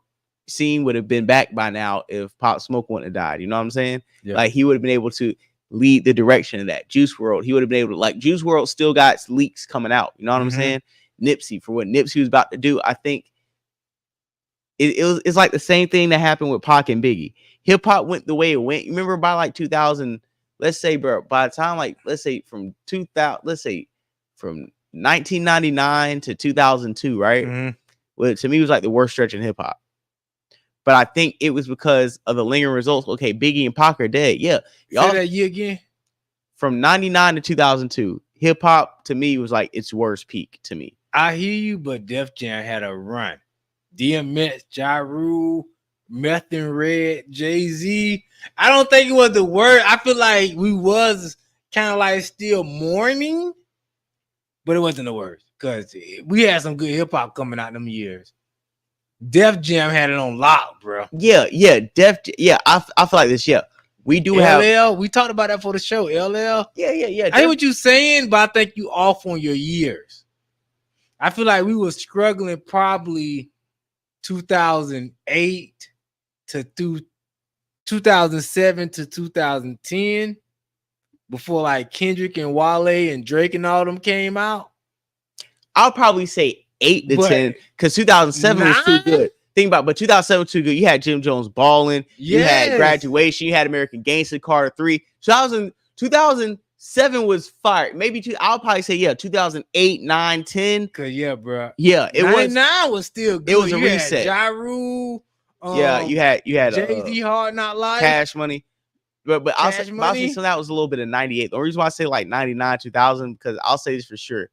scene would have been back by now if Pop Smoke wouldn't have died. You know what I'm saying? Yeah. Like he would have been able to lead the direction of that. Juice WRLD, he would have been able to, like Juice WRLD still got leaks coming out. You know what I'm saying? Nipsey, for what Nipsey was about to do, I think it's like the same thing that happened with Pac and Biggie. Hip hop went the way it went. You remember by like 2000. Let's say, bro, by the time, like, let's say from 1999 to 2002, right? Well, to me, it was like the worst stretch in hip hop. But I think it was because of the lingering results. Okay, Biggie and Pac are dead. Yeah. Say that year again. From 99 to 2002, hip hop to me was like its worst peak to me. I hear you, but Def Jam had a run. DMX, Ja Rule, Meth and Red, Jay-Z. I don't think it was the word. I feel like we was kind of like still mourning, but it wasn't the worst because we had some good hip hop coming out them years. Def Jam had it on lock, bro. Yeah. I feel like this. Yeah, we do LL. We talked about that for the show. LL. Yeah. I hear what you're saying, but I think you off on your years. I feel like we were struggling probably 2008 to 2007 to 2010 before like Kendrick and Wale and Drake and all them came out. I'll probably say 8 to 10 because 2007 was too good. Think about it, but 2007 was too good. You had Jim Jones balling. You had Graduation. You had American Gangster, Carter 3. 2007 was fire. Maybe I'll probably say 2008, 9, 10. Cause bro. Yeah, it was. 99 was still good. It was a reset. Ja Rule. You had Jay-Z Hard Not Life, Cash Money, but I'll say so that was a little bit of 98. The only reason why I say like 99, 2000 because I'll say this for sure.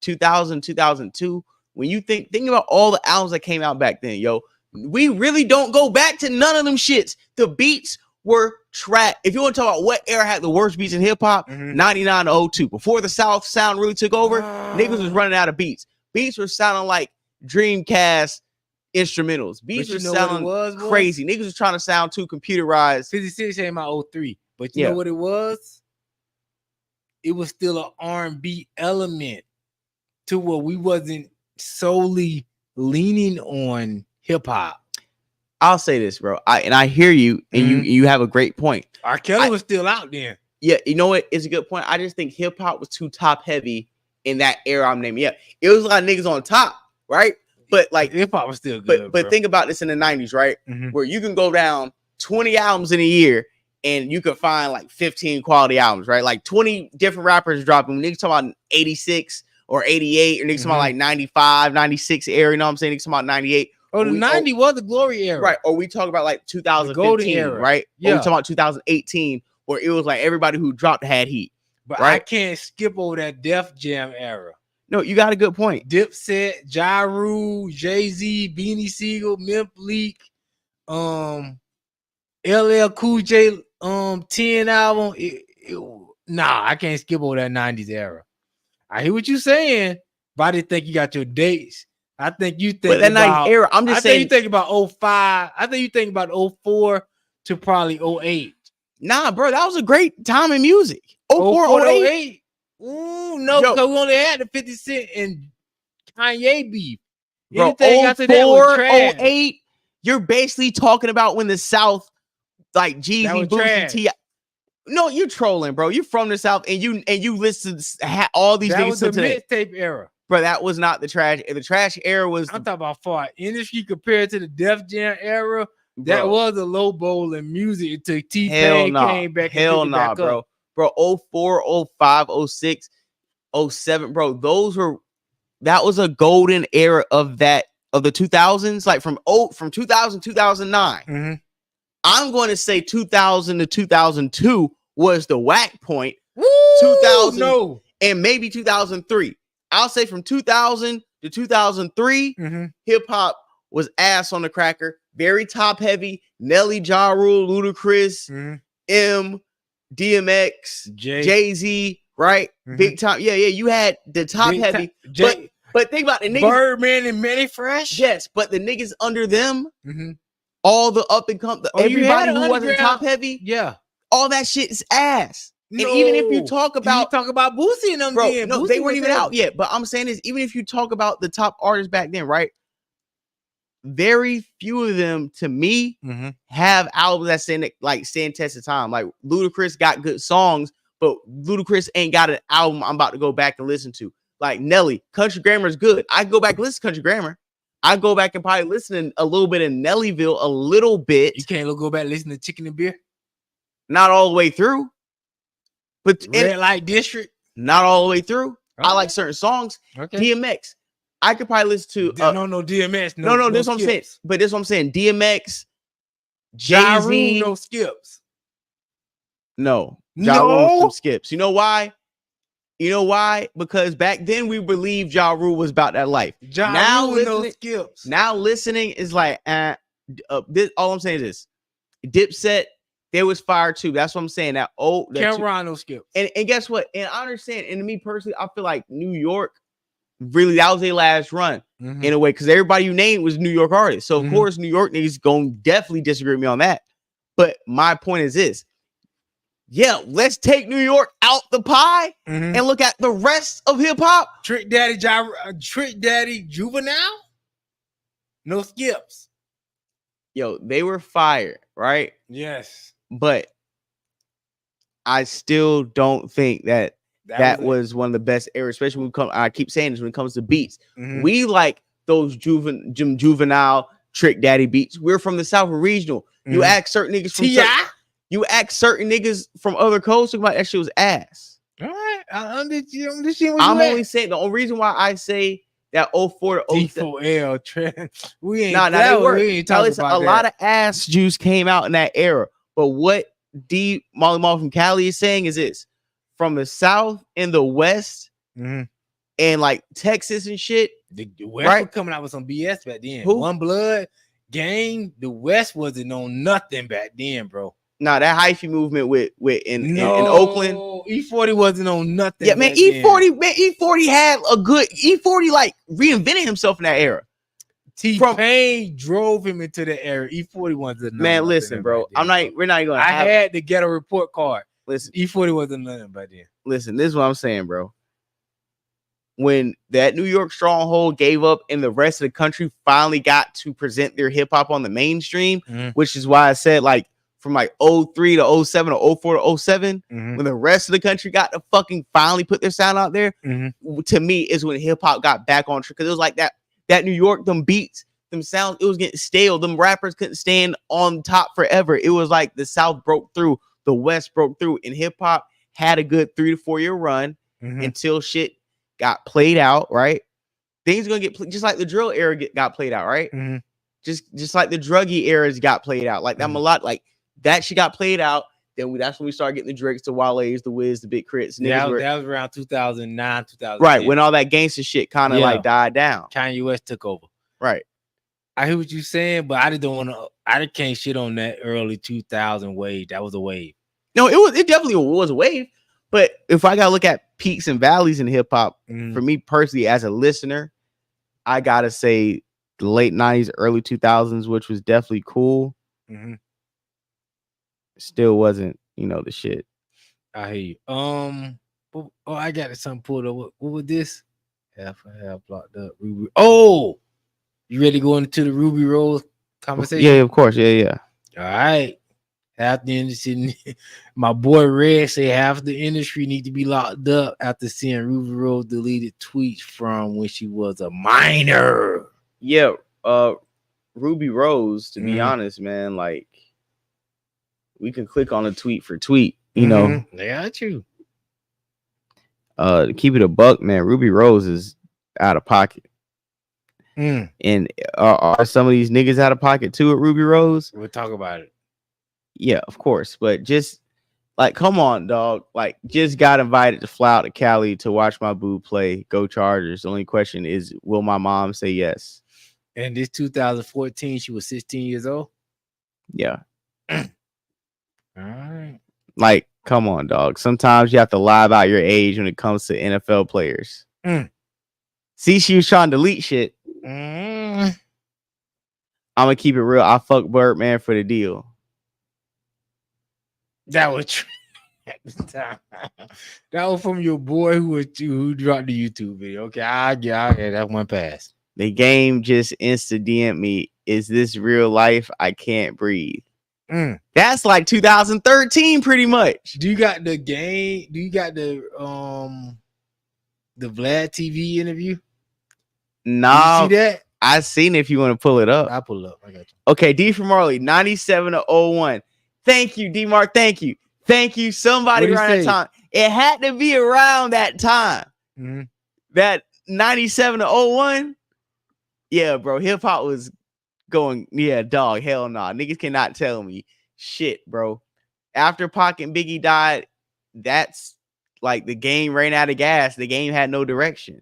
2000, 2002. When you think about all the albums that came out back then, we really don't go back to none of them shits. The beats were trash. If you want to talk about what era had the worst beats in hip hop, 99 to 02, before the South sound really took over, niggas was running out of beats. Beats were sounding like Dreamcast instrumentals. Beats But were you know what it sounding was? crazy. Niggas was trying to sound too computerized. 56 came out 03. But you know what it was? It was still an R&B element to where we wasn't solely leaning on hip hop. I'll say this, bro. I hear you, and you have a great point. R. Kelly was still out there. Yeah, you know what? It's a good point. I just think hip hop was too top heavy in that era I'm naming. Yeah, it was a lot of niggas on top, right? But like hip hop was still good. But think about this in the 90s, right? Where you can go down 20 albums in a year and you can find like 15 quality albums, right? Like 20 different rappers dropping. Niggas talking about 86 or 88, or niggas talking about like 95, 96 era, you know what I'm saying? Niggas talking about 98. Oh, the 90 was the glory era. Right. Or we talk about like 2015, era. Right? Yeah. Or we talking about 2018, where it was like everybody who dropped had heat. But right? I can't skip over that Def Jam era. No, you got a good point. Dipset, Ja Rule, Jay-Z, Beanie Siegel, Memp Leak, LL Cool J 10 album. Nah, I can't skip over that 90s era. I hear what you're saying, but I didn't think you got your dates. I think you think that 90s era. I'm just saying. I think you think about 05. I think you think about 04 to probably 08. Nah, bro, that was a great time in music. 04, 08. Ooh, no, because we only had the 50 Cent and Kanye beef. Bro, 04, 08, you're basically talking about when the South, like Jeezy, Boosie, T.I. No, you're trolling, bro. You're from the South, and you listen to all these that niggas was the today. mixtape era. Bro, that was not the trash. The trash era was. I'm talking about far industry compared to the Def Jam era. Bro, that was a low bowl in music until T-Pain came back. Hell nah, bro. Up. Bro, 04, 05, 06, 07, bro. That was a golden era of the 2000s, like from 2000 2009. I'm going to say 2000 to 2002 was the whack point. Woo, 2000 and maybe 2003. I'll say from 2000 to 2003, hip hop was ass on the cracker, very top heavy. Nelly, Ja Rule, Ludacris, M, DMX, Jay-Z, right? Big time. Yeah. You had the top heavy. But think about the niggas. Birdman and Manny Fresh. Yes, but the niggas under them, all the up and come, everybody who wasn't top heavy, all that shit is ass. No. And even if you talk about Boosie and them, bro, then, no, Boosie they weren't even out yet. But I'm saying is, even if you talk about the top artists back then, right? Very few of them, to me, have albums that stand test of time. Like Ludacris got good songs, but Ludacris ain't got an album I'm about to go back and listen to. Like Nelly, Country Grammar is good. I go back and listen to Country Grammar. I go back and probably listen to a little bit of Nellyville, a little bit. You can't go back and listen to Chicken and Beer? Not all the way through. But Red Light District? Not all the way through. Okay. I like certain songs. Okay. DMX. I could probably listen to no DMX. No, this is what I'm saying. But this is what I'm saying. DMX, Ja Jay-Z, Rule, no skips. No. Ja Rule, some skips. You know why? Because back then we believed Ja Rule was about that life. Now no skips. Now listening is like, this. All I'm saying is this: Dipset, there was fire too. That's what I'm saying. That can't run no skips. And guess what? And I understand. And to me personally, I feel like New York, really, that was their last run in a way, because everybody you named was New York artists. So of course, New York niggas gonna definitely disagree with me on that. But my point is this. Yeah, let's take New York out the pie and look at the rest of hip hop. Trick Daddy, Juvenile, no skips. Yo, they were fired, right? Yes, but I still don't think that was one of the best eras, especially when I keep saying this when it comes to beats. We like those juvenile Trick Daddy beats. We're from the South, regional. You ask certain niggas from you ask certain niggas from other coasts about that shit was ass. All right, I'm only saying the only reason why I say that 04 to 04 trend. We ain't they were. We ain't talking about a lot of ass juice came out in that era. But what D Molly Mall from Cali is saying is this: from the South and the West, and like Texas and shit. The West was coming out with some BS back then. One Blood, Gang. The West wasn't on nothing back then, bro. Nah, that hyphy movement in Oakland. E40 wasn't on nothing. Yeah, man. E40 had a good E40 like reinvented himself in that era. T-Pain drove him into the area. E40 wasn't man. Listen, bro. We're not even. I had the ghetto report card. Listen, E40 wasn't nothing by then. Listen, this is what I'm saying, bro. When that New York stronghold gave up and the rest of the country finally got to present their hip hop on the mainstream, which is why I said like from like 03 to 07 or 04 to 07, when the rest of the country got to fucking finally put their sound out there, to me is when hip hop got back on track. Because it was like that New York, them beats, them sounds, it was getting stale. Them rappers couldn't stand on top forever. It was like the South broke through, the West broke through, and hip hop had a good 3 to 4 year run until shit got played out, right? Things gonna get just like the drill era got played out, right? Just like the druggy eras got played out, like that melodic, like that shit got played out. Then that's when we started getting the Drakes, the Wale's, the Wiz, the Big Crits. Yeah, that was around 2009, 2010. Right, when all that gangster shit kind of like died down. Kanye West took over. Right. I hear what you're saying, but I just don't want to. I just can't shit on that early 2000 wave. That was a wave. No, it definitely was a wave. But if I gotta look at peaks and valleys in hip hop, for me personally, as a listener, I gotta say the late 90s, early 2000s, which was definitely cool. Still wasn't, the shit. I hear you. I got something pulled up. What was this? Half blocked up. Ruby. Oh, you ready to go into the Ruby Rose conversation? Yeah, of course. Yeah. All right. Half the industry, my boy Red say half the industry need to be locked up after seeing Ruby Rose deleted tweets from when she was a minor. Yeah, Ruby Rose, to be honest, man, like we can click on a tweet for tweet, you know. They got you. To keep it a buck, man, Ruby Rose is out of pocket. And are some of these niggas out of pocket too at Ruby Rose? We'll talk about it. Yeah, of course. But just like, come on, dog. Like, just got invited to fly out to Cali to watch my boo play. Go Chargers. The only question is, will my mom say yes? And this 2014, she was 16 years old? Yeah. All right. Like, come on, dog. Sometimes you have to lie about your age when it comes to NFL players. See, she was trying to delete shit. I'm going to keep it real. I fuck Birdman for the deal. That was true at the time. That was from your boy who dropped the YouTube video. Okay, I get that one pass. The game just insta DM me. Is this real life? I can't breathe. That's like 2013, pretty much. Do you got the game? Do you got the Vlad TV interview? Nah, you see that? I seen it. If you want to pull it up, I'll pull it up. I got you. Okay, D from Marley, 97 to 01. Thank you, D Mark. Thank you. Somebody around that time. It had to be around that time. That 97 to 01. Yeah, bro. Hip hop was going. Yeah, dog. Hell nah. Niggas cannot tell me shit, bro. After Pac and Biggie died, that's like the game ran out of gas. The game had no direction.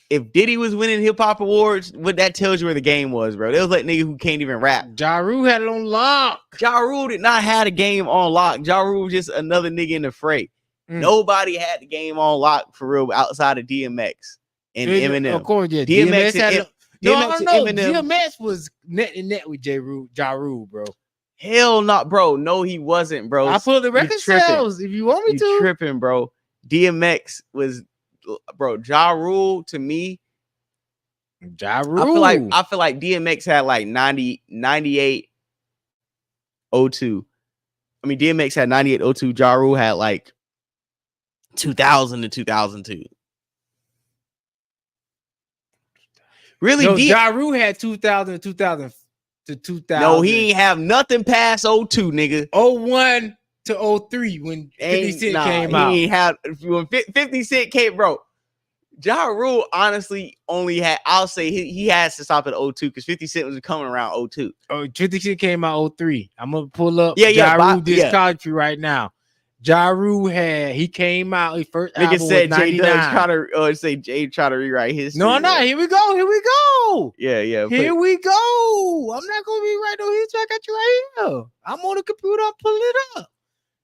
If Diddy was winning hip hop awards, what that tells you where the game was, bro. They was like nigga who can't even rap. Ja Rule had it on lock. Ja Rule did not have the game on lock. Ja Rule was just another nigga in the fray. Nobody had the game on lock for real outside of DMX and Eminem. Of course, yeah. DMX and Eminem. DMX was net and net with Ja Rule, bro. Hell not, bro. No, he wasn't, bro. I pulled the record sales if you want me to. You tripping, bro. DMX was, bro. Ja Rule to me. Ja Rule. I feel like DMX had like 98, 02. I mean, DMX had 98, 02. Ja Rule had like 2000 to 2002. Really? No, Ja Rule had 2000 to 2000 to 2000. No, he ain't have nothing past 02, nigga. 01 to 03 when 50 Cent came out. He ain't have, when 50 Cent came, bro. Ja Rule honestly only had, I'll say he has to stop at 02 because 50 Cent was coming around 02. Oh, 50 Cent came out 03. I'm gonna pull up Ja Rule discography right now. Ja Rule he came out, his first album was 99. Jay try to rewrite history. No, here we go. Yeah. Here we go. I'm not gonna rewrite no history. I got you right here. I'm on the computer, I'll pull it up.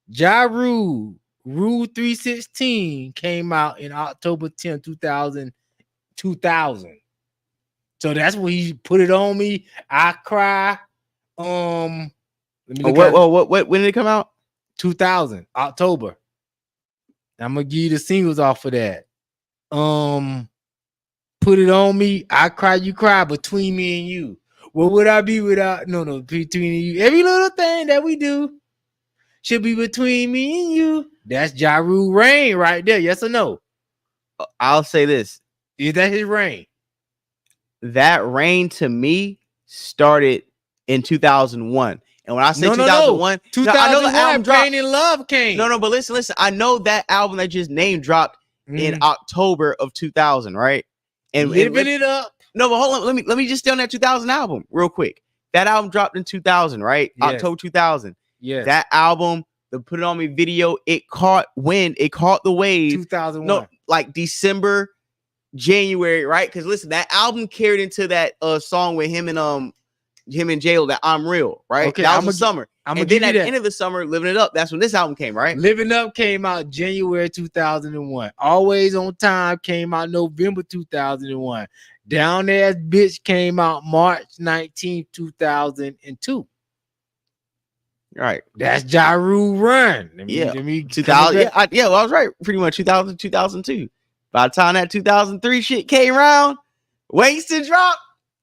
Ja Rule 316 came out in October 10, 2000. So that's when he put it on me. I cry. Let me look what? When did it come out? 2000 October. I'm gonna give you the singles off of that. Put it on me. I cry, you cry. Between me and you. What would I be without? No, between you. Every little thing that we do should be between me and you. That's Ja Rule Rain right there. Yes or no? I'll say this. Is that his reign? That reign to me started in 2001. And when I say 2001, 2001, I know the album dropped. Pain and Love came. No, but listen. I know that album that just name dropped in October of 2000, right? And living it up. No, but hold on. Let me just stay on that 2000 album real quick. That album dropped in 2000, right? Yes. October 2000. Yeah. That album, the Put It On Me video, it caught wind. It caught the wave. 2001. No, like December, January, right? Because listen, that album carried into that song with him and J-Lo, that I'm Real, right? Okay, that was the summer. And then at the end of the summer, Living It Up, that's when this album came, right? Living Up came out January 2001. Always On Time came out November 2001. Down Ass Bitch came out March 19, 2002. Right. That's Ja Rule Run. 2000. I was right. Pretty much 2000, 2002. By the time that 2003 shit came around, Wasted dropped.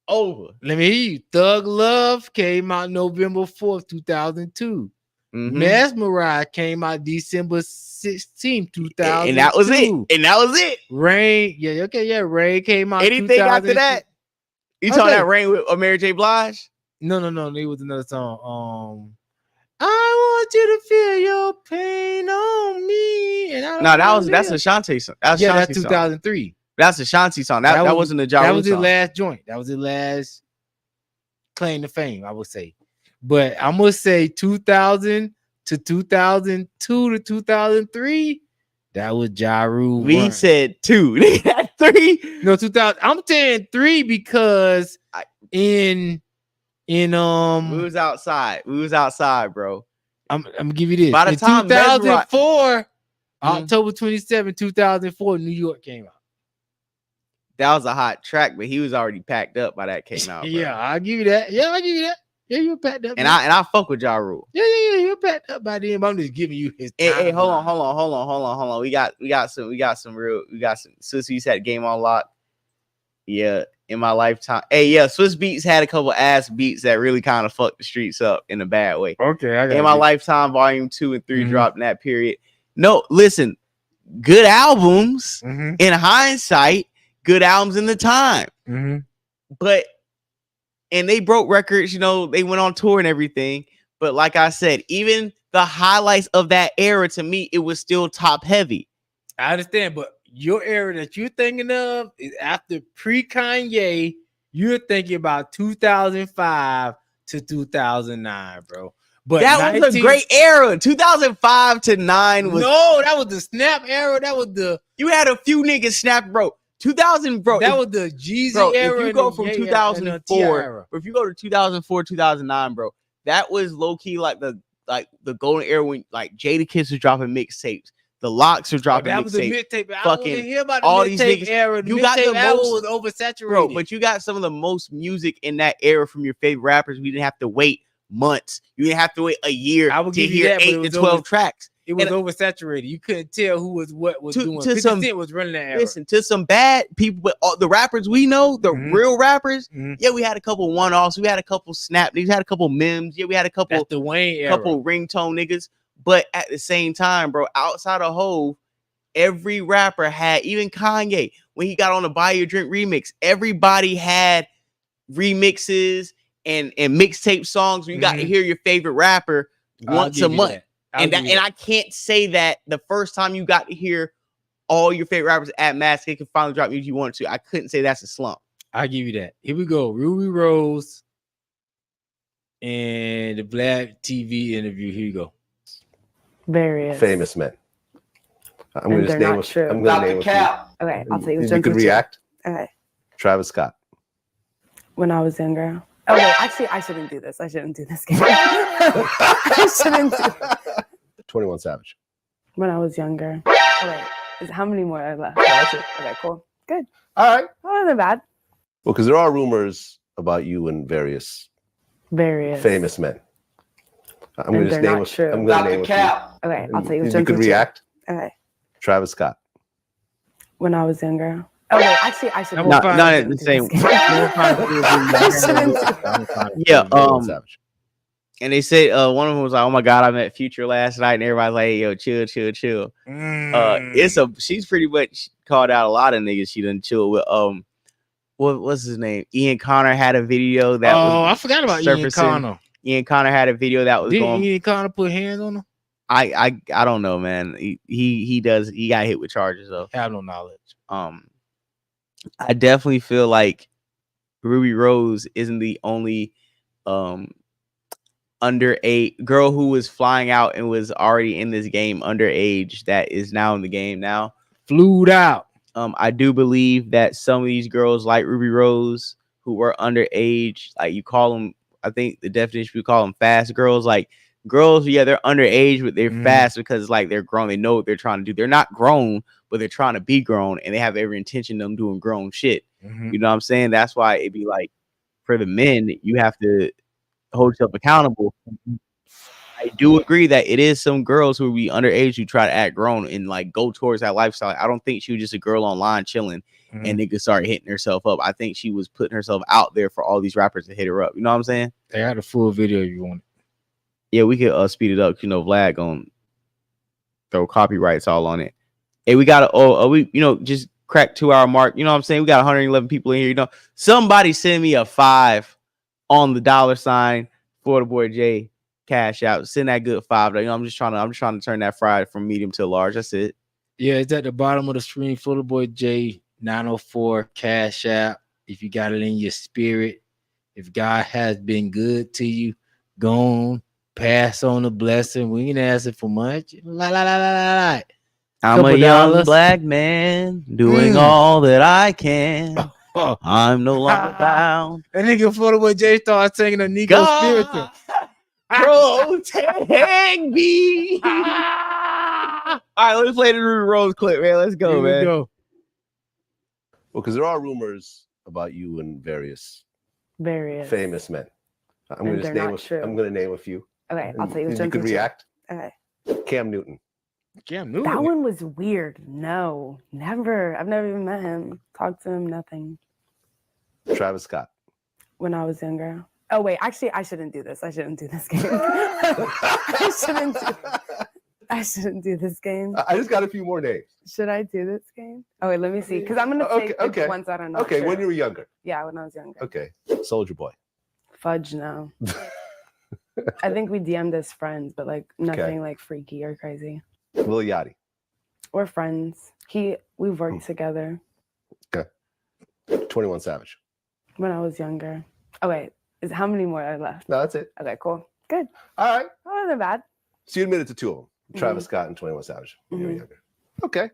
Over. Let me hear you. Thug Love came out November 4th, 2002. Mesmerize came out December 16th, 2002. And that was it. Rain. Rain came out. Anything after that? You talking that Rain with Mary J. Blige? No. It was another song. I want you to feel your pain on me. That's Ashanti song. That's 2003. That's Ashanti song. That wasn't a Ja Rule That was his song. last joint. That was his last claim to fame, I would say. But I'm gonna say 2000 to 2002 to 2003. That was Ja Rule. We said 2. They had 3. No, 2000. I'm saying 3 because we was outside. Bro. I'm gonna give you this. By the time 2004, October 27, 2004, New York came out. That was a hot track, but he was already packed up by that came out. Bro. Yeah, I'll give you that. Yeah, you were packed up. And I fuck with Ja Rule. Yeah, you were packed up by then. But I'm just giving you his time. Hey, hold on. We got some. Swiss Beats had Game on Lock. Yeah, in my lifetime. Hey, yeah, Swiss Beats had a couple ass beats that really kind of fucked the streets up in a bad way. Okay, in my lifetime, volume 2 and 3 dropped in that period. No, listen, good albums in hindsight. Good albums in the time, but they broke records. They went on tour and everything. But like I said, even the highlights of that era, to me, it was still top heavy. I understand, but your era that you're thinking of is after pre-Kanye. You're thinking about 2005 to 2009, bro. But that was a great era. 2005 to 9 was that was the snap era. That was you had a few niggas snap, bro. 2000, bro. That was the Jeezy era. If you go from 2004, if you go to 2004, 2009, bro, that was low key like the golden era when like Jadakiss was dropping mixtapes, the Locks were dropping that was the mixtapes. mixtape. Fucking hear about the all these niggas. Era. The you got the most was oversaturated, bro. But you got some of the most music in that era from your favorite rappers. We didn't have to wait months. You didn't have to wait a year to hear 8 to 12 tracks. It was oversaturated. You couldn't tell who was what was doing. 50 Cent was running that era. Listen, to some bad people, but all the rappers we know, the real rappers, yeah, we had a couple one-offs. We had a couple snap. We had a couple memes. Yeah, we had a couple. That's the Wayne era. Couple ringtone niggas. But at the same time, bro, outside of Hove, every rapper had, even Kanye, when he got on the Buy Your Drink remix, everybody had remixes and mixtape songs where you got to hear your favorite rapper once a month. And I can't say that the first time you got to hear all your favorite rappers at Mask, it could finally drop music you wanted to. I couldn't say that's a slump. I'll give you that. Here we go. Ruby Rose and the Black TV interview. Here you go. Various famous men. I'm going to name I'm going to name Cap. Okay, I'll tell you. You can react. Okay. Travis Scott. When I was younger. Okay, actually, I shouldn't do this. I shouldn't do this game. I shouldn't do this. 21 Savage. When I was younger. Okay, how many more are left? That's it. Okay, cool. Good. All right. That wasn't bad. Well, because there are rumors about you and various famous men. I'm going to just name a. I'm going to name a few. Okay, I'll tell you. You could react. Okay. Travis Scott. When I was younger. Okay, actually, I should not the same. Yeah. And they said one of them was like, "Oh my God, I met Future last night," and everybody's like, hey, "Yo, chill, chill, chill." She's pretty much called out a lot of niggas she done chill with. What's his name? Ian Connor had a video that. I forgot about Ian Connor. Ian Connor had a video that was going. Ian Connor put hands on him? I don't know, man. He got hit with charges though. I have no knowledge. I definitely feel like Ruby Rose isn't the only underage girl who was flying out and was already in this game underage that is now in the game now. Flued out. I do believe that some of these girls like Ruby Rose who were underage, like you call them, I think the definition we call them fast girls, like girls, yeah, they're underage, but they're fast because like they're grown. They know what they're trying to do. They're not grown, but they're trying to be grown, and they have every intention of them doing grown shit. You know what I'm saying? That's why it'd be like for the men, you have to hold yourself accountable. I do agree that it is some girls who be underage who try to act grown and like go towards that lifestyle. I don't think she was just a girl online chilling and niggas started hitting herself up. I think she was putting herself out there for all these rappers to hit her up. You know what I'm saying? They had a full video if you want. Yeah, we could speed it up. You know, Vlad gonna throw copyrights all on it. Hey, we got we just crack 2 hour mark. You know what I'm saying? We got 111 people in here. You know, somebody send me a 5 on the $sign for the boy Jay. Cash out. Send that good $5. You know, I'm just trying to turn that fry from medium to large. That's it. Yeah, it's at the bottom of the screen for the boy Jay 904 Cash App. If you got it in your spirit, if God has been good to you, go on, pass on the blessing. We ain't asking for much. I'm a young black man doing all that I can. I'm no longer bound. That nigga for the boy Jay started singing a Negro spiritual. Protect me. All right, let's play the Ruby Rose clip, man. Let's go, man. Well, because there are rumors about you and various famous men. I'm going to name a few. Okay, I'll tell you. You could react. Okay. Cam Newton. That one was weird. No, never. I've never even met him. Talked to him. Nothing. Travis Scott. When I was younger. Oh wait, actually, I shouldn't do this. I shouldn't do this game. I shouldn't do this game. I just got a few more names. Should I do this game? Oh wait, let me see. Because I'm gonna take ones that are not. Okay, sure. when you were younger. Yeah, when I was younger. Okay, Soldier Boy. Fudge no. I think we DM'd as friends, but like nothing like freaky or crazy. Lil Yachty. We're friends. We've worked together. Okay. 21 Savage. When I was younger. Oh wait. How many more are left? No, that's it. Okay, cool. Good. All right. That wasn't bad. So you admitted to 2 of them. Travis Scott and 21 Savage. When you were younger. Okay.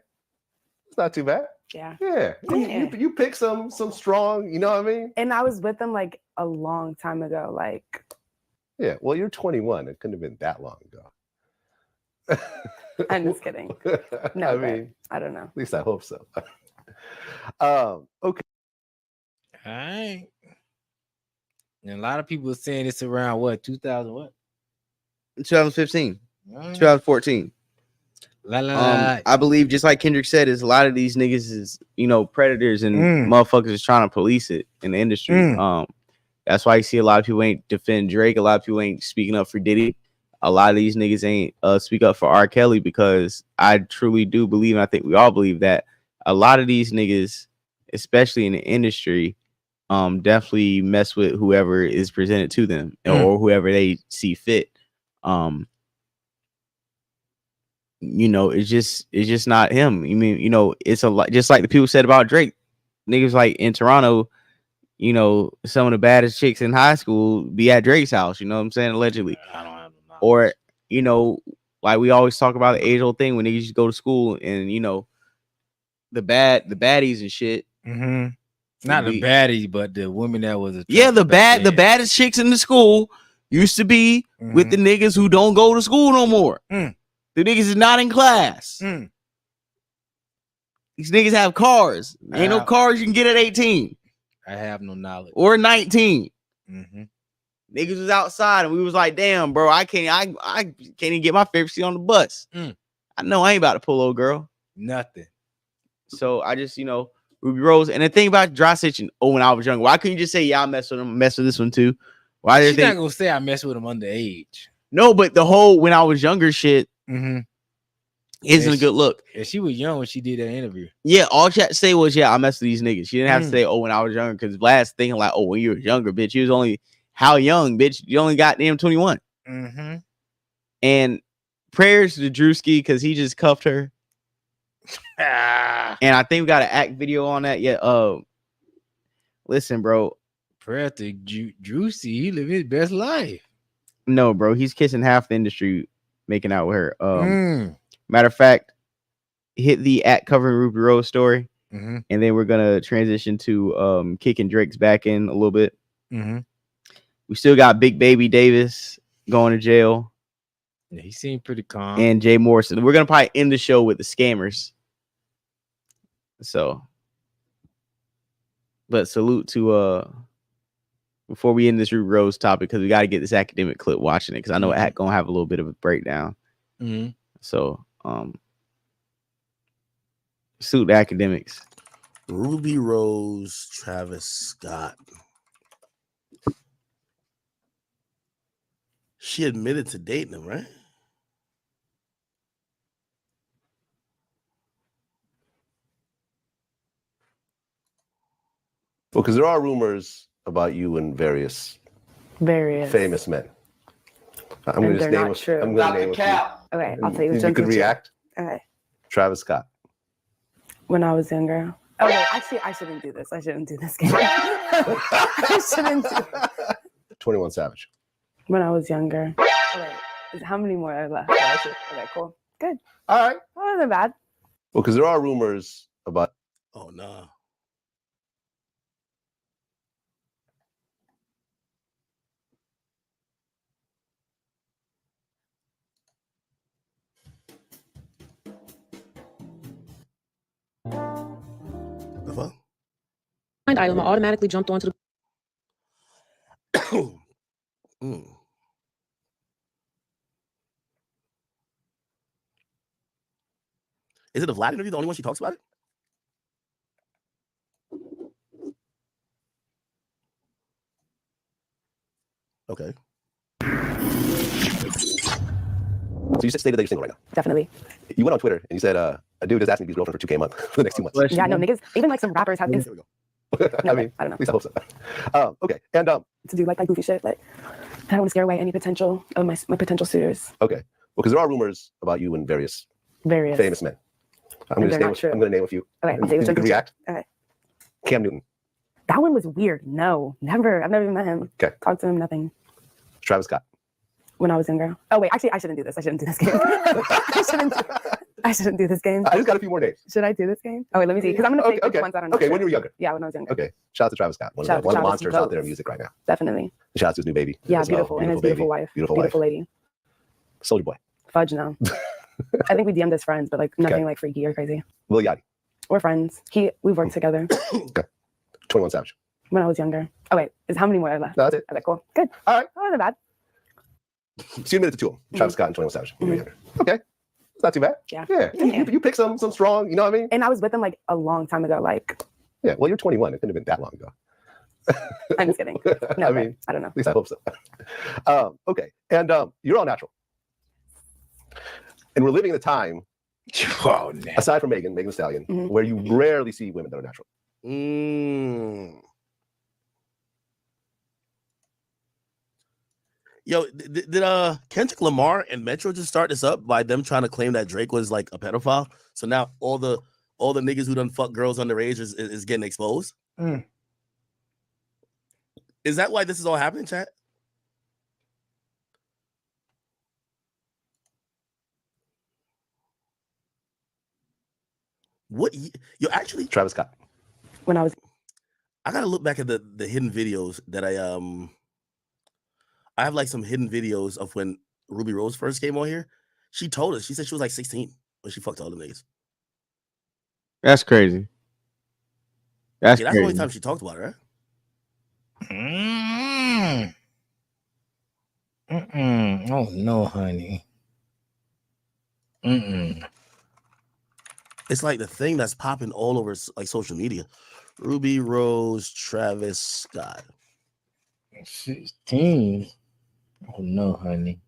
It's not too bad. Yeah. Yeah. You pick some strong, you know what I mean? And I was with them like a long time ago. Like. Yeah. Well, you're 21. It couldn't have been that long ago. I'm just kidding. No, I mean, I don't know. At least I hope so. Okay. All right. And a lot of people are saying it's around what 2000 what? 2015, 2014. I believe just like Kendrick said, is a lot of these niggas is predators and motherfuckers is trying to police it in the industry. That's why you see a lot of people ain't defend Drake. A lot of people ain't speaking up for Diddy. A lot of these niggas ain't speak up for R. Kelly, because I truly do believe, and I think we all believe, that a lot of these niggas, especially in the industry, definitely mess with whoever is presented to them or whoever they see fit. It's just not him. I mean, it's a lot, just like the people said about Drake. Niggas like in Toronto, some of the baddest chicks in high school be at Drake's house, you know what I'm saying? Allegedly. I don't have no knowledge. Or, like we always talk about the age-old thing when niggas just go to school and the baddies and shit. Not the baddies, but the women that was the baddest chicks in the school used to be with the niggas who don't go to school no more. The niggas is not in class. These niggas have cars. Ain't no cars you can get at 18. I have no knowledge. Or 19. Mm-hmm. Niggas was outside and we was like, damn, bro, I can't even get my favorite seat on the bus. I know I ain't about to pull old girl. Nothing. So I just, Ruby Rose. And the thing about dry stitching, when I was younger, why couldn't you just say, yeah, I mess with him, mess with this one too? Why She's not gonna say I mess with him underage. No, but the whole when I was younger shit isn't a good look. Yeah, she was young when she did that interview. Yeah, all she had to say was, yeah, I messed with these niggas. She didn't have to say, oh, when I was younger, because Vlad's thinking like, oh, when you were younger, bitch, you was only how young, bitch? You only got damn 21. And prayers to Drewski because he just cuffed her. And I think we got an act video on that. Yeah. Listen, bro. Prayer to Drewski, he live his best life. No, bro, he's kissing half the industry, making out with her. Matter of fact, hit the at covering Ruby Rose story, and then we're gonna transition to kicking Drake's back in a little bit. We still got Big Baby Davis going to jail. Yeah, he seemed pretty calm. And Jay Morrison. We're gonna probably end the show with the scammers. So, but salute to before we end this Ruby Rose topic, because we got to get this academic clip watching it, because I know Act gonna have a little bit of a breakdown. So suit the academics. Ruby Rose, Travis Scott. She admitted to dating him, right? Well, because there are rumors about you and various famous men. I'm going to name true. I'm going to name Cap. Okay, I'll tell you. You could react. Okay. Travis Scott. When I was younger. Okay, actually, I shouldn't do this. I shouldn't do this game. I shouldn't do 21 Savage. When I was younger. Okay, how many more are left? Okay, cool. Good. All right. That wasn't bad. Well, because there are rumors about. Oh, no. Item, I automatically jumped onto the. Is it a Vlad interview the only one she talks about it? Okay. So you stated that you're single right now. Definitely. You went on Twitter and you said a dude is asking his girlfriend for $2K a month for the next 2 months. Yeah, no, niggas, even like some rappers have been. Here we go. I mean, I don't know. At least I hope so. Okay. And to do like goofy shit, like I don't want to scare away any potential of my potential suitors. Okay. Well, because there are rumors about you and various famous men. I'm going to name a few. Okay. You can react. Okay. Cam Newton. That one was weird. No, never. I've never even met him. Okay. Talked to him. Nothing. Travis Scott. When I was younger. Oh wait, actually, I shouldn't do this. I shouldn't do this game. I shouldn't do this game. I just got a few more names. Should I do this game? Oh wait, let me see. Because I'm gonna pick ones I don't know. Okay, when you were younger. Yeah, when I was younger. Okay. Shout out to Travis Scott. One of the monsters out there in music right now. Definitely. Shout out to his new baby. Yeah, beautiful. And his beautiful wife. Beautiful lady. Soulja Boy. Fudge no. I think we DM'd as friends, but like nothing like freaky or crazy. Lil Yachty. We're friends. We've worked together. Okay. 21 Savage. When I was younger. Oh wait, how many more are left? No, that's it. Okay, cool. Good. All right. That wasn't bad. So you admitted to two of them, Travis Scott and 21 Savage. Okay. It's not too bad. Yeah. You pick some strong, you know what I mean? And I was with them like a long time ago. Like. Yeah, well, you're 21. It couldn't have been that long ago. I'm just kidding. No, I mean, I don't know. At least I hope so. Okay. And you're all natural. And we're living in a time, aside from Megan Thee Stallion, where you rarely see women that are natural. Yo, did Kendrick Lamar and Metro just start this up by them trying to claim that Drake was like a pedophile? So now all the niggas who done fuck girls underage is getting exposed. Is that why this is all happening, chat? What you're actually Travis Scott. When I gotta look back at the hidden videos that I have like some hidden videos of when Ruby Rose first came on here. She told us, she said she was like 16 when she fucked all the niggas. That's crazy. That's the only time she talked about it, right? Oh no, honey. It's like the thing that's popping all over like social media. Ruby Rose, Travis Scott. 16. Oh no, honey.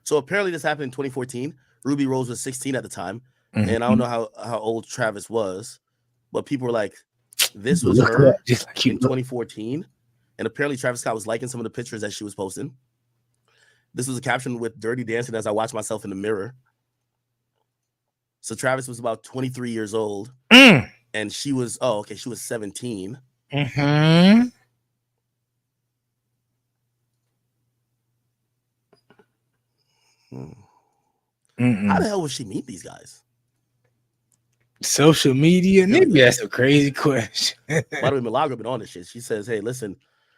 So apparently this happened in 2014. Ruby Rose was 16 at the time. And I don't know how old Travis was, but people were like, this was her in 2014. And apparently Travis Scott was liking some of the pictures that she was posting. This was a caption with Dirty Dancing as I watch myself in the mirror. So Travis was about 23 years old. And she was, she was 17. How the hell would she meet these guys? Social media? Maybe that's a crazy question. By the way, Milagro been on this shit. She says, hey, listen,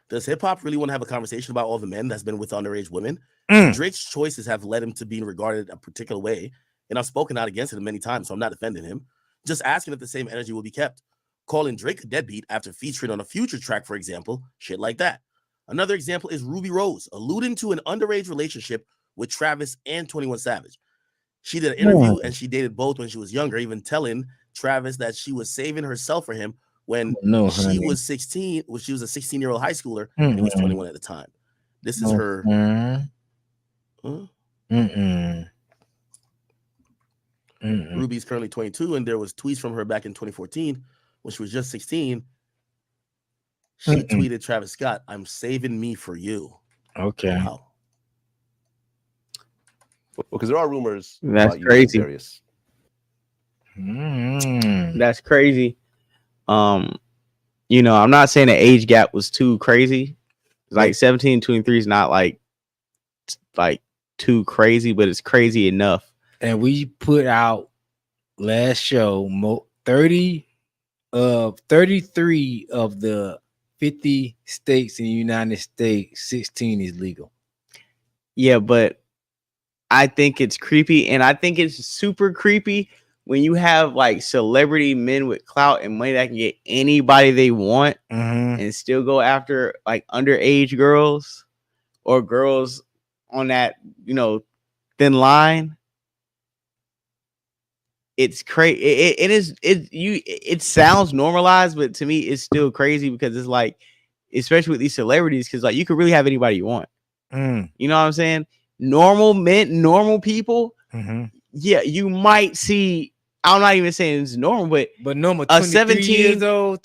does hip hop really want to have a conversation about all the men that's been with underage women? Drake's choices have led him to being regarded a particular way. And I've spoken out against it many times, so I'm not defending him. Just asking if the same energy will be kept. Calling Drake a deadbeat after featuring on a Future track, for example, shit like that. Another example is Ruby Rose, alluding to an underage relationship with Travis and 21 Savage. She did an interview and she dated both when she was younger, even telling Travis that she was saving herself for him when she was 16, when she was a 16-year-old high schooler and he was 21 at the time. This is her. Ruby's currently 22, and there was tweets from her back in 2014 when she was just 16. She tweeted Travis Scott, "I'm saving me for you." Okay. Wow. Because there are rumors. That's crazy. That's crazy. You know, I'm not saying the age gap was too crazy. Like 17, 23 is not like too crazy, but it's crazy enough. And we put out last show 33 of the 50 states in the United States, 16 is legal. Yeah, but I think it's creepy, and I think it's super creepy when you have like celebrity men with clout and money that can get anybody they want and still go after like underage girls or girls on that, you know, thin line. It's crazy. It sounds normalized, but to me, it's still crazy because it's like, especially with these celebrities, because like you could really have anybody you want. You know what I'm saying? Normal men, normal people. Yeah, you might see. I'm not even saying it's normal, but normal. A 17-year-old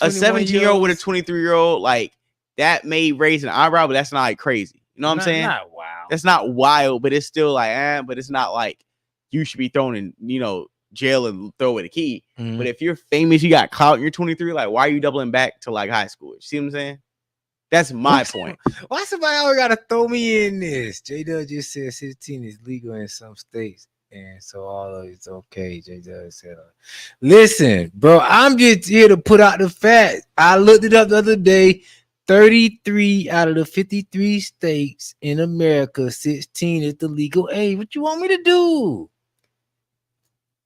with a 23-year-old, like that may raise an eyebrow, but that's not like crazy. You know what I'm saying? Not wild. That's not wild, but it's still like, but it's not like you should be thrown in, you know, jail and throw away the key. But if you're famous, you got clout, and you're 23, like why are you doubling back to like high school? You see what I'm saying? That's my point. Why somebody always gotta throw me in this? J-Dub just said 16 is legal in some states, and so all of it's okay. J-Dub said, listen, bro, I'm just here to put out the fact. I looked it up the other day. 33 out of the 53 states in America, 16 is the legal age. What you want me to do?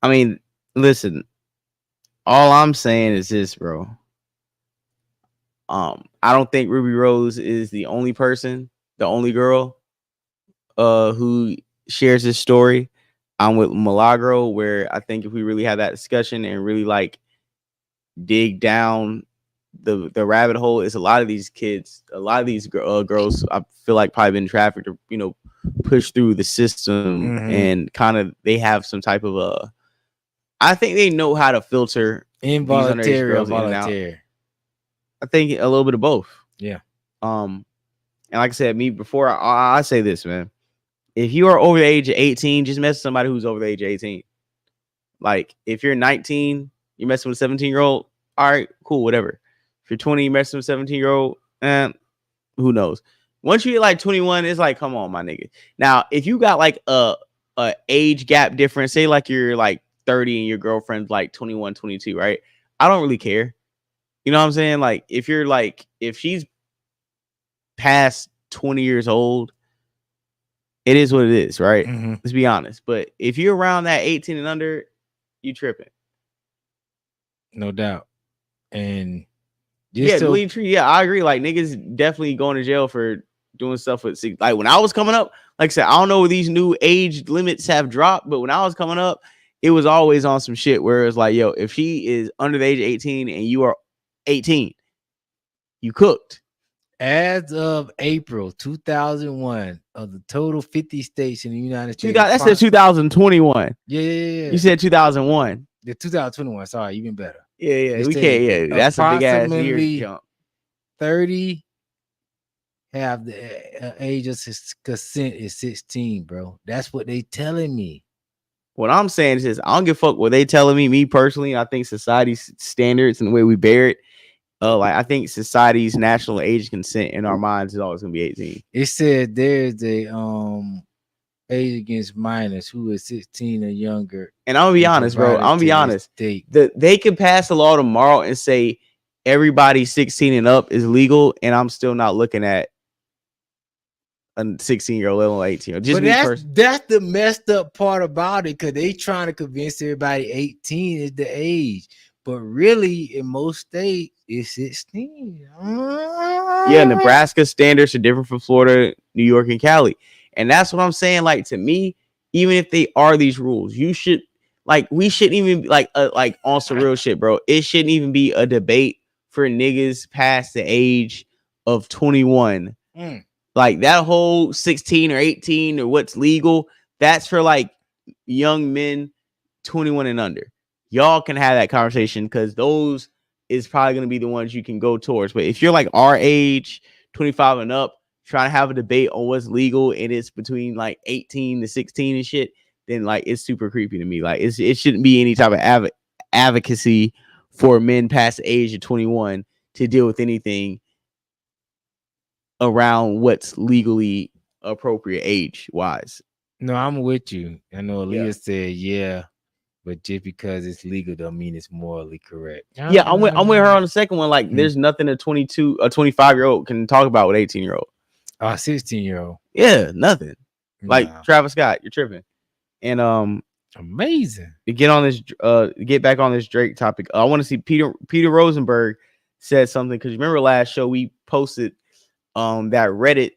I mean, listen, all I'm saying is this, bro. I don't think Ruby Rose is the only person, the only girl who shares this story. I'm with Milagro, where I think if we really have that discussion and really like dig down the rabbit hole, is a lot of these kids, a lot of these girls, I feel like probably been trafficked or, you know, pushed through the system and kind of they have some type of I think they know how to filter involuntary or voluntary. I think a little bit of both. Yeah. And like I said, me before I say this, man. If you are over the age of 18, just mess with somebody who's over the age of 18. Like if you're 19, you're messing with a 17-year-old. All right, cool, whatever. If you're 20, you're messing with a 17-year-old, who knows? Once you get like 21, it's like, come on, my nigga. Now, if you got like a age gap difference, say like you're like 30 and your girlfriend's like 21, 22, right? I don't really care. You know what I'm saying? Like if you're like, if she's past 20 years old, it is what it is, right? Let's be honest. But if you're around that 18 and under, you tripping. No doubt. And Bleeding Tree. Yeah, I agree. Like niggas definitely going to jail for doing stuff with like when I was coming up. Like I said, I don't know where these new age limits have dropped, but when I was coming up, it was always on some shit where it's like, yo, if she is under the age of 18 and you are 18, you cooked. As of April 2001, of the total 50 states in the United States, that said 2021. Yeah. You said 2001. The 2021. Sorry, even better. Yeah. We can't. Yeah, that's a big ass year jump. 30 have the age of consent is 16, bro. That's what they telling me. What I'm saying is, I don't give a fuck what they telling me. Me personally, I think society's standards and the way we bear it, like I think society's national age consent in our minds is always gonna be 18. It said there's a age against minors who is 16 or younger. And I'm gonna be honest, bro. I'm gonna be honest. They could pass a law tomorrow and say everybody 16 and up is legal, and I'm still not looking at a 16-year-old level 18. Just that's the messed up part about it, because they trying to convince everybody 18 is the age, but really in most states it's 16. Yeah, Nebraska standards are different from Florida, New York, and Cali, and that's what I'm saying. Like, to me, even if they are these rules, we shouldn't even like on some real shit, bro. It shouldn't even be a debate for niggas past the age of 21. Like that whole 16 or 18 or what's legal, that's for like young men 21 and under. Y'all can have that conversation because those is probably going to be the ones you can go towards. But if you're like our age, 25 and up, trying to have a debate on what's legal and it's between like 18 to 16 and shit, then like it's super creepy to me. Like it shouldn't be any type of advocacy for men past the age of 21 to deal with anything around what's legally appropriate age wise. No, I'm with you. I know Aaliyah said but just because it's legal don't mean it's morally correct. Yeah, I'm with her on the second one. Like there's nothing a 25-year-old can talk about with 18-year-old. 16-year-old. Yeah, nothing. Like Travis Scott, you're tripping. And amazing. To get back on this Drake topic. I want to see Peter Rosenberg said something, because remember last show we posted that Reddit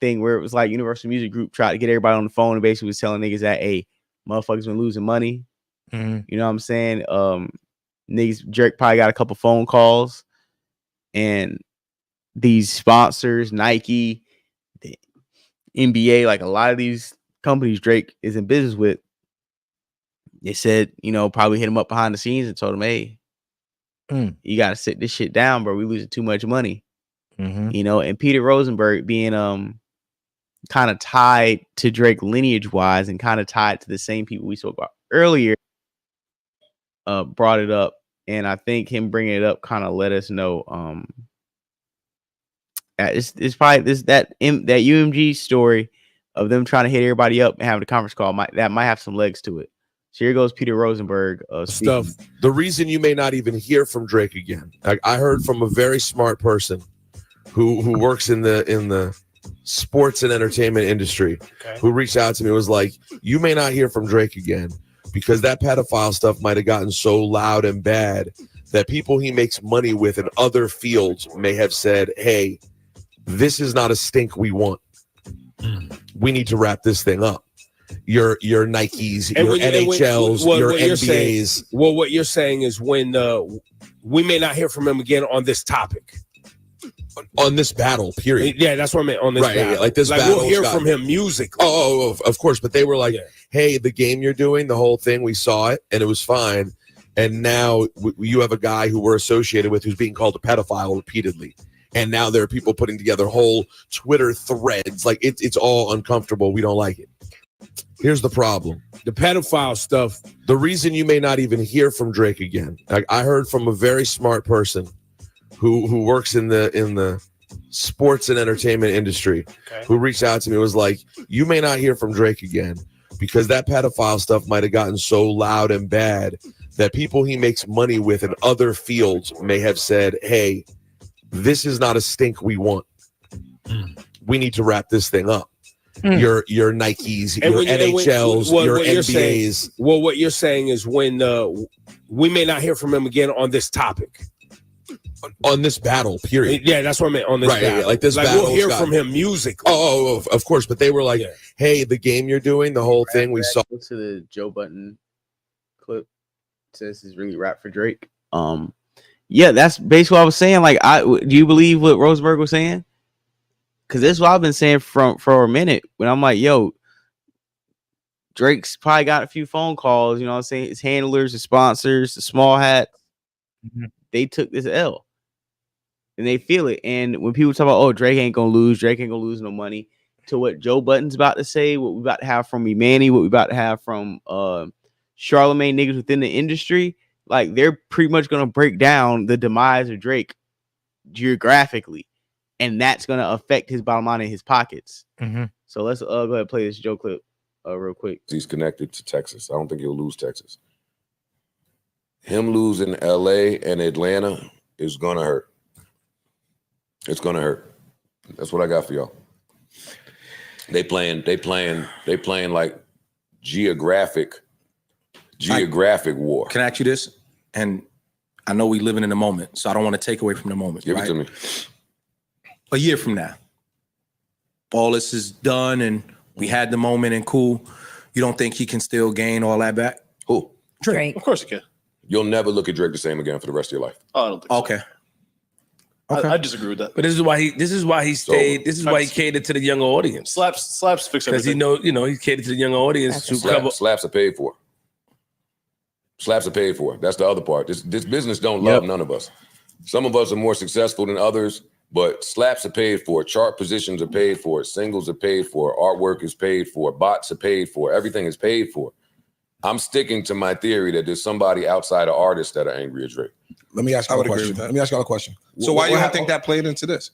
thing where it was like Universal Music Group tried to get everybody on the phone and basically was telling niggas that, hey, motherfuckers been losing money. You know what I'm saying? Niggas, Drake probably got a couple phone calls, and these sponsors, Nike, the NBA, like a lot of these companies Drake is in business with, they said, probably hit him up behind the scenes and told him, hey, you got to sit this shit down, bro. We losing too much money. And Peter Rosenberg being kind of tied to Drake lineage wise and kind of tied to the same people we spoke about earlier, brought it up, and I think him bringing it up kind of let us know it's probably that UMG story of them trying to hit everybody up and having a conference call might have some legs to it. So here goes Peter Rosenberg stuff. The reason you may not even hear from Drake again, I heard from a very smart person who works in the sports and entertainment industry, who reached out to me, was like, you may not hear from Drake again because that pedophile stuff might have gotten so loud and bad that people he makes money with in other fields may have said, hey, this is not a stink we want. We need to wrap this thing up. Your Nikes, your NHLs, your NBAs. What you're saying is when we may not hear from him again on this topic. On this battle, period. Yeah, that's what I meant. On this battle. Like this battle. We'll hear from him musically. Oh, of course. But they were like, hey, the game you're doing, the whole thing, we saw it, and it was fine. And now you have a guy who we're associated with who's being called a pedophile repeatedly. And now there are people putting together whole Twitter threads. Like, it's all uncomfortable. We don't like it. Here's the problem. The pedophile stuff. The reason you may not even hear from Drake again. I heard from a very smart person who works in the sports and entertainment industry, who reached out to me, was like, you may not hear from Drake again because that pedophile stuff might have gotten so loud and bad that people he makes money with in other fields may have said, hey, this is not a stink we want. We need to wrap this thing up. Your Nikes, your NHLs, your NBAs. What you're saying is when we may not hear from him again on this topic. on this battle, period. Yeah, that's what I meant on this battle. Yeah, like this like battle. we'll hear from him musically. Of course. But they were like, hey, the game you're doing, the whole thing we saw. To the Joe Budden clip says is really rap for Drake. Yeah, that's basically what I was saying. Like, do you believe what Roseberg was saying? Because that's what I've been saying for a minute. When I'm like, yo, Drake's probably got a few phone calls. You know what I'm saying? His handlers, his sponsors, the small hats. They took this L, and they feel it. And when people talk about, oh, Drake ain't gonna lose no money, to what Joe Budden's about to say, what we about to have from Imani, what we about to have from Charlemagne, niggas within the industry, like they're pretty much gonna break down the demise of Drake geographically, and that's gonna affect his bottom line in his pockets. So let's go ahead and play this Joe clip real quick. He's connected to Texas. I don't think he'll lose Texas. Him losing LA and Atlanta is gonna hurt. It's gonna hurt. That's what I got for y'all. They playing like geographic war. Can I ask you this? And I know we living in the moment, so I don't want to take away from the moment. Give it to me. A year from now, all this is done and we had the moment and cool. You don't think he can still gain all that back? Who? Drake. Of course he can. You'll never look at Drake the same again for the rest of your life. Oh, I don't think so. Okay. I disagree with that. But this is why he stayed. This is why he catered to the younger audience. Slaps fix because everything. he catered to the younger audience to cover. Slaps are paid for. Slaps are paid for. That's the other part. This business don't love none of us. Some of us are more successful than others, but slaps are paid for. Chart positions are paid for. Singles are paid for. Artwork is paid for. Bots are paid for. Everything is paid for. I'm sticking to my theory that there's somebody outside of artists that are angry at Drake. Let me ask you a question. Let me ask you a question. So why you don't think that played into this?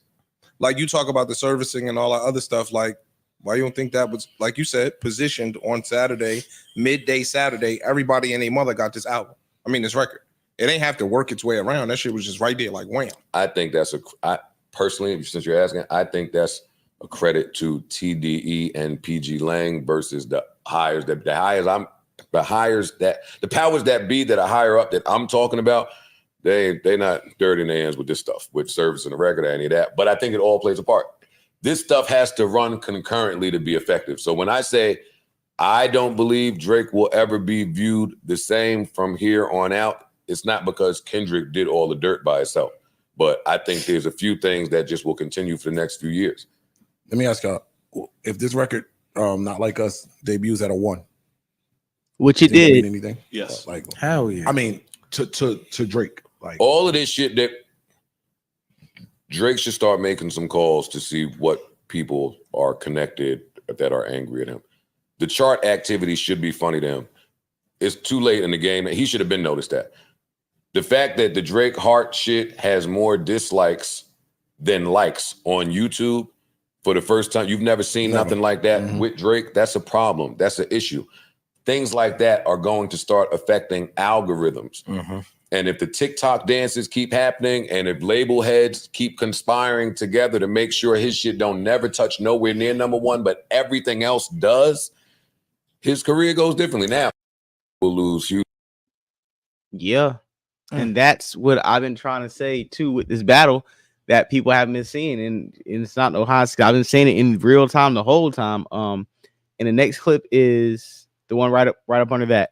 Like you talk about the servicing and all that other stuff. Like why you don't think that was, like you said, positioned on Saturday, midday Saturday? Everybody and their mother got this album. I mean, this record. It ain't have to work its way around. That shit was just right there, like wham. I think that's personally, since you're asking, I think that's a credit to TDE and PG Lang versus the powers that be that are higher up that I'm talking about. They not dirty in their hands with this stuff, with service and the record, any of that. But I think it all plays a part. This stuff has to run concurrently to be effective. So when I say I don't believe Drake will ever be viewed the same from here on out, it's not because Kendrick did all the dirt by itself. But I think there's a few things that just will continue for the next few years. Let me ask y'all, if this record, Not Like Us, debuts at a 1. Which it did. Anything? Yes. Like hell yeah. I mean, to Drake. Like all of this shit that Drake should start making some calls to see what people are connected that are angry at him. The chart activity should be funny to him. It's too late in the game. He should have been noticed that. The fact that the Drake Heart shit has more dislikes than likes on YouTube for the first time. You've never seen nothing like that with Drake. That's a problem. That's an issue. Things like that are going to start affecting algorithms. And if the TikTok dances keep happening and if label heads keep conspiring together to make sure his shit don't never touch nowhere near #1, but everything else does, his career goes differently. Now, we'll lose huge. Yeah. And that's what I've been trying to say too with this battle that people haven't been seeing. And it's not no high. I've been saying it in real time the whole time. And the next clip is the one right up under that.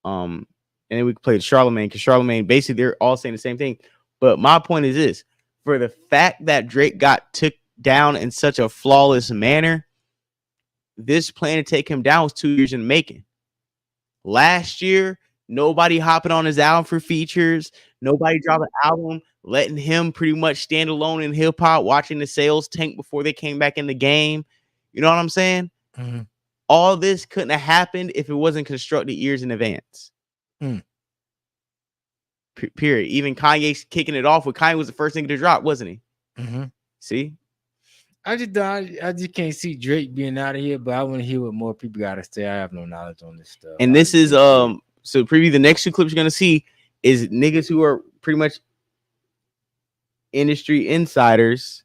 And then we can play Charlemagne, because Charlemagne, basically they're all saying the same thing. But my point is this: for the fact that Drake got took down in such a flawless manner, this plan to take him down was 2 years in the making. Last year, nobody hopping on his album for features, nobody dropping an album, letting him pretty much stand alone in hip hop, watching the sales tank before they came back in the game. You know what I'm saying? All this couldn't have happened if it wasn't constructed years in advance. Period. Even Kanye's kicking it off with Kanye was the first thing to drop, wasn't he? See, I just can't see Drake being out of here, but I want to hear what more people got to say. I have no knowledge on this stuff. And this is so preview the next two clips you're gonna see is niggas who are pretty much industry insiders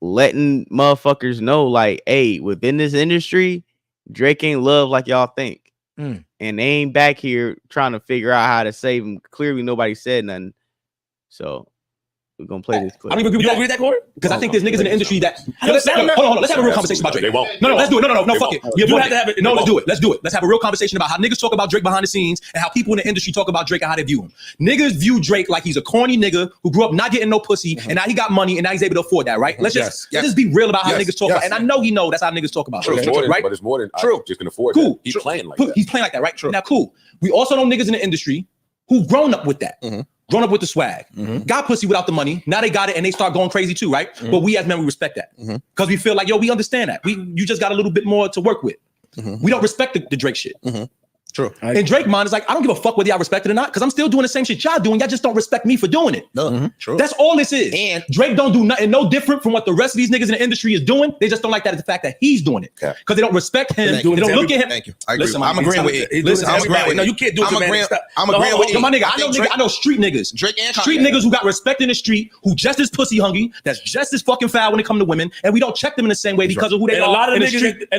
letting motherfuckers know, like, hey, within this industry, Drake ain't loved like y'all think. And they ain't back here trying to figure out how to save him. Clearly, nobody said nothing. So we're gonna play this clip. I don't even agree with that, Corey? Because I think there's niggas in the industry that hold on. Let's have a real conversation about Drake. No, let's do it. No, fuck it. You have to have it. No, let's do it. Let's have a real conversation about how niggas talk about Drake behind the scenes and how people in the industry talk about Drake and how they view him. Niggas view Drake like he's a corny nigga who grew up not getting no pussy and now he got money and now he's able to afford that, right? Let's just be real about how niggas talk about, and I know he know that's how niggas talk about Drake, right? But it's more than I just can afford that. He's playing like that. He's playing like that, right? Now, cool. We also know niggas in the industry who've grown up with that. Grown up with the swag, got pussy without the money. Now they got it and they start going crazy too, right? But we as men, we respect that because we feel like, yo, we understand that. You just got a little bit more to work with. We don't respect the Drake shit. True. And Drake mind is like, I don't give a fuck whether y'all respect it or not because I'm still doing the same shit y'all doing. Y'all just don't respect me for doing it. True. That's all this is. And Drake don't do nothing no different from what the rest of these niggas in the industry is doing. They just don't like that the fact that he's doing it because they don't respect him. They don't look at him. Thank you. I agree. I'm agreeing with it. Listen, I'm agreeing with it. No, you can't do it. I'm agreeing with you. My nigga, I know street niggas. Drake and street niggas who got respect in the street, who just as pussy hungry, that's just as fucking foul when it come to women, and we don't check them in the same way because of who they are. And a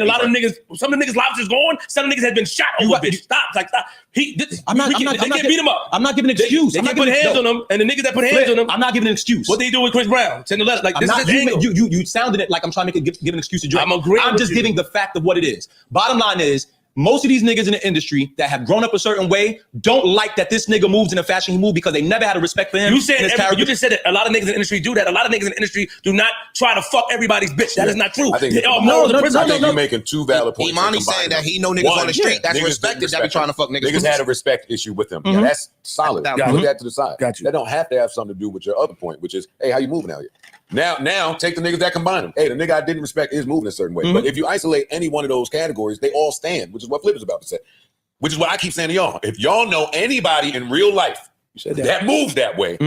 lot of niggas, some of the niggas' lives is gone. Some of the niggas have been shot over bitch. Stop. They can't beat him up. I'm not giving an excuse. They put hands on him, and the niggas that put hands on him. I'm not giving an excuse. What they do with Chris Brown? Send the letter. Like, you sounded it like I'm trying to give an excuse to Drake. I'm agreeing. I'm just giving the fact of what it is. Bottom line is, most of these niggas in the industry that have grown up a certain way don't like that this nigga moves in the fashion he moved because they never had a respect for him. You just said that a lot of niggas in the industry do that. A lot of niggas in the industry do not try to fuck everybody's bitch. That is not true. I think you're making two valid points. Imani's saying that he know niggas on the street. That's respected. That be trying to fuck niggas. Niggas had a respect issue with him. Yeah, that's solid. Put that to the side. That don't have to have something to do with your other point, which is, hey, how you moving out here? Now take the niggas that combine them. Hey, the nigga I didn't respect is moving a certain way. But if you isolate any one of those categories, they all stand, which is what Flip is about to say. Which is what I keep saying to y'all. If y'all know anybody in real life that moves that way,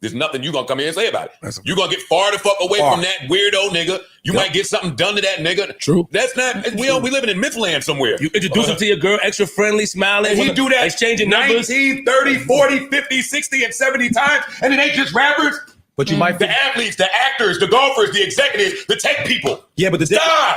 there's nothing you gonna come here and say about it. You're gonna get far the fuck away from that weirdo nigga. You might get something done to that nigga. True. That's not, we living in Mythland somewhere. You introduce him to your girl, extra friendly, smiling. And he do that exchanging numbers 19, 30, 40, 50, 60, and 70 times. And it ain't just rappers. But you might the athletes, the actors, the golfers, the executives, the tech people. Yeah, but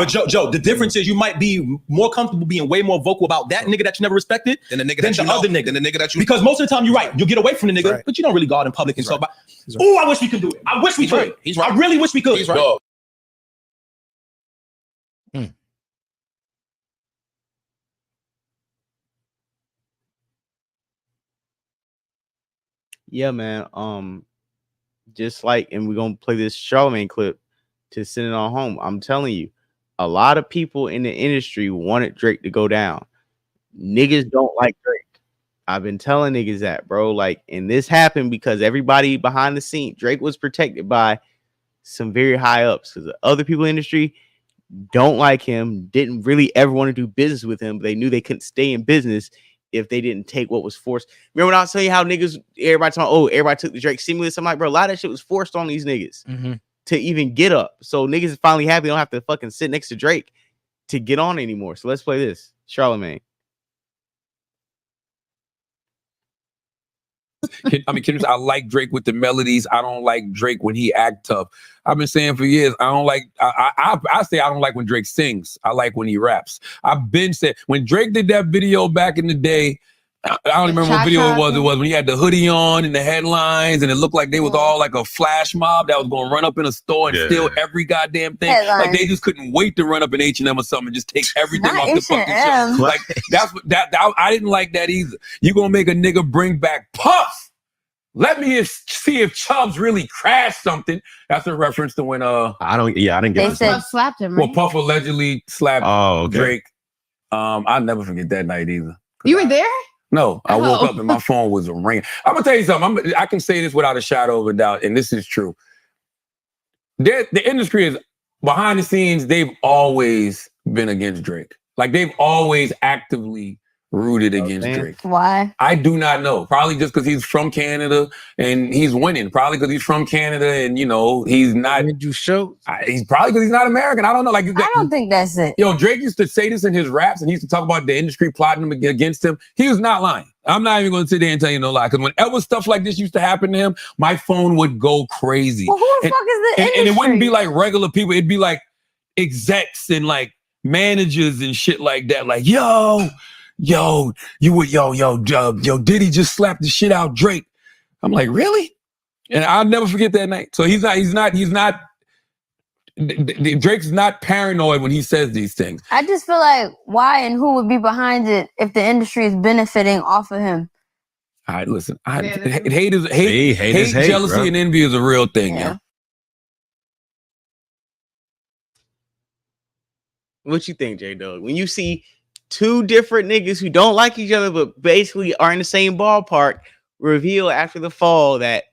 Joe, the difference is you might be more comfortable being way more vocal about that nigga that you never respected than the other nigga. Because most of the time you're right, you'll get away from the nigga, but you don't really go out in public and talk about. Oh, I wish we could do it. I wish we could. He's right. I really wish we could. He's right. Yeah, man. Just like, and we're gonna play this Charlamagne clip to send it on home. I'm telling you, a lot of people in the industry wanted Drake to go down. Niggas don't like Drake. I've been telling niggas that, bro. Like, and this happened because everybody behind the scene, Drake was protected by some very high ups because the other people in the industry don't like him, didn't really ever want to do business with him, but they knew they couldn't stay in business if they didn't take what was forced. Remember when I was telling you how niggas, everybody talking, everybody took the Drake stimulus. I'm like, bro, a lot of that shit was forced on these niggas to even get up. So niggas is finally happy they don't have to fucking sit next to Drake to get on anymore. So let's play this. Charlamagne. I like Drake with the melodies. I don't like Drake when he act tough. I've been saying for years, I don't like, I say I don't like when Drake sings. I like when he raps. I've been saying, when Drake did that video back in the day, I don't remember what video it was. It was when he had the hoodie on and the headlines, and it looked like they was all like a flash mob that was going to run up in a store and steal every goddamn thing. Like they just couldn't wait to run up in H&M or something and just take everything off the fucking shelf. Like I didn't like that either. You gonna make a nigga bring back Puff? Let me see if Chubbs really crashed something. That's a reference to when I didn't get they said slapped him. Right? Well, Puff allegedly slapped Drake. I'll never forget that night either. You were there? No, I woke up and my phone was ringing. I'm gonna tell you something. I can say this without a shadow of a doubt, and this is true. The industry is behind the scenes. They've always been against Drake. Like they've always actively rooted against Drake. Why? I do not know. Probably just because he's from Canada and he's winning. Probably because he's from Canada and, you know, he's not. He's probably because he's not American. I don't know. Like I don't think that's it. Yo, Drake used to say this in his raps, and he used to talk about the industry plotting him against him. He was not lying. I'm not even going to sit there and tell you no lie. Because whenever stuff like this used to happen to him, my phone would go crazy. Well, who the fuck is the industry? And it wouldn't be like regular people. It'd be like execs and like managers and shit like that. Like, yo, Diddy just slapped the shit out Drake. I'm like, really? And I'll never forget that night. So he's not. Drake's not paranoid when he says these things. I just feel like why and who would be behind it if the industry is benefiting off of him? All right, listen. Hate, jealousy, bro. and envy is a real thing, Yeah. yo. What you think, J-Dog? When you see two different niggas who don't like each other but basically are in the same ballpark reveal after the fall that,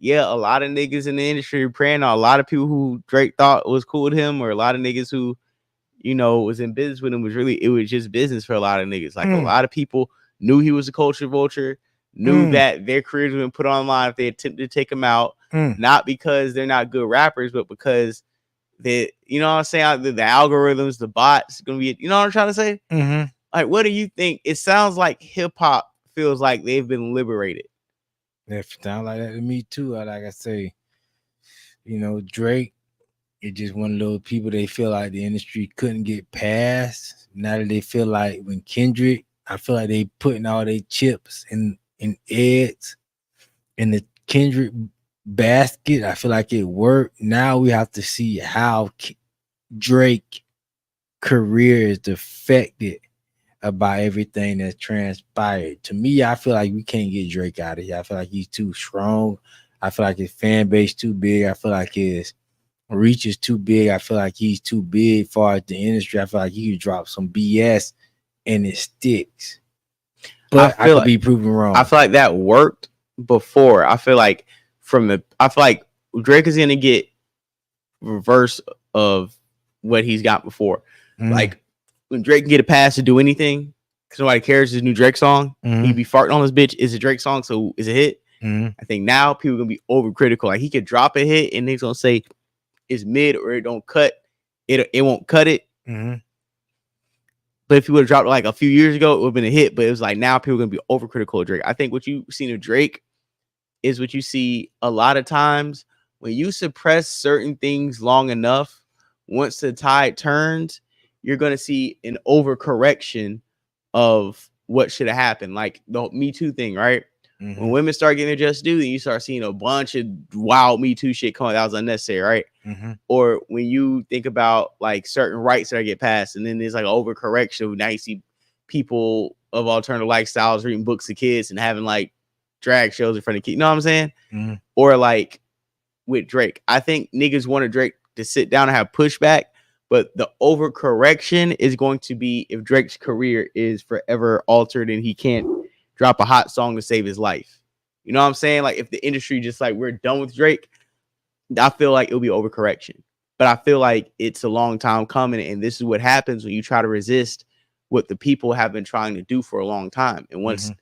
yeah, a lot of niggas in the industry are praying on a lot of people who Drake thought was cool with him, or a lot of niggas who, you know, was in business with him, it was just business for a lot of niggas. Like a lot of people knew he was a culture vulture, knew that their careers would be put online if they attempted to take him out, not because they're not good rappers, but because they, you know what I'm saying, the algorithms, the bots gonna be, you know what I'm trying to say? Like, what do you think? It sounds like hip hop feels like they've been liberated. It sounds like that to me too. Like I say, you know, Drake is just one of those people they feel like the industry couldn't get past. Now that they feel like when Kendrick, I feel like they putting all their chips in eggs in the Kendrick basket. I feel like it worked. Now we have to see how Drake career is affected about everything that's transpired. To me, I feel like we can't get Drake out of here. I feel like he's too strong. I feel like his fan base too big. I feel like his reach is too big. I feel like he's too big far as the industry. I feel like he could drop some BS and it sticks. But I could be proven wrong. I feel like that worked before. I feel like Drake is gonna get reverse of what he's got before. Like when Drake can get a pass to do anything because nobody cares, his new Drake song, he'd be farting on this bitch. It's a Drake song, so it's a hit. I think now people are gonna be overcritical. Like he could drop a hit and niggas gonna say it's mid or it don't cut. It won't cut it. But if he would have dropped it like a few years ago, it would have been a hit. But it was like now people are gonna be overcritical of Drake. I think what you've seen of Drake is what you see a lot of times when you suppress certain things long enough. Once the tide turns, you're gonna see an overcorrection of what should have happened. Like the Me Too thing, right? When women start getting their just due, then you start seeing a bunch of wild Me Too shit come out that was unnecessary, right? Or when you think about like certain rights that get passed, and then there's like overcorrection. Now you see people of alternative lifestyles reading books to kids and having like drag shows in front of kids. You know what I'm saying? Or like with Drake, I think niggas wanted Drake to sit down and have pushback, but the overcorrection is going to be if Drake's career is forever altered and he can't drop a hot song to save his life. You know what I'm saying? Like if the industry just like we're done with Drake, I feel like it'll be overcorrection. But I feel like it's a long time coming, and this is what happens when you try to resist what the people have been trying to do for a long time. And once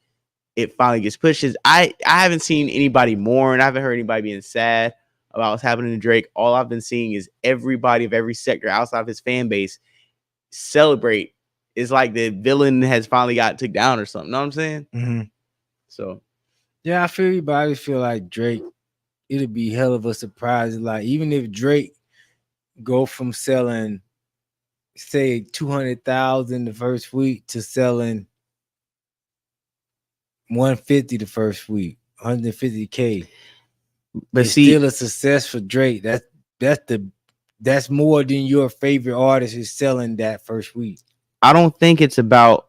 it finally gets pushed, I haven't seen anybody mourn. I haven't heard anybody being sad about what's happening to Drake. All I've been seeing is everybody of every sector outside of his fan base celebrate. It's like the villain has finally got took down or something. Know what I'm saying? So, yeah, I feel everybody feel like Drake. It'll be hell of a surprise. Like even if Drake go from selling, say 200,000 the first week to selling 150 the first week, 150K. But it's still a success for Drake. That's more than your favorite artist is selling that first week. I don't think it's about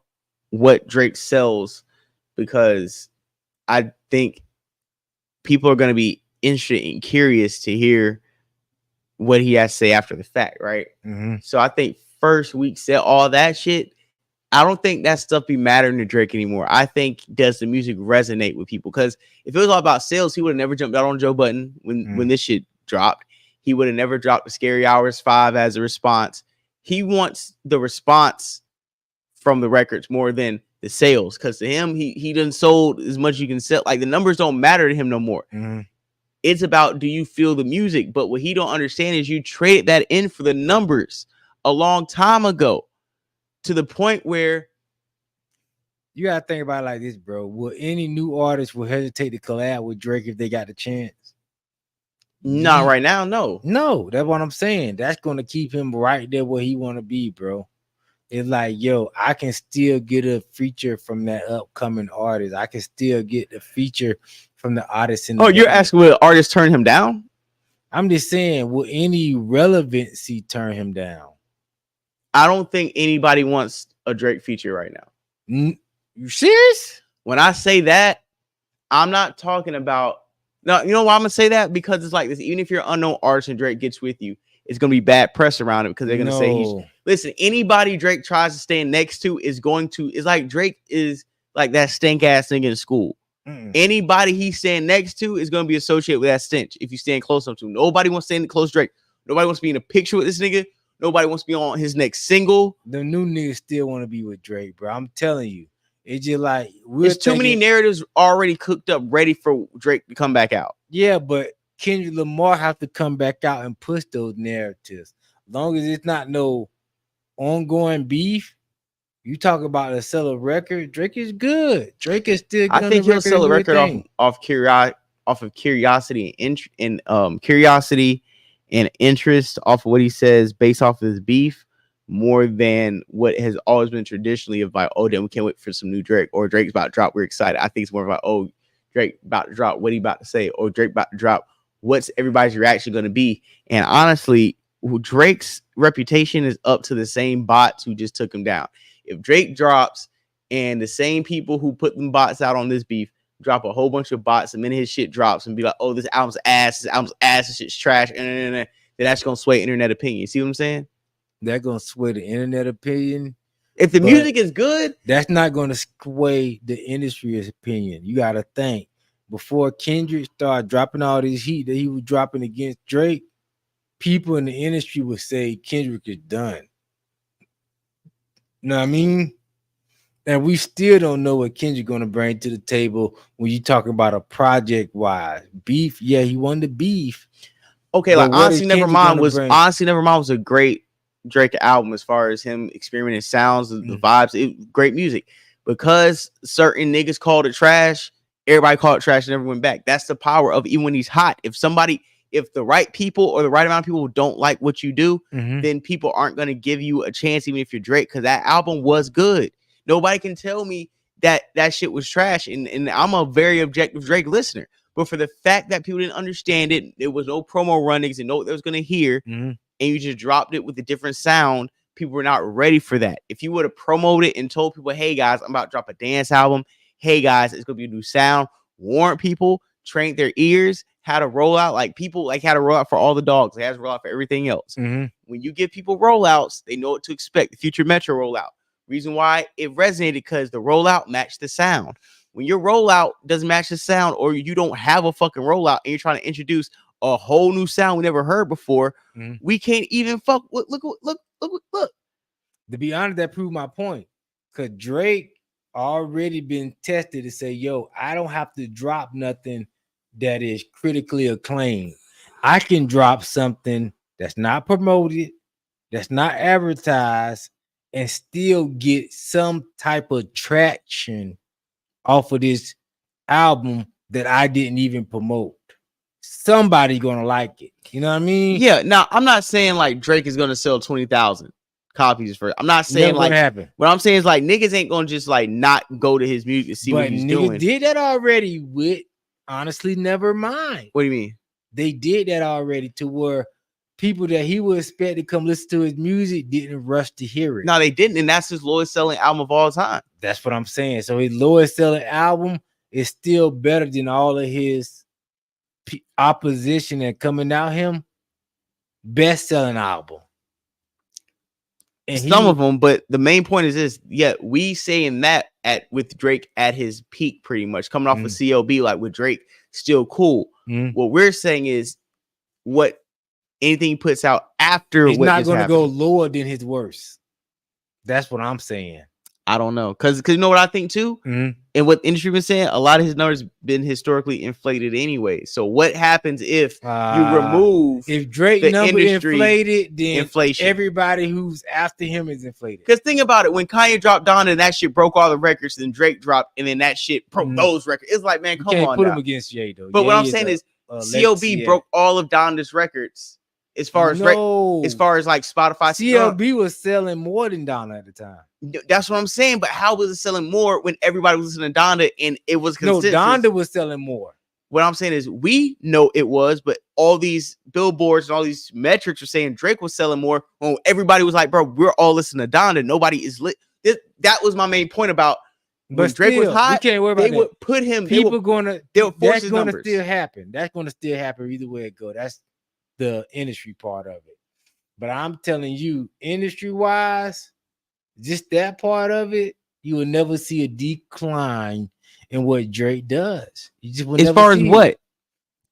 what Drake sells, because I think people are going to be interested and curious to hear what he has to say after the fact, right? So I think first week sell all that shit. I don't think that stuff be mattering to Drake anymore. I think does the music resonate with people? Because if it was all about sales, he would have never jumped out on Joe Budden when this shit dropped. He would have never dropped the Scary Hours 5 as a response. He wants the response from the records more than the sales, because to him, he done sold as much as you can sell. Like the numbers don't matter to him no more. It's about, do you feel the music? But what he don't understand is you traded that in for the numbers a long time ago, to the point where you gotta think about it like this, bro. Will any new artist will hesitate to collab with Drake if they got the chance? Not right now, no. No, that's what I'm saying. That's gonna keep him right there where he want to be, bro. It's like, yo, I can still get a feature from that upcoming artist. I can still get the feature from the artist in the you're asking will artists turn him down? I'm just saying, will any relevancy turn him down? I don't think anybody wants a Drake feature right now. You serious? When I say that, I'm not talking about. No, you know why I'm gonna say that? Because it's like this. Even if you're an unknown artist and Drake gets with you, it's gonna be bad press around him because they're gonna say he's. Listen, anybody Drake tries to stand next to is going to. It's like Drake is like that stink ass thing in school. Anybody he's standing next to is going to be associated with that stench. If you stand close up to him, nobody wants to stand close to Drake. Nobody wants to be in a picture with this nigga. Nobody wants to be on his next single. The new niggas still want to be with Drake, bro. I'm telling you, it's just like there's too many narratives already cooked up, ready for Drake to come back out. Yeah, but Kendrick Lamar have to come back out and push those narratives. As long as it's not no ongoing beef. You talk about a sell a record. Drake is good. Drake is still good. I think he'll sell a record off curiosity and curiosity and interest off of what he says based off of his beef more than what has always been traditionally of like, oh, then we can't wait for some new Drake, or Drake's about to drop, we're excited. I think it's more about, oh, Drake about to drop, what he about to say, or Drake about to drop, what's everybody's reaction going to be? And honestly, Drake's reputation is up to the same bots who just took him down. If Drake drops and the same people who put them bots out on this beef drop a whole bunch of bots, and then his shit drops and be like, oh, this album's ass, this shit's trash, then that's gonna sway internet opinion. You see what I'm saying? That's gonna sway the internet opinion. If the music is good, that's not gonna sway the industry's opinion. You gotta think, before Kendrick started dropping all this heat that he was dropping against Drake, people in the industry would say Kendrick is done. You know what I mean? And we still don't know what Kendrick gonna bring to the table when you talk about a project wise beef. Yeah, he won the beef. Okay, like Honestly Nevermind was a great Drake album as far as him experimenting sounds, the vibes, great music. Because certain niggas called it trash, everybody called it trash and never went back. That's the power of even when he's hot. If the right people or the right amount of people don't like what you do, then people aren't going to give you a chance, even if you're Drake, because that album was good. Nobody can tell me that shit was trash. And I'm a very objective Drake listener. But for the fact that people didn't understand it, there was no promo runnings and know what they was going to hear, and you just dropped it with a different sound, people were not ready for that. If you would have promoted it and told people, hey, guys, I'm about to drop a dance album. Hey, guys, it's going to be a new sound. Warrant people, train their ears, how to roll out, like people like how to roll out for all the dogs. They have to roll out for everything else. When you give people rollouts, they know what to expect. The future Metro rollout. Reason why it resonated because the rollout matched the sound. When your rollout doesn't match the sound, or you don't have a fucking rollout and you're trying to introduce a whole new sound we never heard before, we can't even fuck. Look. To be honest, that proved my point. Cause Drake already been tested to say, yo, I don't have to drop nothing that is critically acclaimed. I can drop something that's not promoted, that's not advertised, and still get some type of traction off of this album that I didn't even promote. Somebody gonna like it. You know what I mean? Yeah. Now, I'm not saying like Drake is gonna sell 20,000 copies for. I'm not saying like happen. What I'm saying is like niggas ain't gonna just like not go to his music and see what he's doing. Did that already with Honestly Nevermind. What do you mean? They did that already to where people that he would expect to come listen to his music didn't rush to hear it. No, they didn't, and that's his lowest selling album of all time. That's what I'm saying. So his lowest selling album is still better than all of his opposition and coming out him best selling album. And some of them, but the main point is this: yeah, we saying that with Drake at his peak, pretty much coming off of CLB, like with Drake still cool. What we're saying is what anything he puts out after, he's not going to go lower than his worst. That's what I'm saying. I don't know, because you know what I think too, and what the industry been saying, a lot of his numbers been historically inflated anyway. So what happens if you remove if Drake the number inflated, then inflation, everybody who's after him is inflated. Because think about it, when Kanye dropped Donda and that shit broke all the records, then Drake dropped and then that shit broke those records. It's like, man, come on, put him against Jay though. But what I'm saying is CLB broke all of Donda's records As far as like Spotify, CLB was selling more than Donna at the time. That's what I'm saying. But how was it selling more when everybody was listening to Donda and it was consensus? No, Donda was selling more. What I'm saying is we know it was, but all these billboards and all these metrics are saying Drake was selling more. When everybody was like, bro, we're all listening to Donda. Nobody is lit. That was my main point about when Drake was hot. We can't worry about they that. would put him. People that's gonna still happen. That's gonna still happen either way it go. That's the industry part of it. But I'm telling you, industry wise, just that part of it, you will never see a decline in what Drake does. You just will as far as what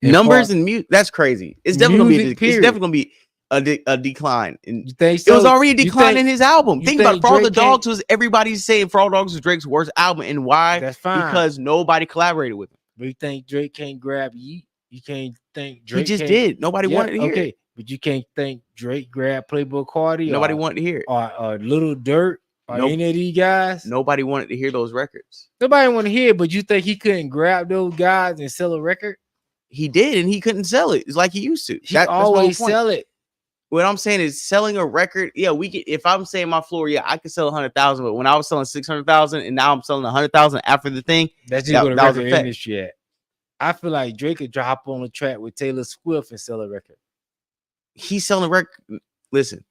numbers and music, that's crazy. It's definitely gonna be a decline. And it was already a decline in his album. Think about it. For All the Dogs was everybody's saying For All the Dogs was Drake's worst album, and why? That's fine because nobody collaborated with him. But you think Drake can't grab Yeet? You can't think Drake. He just did. Nobody wanted to hear it. But you can't think Drake grabbed Playboy Cardi. Nobody wanted to hear it. Or Little Dirt. Or any of these guys. Nobody wanted to hear those records. Nobody wanted to hear it, but you think he couldn't grab those guys and sell a record? He did, and he couldn't sell it. It's like he used to. He always sell it. What I'm saying is selling a record. Yeah, we get. If I'm saying my floor, yeah, I could sell 100,000. But when I was selling 600,000, and now I'm selling 100,000 after the thing, that's just what the record industry at. I feel like Drake could hop on a track with Taylor Swift and sell a record. He's selling a record. Listen,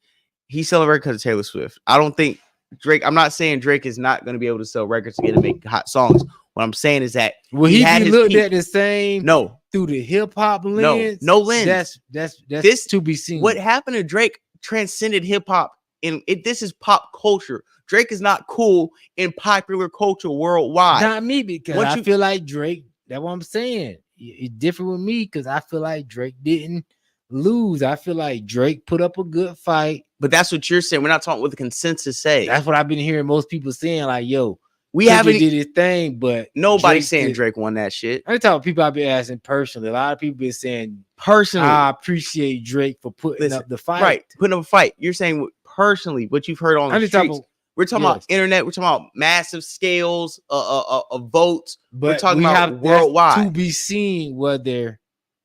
he's selling a record because of Taylor Swift. I don't think Drake. I'm not saying Drake is not going to be able to sell records again and make hot songs. What I'm saying is that will he be looked at the same? No, through the hip hop lens. No lens. That's this to be seen. What happened to Drake transcended hip hop, and this is pop culture. Drake is not cool in popular culture worldwide. Not me, because I feel like Drake. That's what I'm saying. It's different with me because I feel like Drake didn't lose. I feel like Drake put up a good fight. But that's what you're saying. We're not talking what the consensus say. That's what I've been hearing most people saying. Like, yo, we haven't did his thing, but nobody's saying Drake won that shit. I'm talking people I've been asking personally. A lot of people been saying personally, I appreciate Drake for putting up the fight. Right, putting up a fight. You're saying personally what you've heard on the streets. We're talking about internet. We're talking about massive scales of votes. But we're talking about worldwide. To be seen whether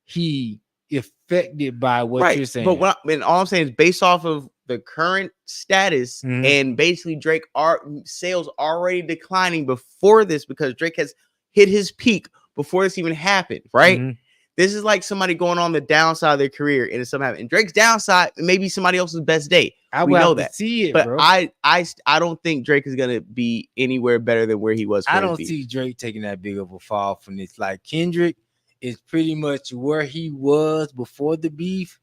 he affected by what you're saying. But all I'm saying is based off of the current status and basically Drake sales already declining before this because Drake has hit his peak before this even happened. Right. This is like somebody going on the downside of their career and something happened. And Drake's downside may be somebody else's best day. We know that. See it, but bro. I don't think Drake is gonna be anywhere better than where he was. I don't see Drake taking that big of a fall from this. Like Kendrick is pretty much where he was before the beef,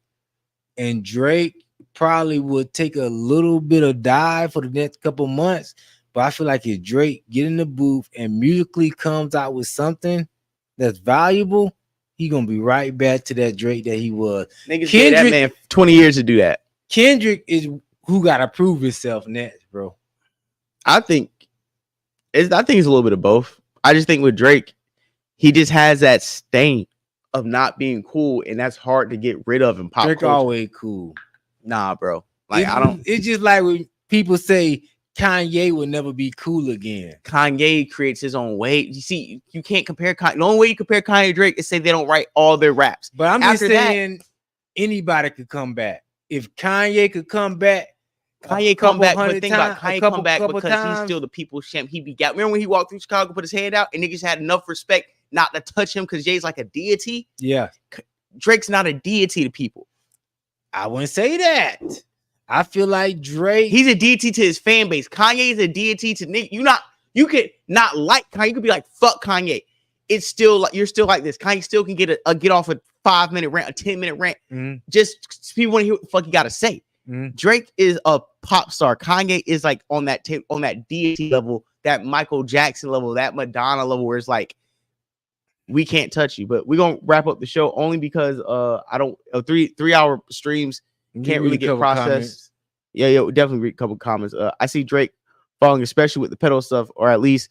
and Drake probably would take a little bit of dive for the next couple months. But I feel like if Drake get in the booth and musically comes out with something that's valuable, he gonna be right back to that Drake that he was. Niggas gave that man 20 years to do that. Kendrick is who gotta prove himself next, bro. I think it's a little bit of both. I just think with Drake, he just has that stain of not being cool, and that's hard to get rid of in pop Drake culture. Always cool. Nah, bro. Like I don't. It's just like when people say Kanye will never be cool again. Kanye creates his own way. You see, you can't compare Kanye. The only way you compare Kanye and Drake is say they don't write all their raps. But I'm just saying anybody could come back. If Kanye could come back, Kanye come back. But think about Kanye come back because he's still the people's champ. He begat. Remember when he walked through Chicago, put his hand out, and niggas had enough respect not to touch him because Jay's like a deity. Yeah, Drake's not a deity to people. I wouldn't say that. I feel like Drake. He's a deity to his fan base. Kanye is a deity to niggas. You could not like Kanye. You could be like, fuck Kanye. It's still like you're still like this. Kanye still can get off a 5-minute rant, a 10-minute rant. Just people want to hear what the fuck you gotta say. Drake is a pop star. Kanye is like on that deity level, that Michael Jackson level, that Madonna level, where it's like we can't touch you. But we're gonna wrap up the show only because I don't 3-hour streams can't really get processed. Comments. Yeah, definitely read a couple comments. I see Drake falling, especially with the pedal stuff, or at least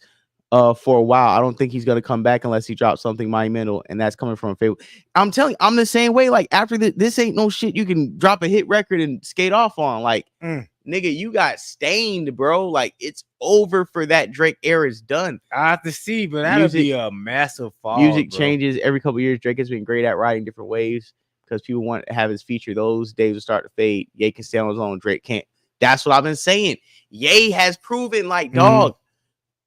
for a while. I don't think he's gonna come back unless he drops something monumental, and that's coming from a favorite. I'm telling you, I'm the same way. Like after this ain't no shit you can drop a hit record and skate off on. Like nigga, you got stained, bro. Like it's over for that Drake era. Is done. I have to see, but that'll be a massive fall. Music changes every couple years. Drake has been great at riding different waves because people want to have his feature. Those days will start to fade. Ye can stay on his own. Drake can't. That's what I've been saying. Ye has proven, like, dog,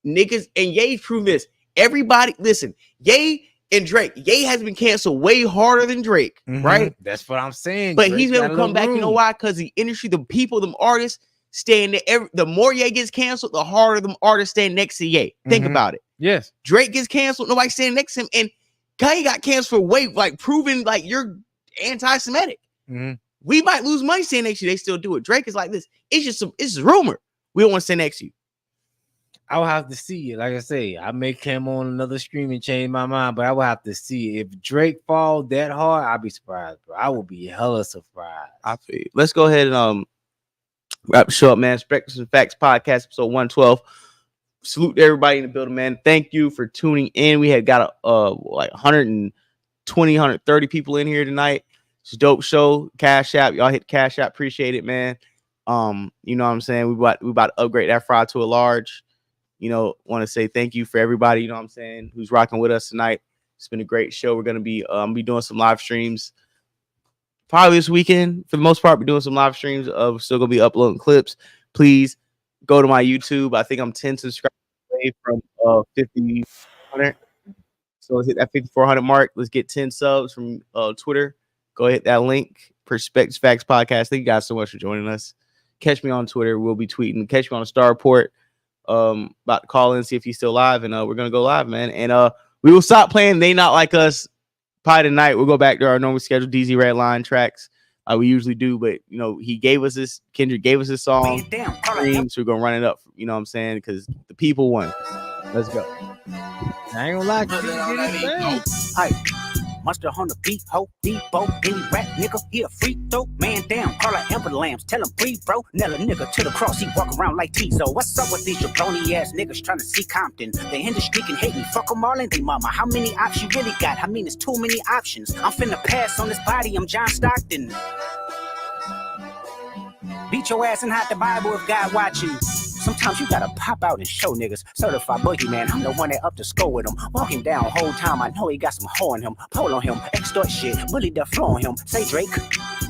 niggas, and Ye's proven this. Everybody, listen, Ye and Drake. Ye has been canceled way harder than Drake, right? That's what I'm saying. But Drake he's got able a to come little back. You know room. why? Because the industry, the people, them artists stand there. The more Ye gets canceled, the harder them artists stand next to Ye. Think about it. Yes. Drake gets canceled, nobody standing next to him, and Kanye got canceled for way, like, proving like you're anti-Semitic. We might lose money standing next to you. They still do it. Drake is like this. It's just it's a rumor. We don't want to stand next to you. I will have to see it. Like I say, I may come on another stream and change my mind, but I will have to see it. If Drake fall that hard, I'll be surprised, bro. I will be hella surprised. I feel you. Let's go ahead and wrap the show up, man. Breakfast and Facts podcast, episode 112. Salute to everybody in the building, man. Thank you for tuning in. We had got like 120, 130 people in here tonight. It's a dope show. Cash App, y'all hit Cash App. Appreciate it, man. You know what I'm saying? We about to upgrade that fry to a large. You know, want to say thank you for everybody, you know what I'm saying, who's rocking with us tonight. It's been a great show. We're gonna be doing some live streams probably this weekend. For the most part, we're doing some live streams. We're still gonna be uploading clips. Please go to my YouTube. I think I'm 10 subscribers away from 5,400. So let's hit that 5,400 mark. Let's get 10 subs from Twitter. Go hit that link. Perspectives Facts Podcast. Thank you guys so much for joining us. Catch me on Twitter. We'll be tweeting. Catch me on the Star Report. About to call in, see if he's still live, and we're gonna go live, man. And we will stop playing They Not Like Us probably tonight. We'll go back to our normal schedule, DZ Redline tracks. We usually do, but you know, he gave us this. Kendrick gave us this song. So we're gonna run it up. You know what I'm saying? Because the people won. Let's go. I ain't gonna lie. Hey, Mustard on the beat, ho, Debo, any rap nigga, he a free throw, man down, call her Amber Lambs, tell him breathe, bro, nail a nigga to the cross, he walk around like Tizo. What's up with these jabroni ass niggas trying to see Compton? The industry can hate me, fuck them all and they mama. How many options you really got? I mean, it's too many options. I'm finna pass on this body, I'm John Stockton. Beat your ass and hide the Bible if God watching. Sometimes you gotta pop out and show niggas. Certified boogeyman, I'm the one that up to score with him. Walk him down whole time, I know he got some hoe in him. Pole on him, extort shit, bully the floor on him. Say Drake,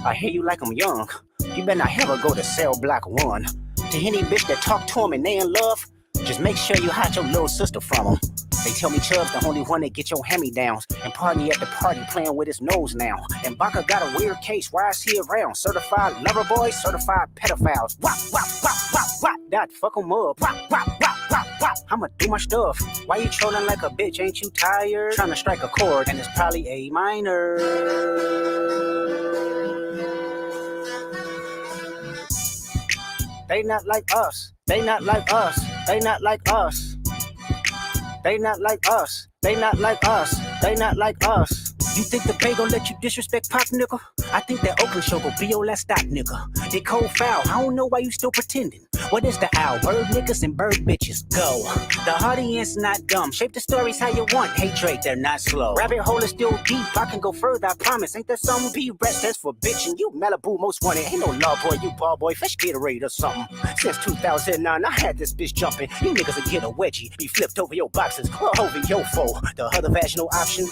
I hear you like I'm young. You better not ever go to cell block 1. To any bitch that talk to him and they in love, just make sure you hide your little sister from him. They tell me Chubb's the only one that get your hand-me-downs and party at the party playing with his nose now. And Baca got a weird case, why is he around? Certified lover boys, certified pedophiles. Wop, wop, wop, wop, wop, that fuck him up. Wop, wop, wop, wop, wop, I'ma do my stuff. Why you trolling like a bitch, ain't you tired? Trying to strike a chord and it's probably A minor. They not like us, they not like us, they not like us. They not like us, they not like us, they not like us. You think the Bay gon' let you disrespect Pop, nigga? I think that Oakland show gon' be your last stop, nigga. They cold foul, I don't know why you still pretending. What is the owl? Bird niggas and bird bitches, go. The audience not dumb, shape the stories how you want. Hey Drake, they're not slow. Rabbit hole is still deep, I can go further, I promise. Ain't there some B-rest that's for bitching? You Malibu most wanted, ain't no law boy, you ball boy, fresh Gatorade or something. Since 2009, I had this bitch jumping. You niggas will get a wedgie, be flipped over your boxes, or over your foe. The other vaginal option,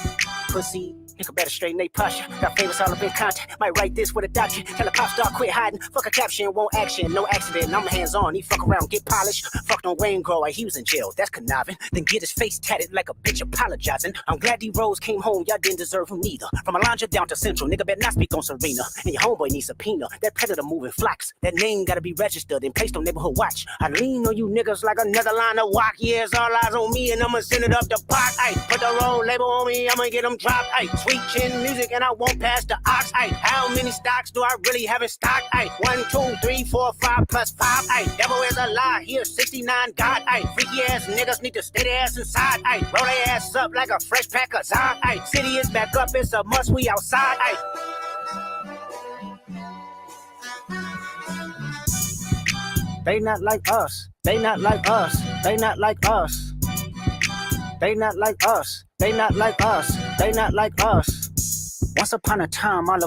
pussy. Nigga better straighten they posture. Got famous all up in content. Might write this with a doctor. Tell a pop star quit hiding. Fuck a caption, won't action. No accident. I'm hands on. He fuck around, get polished. Fucked on Wayne Grower. He was in jail. That's conniving. Then get his face tatted like a bitch apologizing. I'm glad D-Rose came home. Y'all didn't deserve him neither. From Alondra down to Central. Nigga better not speak on Serena. And your homeboy needs subpoena. That predator moving flocks. That name gotta be registered and placed on neighborhood watch. I lean on you niggas like another line of walk. Yeah, it's all eyes on me and I'ma send it up the pot. Ay, put the roll label on me. I'ma get them dropped. Ay, sweet chin music. And I won't pass the ox. Ay, how many stocks do I really have in stock? Ay, 1, 2, 3, 4, 5 plus 5. Ay, devil is a lie. Here, 69 God. Ay, freaky ass niggas need to stay their ass inside. Ay, roll their ass up like a fresh pack of Zod. Ay, city is back up. It's a must. We outside. Ay. They not like us. They not like us. They not like us. They not like us. They not like us. They not like us. Once upon a time, all of